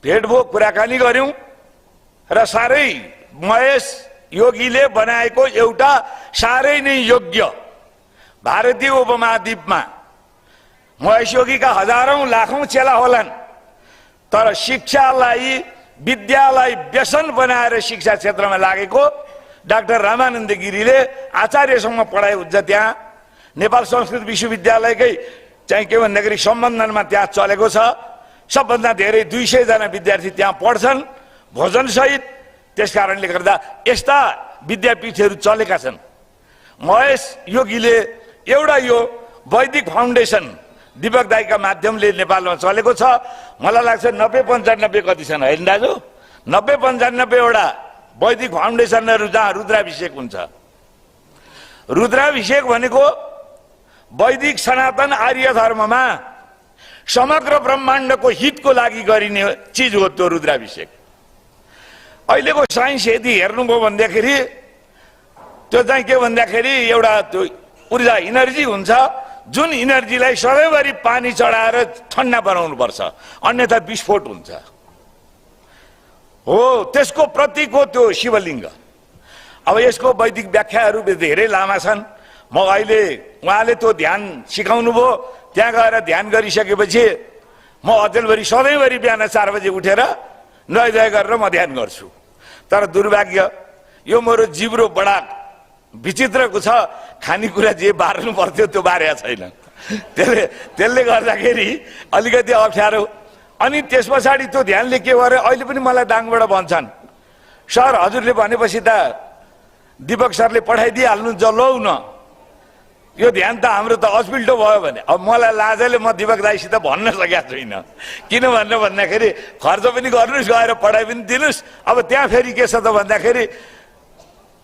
भेट भयो, कुराकानी गऱ्यौँ र साह्रै महेश योगीले बनाएको एउटा साह्रै नै योग्य भारतीय उपमहाद्वीपमा महेश योगीका हजारौं लाखौं चेला होलान्, तर शिक्षालाई, विद्यालाई व्यसन बनाएर शिक्षा क्षेत्रमा लागेको डाक्टर रामानन्द गिरीले आचार्यसँग पढाइ हुन्छ। त्यहाँ नेपाल संस्कृत विश्वविद्यालयकै चाहिँ के भन्दाखेरि सम्बन्धनमा त्यहाँ चलेको छ। सबभन्दा धेरै 200 जना विद्यार्थी त्यहाँ पढ्छन् भोजन सहित। त्यसकारणले गर्दा यस्ता विद्यापीठहरू चलेका छन्। महेश योगीले एउटा यो वैदिक फाउन्डेसन दीपक दाईका माध्यमले नेपालमा चलेको छ। मलाई लाग्छ 90-95 कति छन् होइन दाजु? 90-95 वटा वैदिक फाउन्डेसनहरू जहाँ रुद्राभिषेक हुन्छ। रुद्राभिषेक भनेको वैदिक सनातन आर्य धर्ममा समग्र ब्रह्माण्डको हितको लागि गरिने चिज हो त्यो रुद्राभिषेक। अहिलेको साइन्स यदि हेर्नुभयो भन्दाखेरि त्यो चाहिँ के भन्दाखेरि एउटा त्यो ऊर्जा इनर्जी हुन्छ, जुन इनर्जीलाई सधैँभरि पानी चढाएर ठन्डा बनाउनु पर्छ, अन्यथा विस्फोट हुन्छ। हो, त्यसको प्रतीक हो त्यो शिवलिङ्ग। अब यसको वैदिक व्याख्याहरू धेरै लामा छन्। म अहिले उहाँले त्यो ध्यान सिकाउनु भयो, त्यहाँ गएर ध्यान गरिसकेपछि म अचेलभरि सधैँभरि बिहान 4 बजे उठेर नुहाइधुवाइ गरेर म ध्यान गर्छु। तर दुर्भाग्य यो मेरो जिब्रो बडा विचित्रको छ, खानेकुरा जे बार्नु पर्थ्यो त्यो बारेको छैन। त्यसले गर्दाखेरि अलिकति अप्ठ्यारो। अनि त्यस पछाडि त्यो ध्यानले के गर्यो, अहिले पनि मलाई दाङबाट भन्छन्, सर हजुरले भनेपछि त दीपक सरले पठाइदिइहाल्नु लौ न, यो ध्यान त हाम्रो त अस्पिल्टो भयो भने। अब मलाई लाजले म दीपक दाइसित भन्न सकेको छुइनँ। किन भन्दाखेरि खर्च पनि गर्नुहोस्, गएर पढाइ पनि दिनुहोस्। अब त्यहाँ फेरि के छ त भन्दाखेरि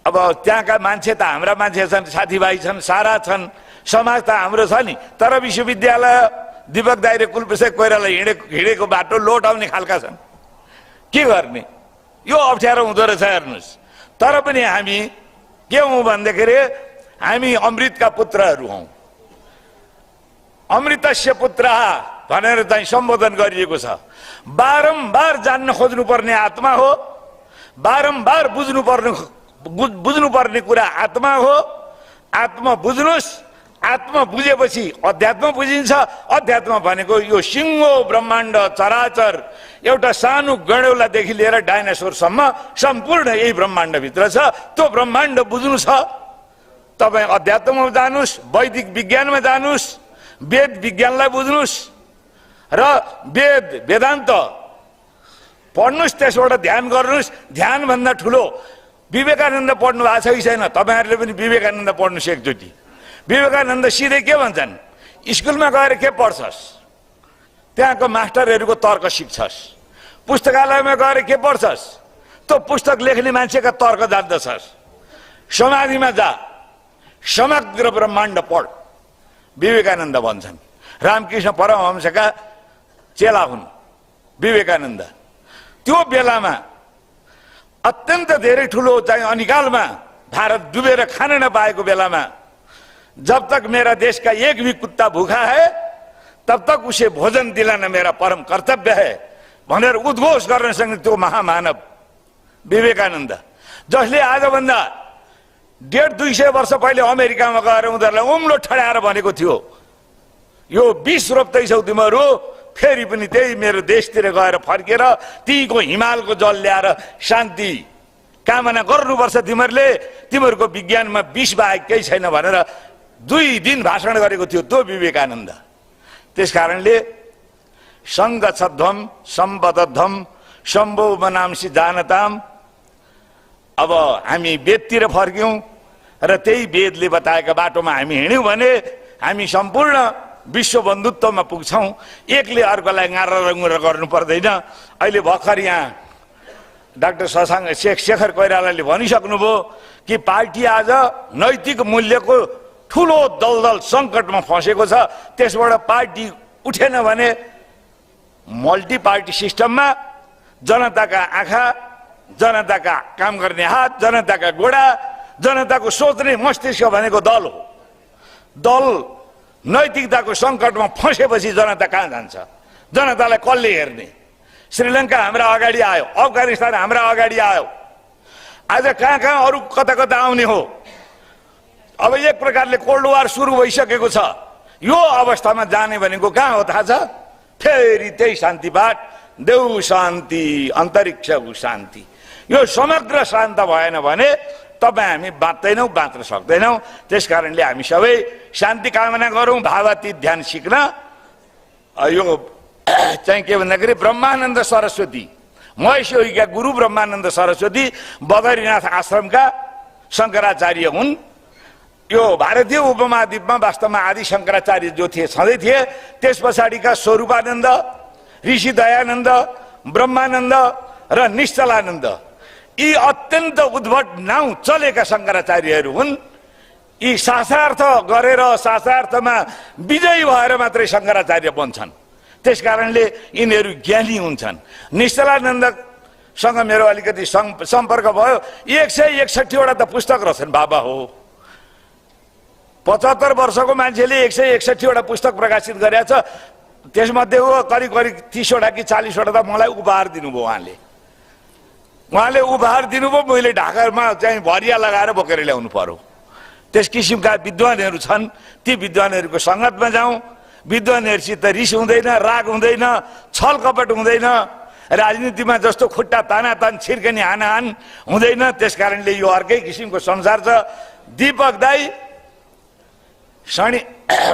अब त्यहाँका मान्छे त हाम्रा मान्छे छन्, साथीभाइ छन्, सारा छन्, समाज त हाम्रो छ नि। तर विश्वविद्यालय दीपक दाइ र कुलप्रसाद कोइराला हिँडेको बाटो लोटाउने खालका छन्। के गर्ने, यो अप्ठ्यारो हुँदो रहेछ हेर्नुहोस्। तर पनि हामी के हौँ भन्दाखेरि हामी अमृतका पुत्रहरू हौँ। अमृतस्य पुत्र भनेर चाहिँ सम्बोधन गरिएको छ। बारम्बार जान्न खोज्नुपर्ने आत्मा हो, बारम्बार बुझ्नुपर्ने कुरा आत्मा हो। आत्मा बुझ्नुहोस्, आत्मा बुझेपछि अध्यात्म बुझिन्छ। अध्यात्म भनेको यो सिङ्गो ब्रह्माण्ड चराचर एउटा सानो गणेउलादेखि लिएर डाइनासोरसम्म सम्पूर्ण यही ब्रह्माण्डभित्र छ। त्यो ब्रह्माण्ड बुझ्नु छ, तपाईँ अध्यात्ममा जानुहोस्, वैदिक विज्ञानमा जानुहोस्, वेद विज्ञानलाई बुझ्नुहोस् र वेदान्त पढ्नुहोस्, त्यसबाट ध्यान गर्नुहोस्। ध्यानभन्दा ठुलो विवेकानन्द पढ्नु भएको छ कि छैन? तपाईँहरूले पनि विवेकानन्द पढ्नुहोस् एकचोटि। विवेकानन्द सिधै के भन्छन्, स्कुलमा गएर के पढ्छस्, त्यहाँको मास्टरहरूको तर्क सिक्छस्। पुस्तकालयमा गएर के पढ्छस्, त्यो पुस्तक लेख्ने मान्छेका तर्क जान्दछस्। समाधिमा जा, समग्र ब्रह्माण्ड पढ, विवेकानन्द भन्छन्। रामकृष्ण परमहंसका चेला हुन् विवेकानन्द। त्यो बेलामा अत्यन्त धेरै ठुलो चाहिँ अनिकालमा भारत डुबेर खान नपाएको बेलामा जब तक मेरा देश का एक भी कुत्ता भूखा है तब तक उसे भोजन दिलाना मेरा परम कर्तव्य है भनेर उद्घोष गर्न सक्ने त्यो महामानव विवेकानन्द, जसले आजभन्दा 150-200 वर्ष पहिले अमेरिकामा गएर उनीहरूलाई उम्लो ठड्याएर भनेको थियो, यो विष रोप्दैछौ तिमीहरू, फेरि पनि त्यही मेरो देशतिर गएर फर्केर तीको हिमालको जल ल्याएर शान्ति कामना गर्नुपर्छ तिमीहरूले, तिमीहरूको विज्ञानमा विष बाहेक केही छैन भनेर 2 दिन भाषण गरेको थियो त्यो विवेकानन्द। त्यसकारणले सङ्गच्छध्वम सम्बद्धम सम्भव बनांसी जानताम। अब हामी वेदतिर फर्क्यौं र त्यही वेदले बताएका बाटोमा हामी हिँड्यौं भने हामी सम्पूर्ण विश्व बन्धुत्वमा पुग्छौं। एकले अर्कोलाई गारा गर्नु पर्दैन। अहिले भर्खर यहाँ डाक्टर शेखर कोइरालाले भनिसक्नुभयो कि पार्टी आज नैतिक मूल्यको ठुलो दलदल सङ्कटमा फँसेको छ। त्यसबाट पार्टी उठेन भने मल्टी पार्टी सिस्टममा जनताका आँखा, जनताका काम गर्ने हात, जनताका गोडा, जनताको सोच्ने मस्तिष्क भनेको दल हो। दल नैतिकताको सङ्कटमा फँसेपछि जनता कहाँ जान्छ? जनतालाई कसले हेर्ने? श्रीलङ्का हाम्रा अगाडि आयो, अफगानिस्तान हाम्रा अगाडि आयो, आज कहाँ कहाँ अरू कता कता आउने हो। अब एक प्रकारले कोल्ड वार सुरु भइसकेको छ। यो अवस्थामा जाने भनेको कहाँ हो थाहा छ? फेरि त्यही शान्तिपाठ, देऊ शान्ति अन्तरिक्षको शान्ति। यो समग्र शान्त भएन भने तपाईँ हामी बाँच्दैनौँ, बाँच्न सक्दैनौँ। त्यसकारणले हामी सबै शान्ति कामना गरौँ, भावातीत ध्यान सिक्न। यो चाहिँ के भन्दाखेरि ब्रह्मानन्द सरस्वती, महेश योगीका गुरु ब्रह्मानन्द सरस्वती बद्रीनाथ आश्रमका शङ्कराचार्य हुन्। यो भारतीय उपमहाद्वीपमा वास्तवमा आदि शङ्कराचार्य जो थिए छँदै थिए। त्यस पछाडिका स्वरूपानन्द, ऋषि दयानन्द, ब्रह्मानन्द र निश्चलानन्द यी अत्यन्त उद्भट नाउँ चलेका शङ्कराचार्यहरू हुन्। यी शास्त्रार्थ गरेर शास्त्रार्थमा विजयी भएर मात्रै शङ्कराचार्य बन्छन्। त्यसकारणले यिनीहरू ज्ञानी हुन्छन्। निश्चलानन्दसँग मेरो अलिकति सम्पर्क भयो। 161 वटा त पुस्तक रहेछन् बाबा हो। 75 वर्षको मान्छेले 161 वटा पुस्तक प्रकाशित गरेका छ। त्यसमध्ये करिब 30 वटा कि 40 वटा त मलाई उपहार दिनुभयो उहाँले उपहार दिनुभयो। मैले ढाकामा चाहिँ भरिया लगाएर बोकेर ल्याउनु पर्यो। त्यस किसिमका विद्वानहरू छन्। ती विद्वानहरूको सङ्गतमा जाउँ। विद्वानहरूसित रिस हुँदैन, राग हुँदैन, छल कपट हुँदैन राजनीतिमा जस्तो खुट्टा तानातान छिर्कनी हानाहान हुँदैन। त्यस कारणले यो अर्कै किसिमको संसार छ। दीपक दाई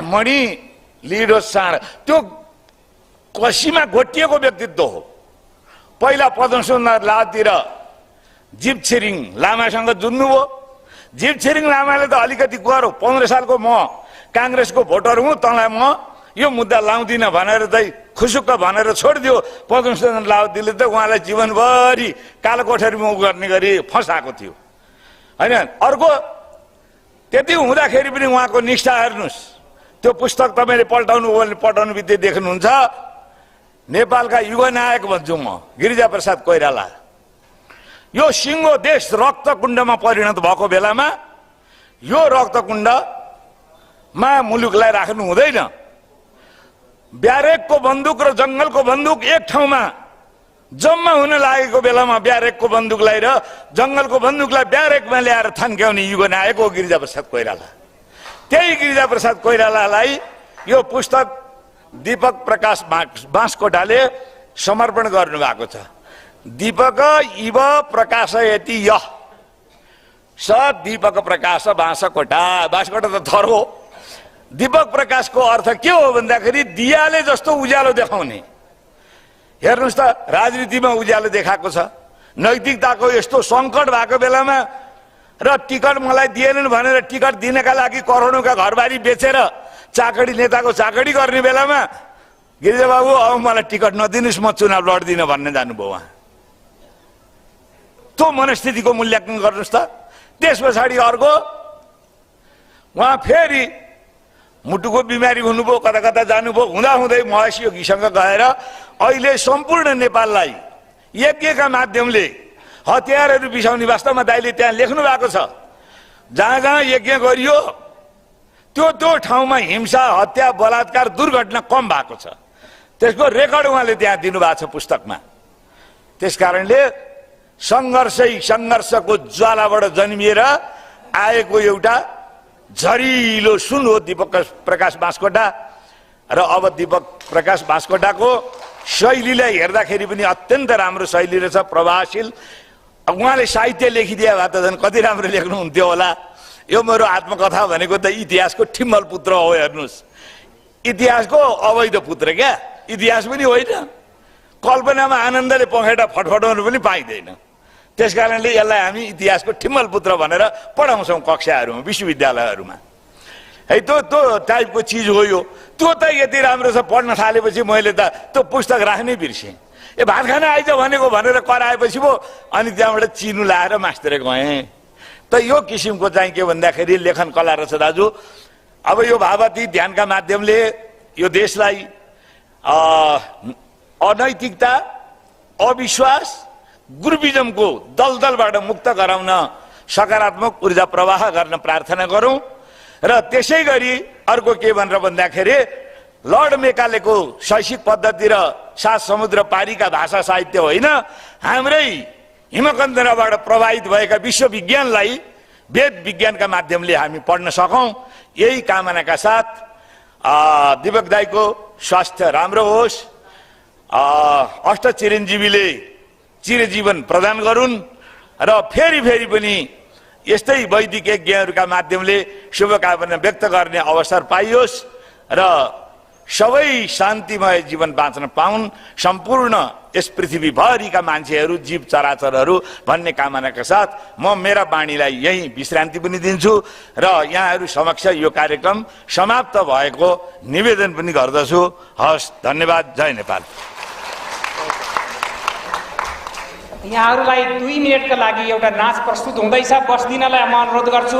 मणि लिडो साँड त्यो कसीमा घोटिएको व्यक्तित्व हो। पहिला पद्मसुन्दर लातिर जीव छिरिङ लामासँग जुन्नुभयो। जीव छिरिङ लामाले त अलिकति गरौँ 15 सालको म काङ्ग्रेसको भोटर हुँ, तँलाई म यो मुद्दा लाउँदिनँ भनेर चाहिँ खुसुक्क भनेर छोडिदियो। पद्मसुन्दर लाउदीले त उहाँलाई जीवनभरि कालो कोठरीमा गर्ने गरी फसाएको थियो होइन। अर्को त्यति हुँदाखेरि पनि उहाँको निष्ठा हेर्नुहोस्। त्यो पुस्तक तपाईँले पल्टाउनु बित्तिकै देख्नुहुन्छ। नेपालका युवा नायक भन्छु म गिरिजाप्रसाद कोइराला। यो सिङ्गो देश रक्तकुण्डमा परिणत भएको बेलामा यो रक्तकुण्डमा मुलुकलाई राख्नु हुँदैन। ब्यारेकको बन्दुक र जङ्गलको बन्दुक एक ठाउँमा जम्मा हुन लागेको बेलामा ब्यारेकको बन्दुकलाई र जङ्गलको बन्दुकलाई ब्यारेकमा ल्याएर थन्क्याउने युवा नायक हो गिरिजाप्रसाद कोइराला। त्यही गिरिजाप्रसाद कोइरालालाई यो पुस्तक दीपक प्रकाश बाँसकोटाले समर्पण गर्नुभएको छ। दीपक इव प्रकाशयति यः स दीपक प्रकाश बाँसकोटा। बाँसकोटा त थर हो। दीपक प्रकाशको अर्थ के हो भन्दाखेरि दियाले जस्तो उज्यालो देखाउने। हेर्नुहोस् त राजनीतिमा उज्यालो देखाएको छ। नैतिकताको यस्तो सङ्कट भएको बेलामा र टिकट मलाई दिएनन् भनेर टिकट दिनका लागि करोडौँका घरबारी बेचेर चाकडी नेताको चाकडी गर्ने बेलामा गिरिजाबाबु अब मलाई टिकट नदिनुहोस्, म चुनाव लड्दिनँ भन्ने जानुभयो उहाँ। त्यो मनस्थितिको मूल्याङ्कन गर्नुहोस् त। त्यस पछाडि अर्को उहाँ फेरि मुटुको बिमारी हुनुभयो, कता कता जानुभयो। हुँदाहुँदै महर्षि योगीसँग गएर अहिले सम्पूर्ण नेपाललाई यज्ञका माध्यमले हतियारहरू बिसाउने वास्तवमा दाइले त्यहाँ लेख्नु भएको छ। जहाँ जहाँ यज्ञ गरियो त्यो ठाउँमा हिंसा हत्या बलात्कार दुर्घटना कम भएको छ। त्यसको रेकर्ड उहाँले त्यहाँ दिनुभएको छ पुस्तकमा। त्यस कारणले सङ्घर्षको ज्वालाबाट जन्मिएर आएको एउटा झरिलो सुन हो दीपक प्रकाश बाँसकोटा। र अब दीपक प्रकाश बाँसकोटाको शैलीलाई हेर्दाखेरि पनि अत्यन्त राम्रो शैली रहेछ, प्रभावशील। उहाँले साहित्य लेखिदिए भए त झन् कति राम्रो लेख्नुहुन्थ्यो होला। यो मेरो आत्मकथा भनेको त इतिहासको ठिम्मल पुत्र हो। हेर्नुहोस्, इतिहासको अवैध पुत्र क्या, इतिहास पनि होइन। कल्पनामा आनन्दले पखेटा फटफटाउनु पनि पाइँदैन। त्यस कारणले यसलाई हामी इतिहासको ठिम्मल पुत्र भनेर पढाउँछौँ कक्षाहरूमा, विश्वविद्यालयहरूमा। है त्यो टाइपको चिज हो यो। त्यो त यति राम्रो छ, पढ्न थालेपछि मैले त त्यो पुस्तक राख्नै बिर्सेँ। भात खान आइज भनेको भनेर कराएपछि पो अनि त्यहाँबाट चिनु लाएर मास्टरै गएँ। त यो किसिमको चाहिँ के भन्दाखेरि लेखन कला रहेछ दाजु। अब यो भावती ध्यानका माध्यमले यो देशलाई अनैतिकता, अविश्वास, गुरुविजमको दलदलबाट मुक्त गराउन सकारात्मक ऊर्जा प्रवाह गर्न प्रार्थना गरौँ। र त्यसै गरी अर्को के भनेर भन्दाखेरि लर्ड मेकालेको शैक्षिक पद्धति र 7 समुद्र पारीका भाषा साहित्य होइन, हाम्रै हिमकन्दराबाट प्रभावित भएका विश्वविज्ञानलाई वेद विज्ञानका माध्यमले हामी पढ्न सकौँ। यही कामनाका साथ दीपक दाईको स्वास्थ्य राम्रो होस्, अष्ट चिरञ्जीवीले चिरजीवन प्रदान गरून् र फेरि पनि यस्तै वैदिक यज्ञहरूका माध्यमले शुभकामना व्यक्त गर्ने अवसर पाइयोस् र सबै शान्तिमय जीवन बाँच्न पाउन् सम्पूर्ण यस पृथ्वीभरिका मान्छेहरू, जीव चराचरहरू भन्ने कामनाका साथ म मेरा वाणीलाई यही विश्रान्ति पनि दिन्छु र यहाँहरू समक्ष यो कार्यक्रम समाप्त भएको निवेदन पनि गर्दछु। हस्, धन्यवाद। जय नेपाल। यहाँहरूलाई 2 मिनेटका लागि एउटा नाच प्रस्तुत हुँदैछ, बस्दिनलाई म अनुरोध गर्छु।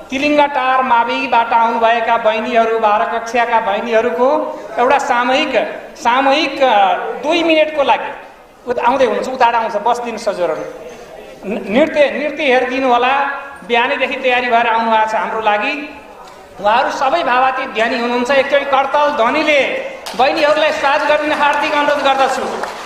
तिलिङ्गाटार माविबाट आउनुभएका बहिनीहरू, 12 कक्षाका बहिनीहरूको एउटा सामूहिक 2 मिनेटको लागि आउँदै हुनुहुन्छ, उतार आउँछ, बस्दिनु सजोरहरू। नृत्य हेरिदिनु होला। बिहानैदेखि तयारी भएर आउनु भएको छ हाम्रो लागि। उहाँहरू सबै भावातीत ध्यानी हुनुहुन्छ। एकचोटि करताल ध्वनिले बहिनीहरूलाई साथ गरिदिन हार्दिक अनुरोध गर्दछु।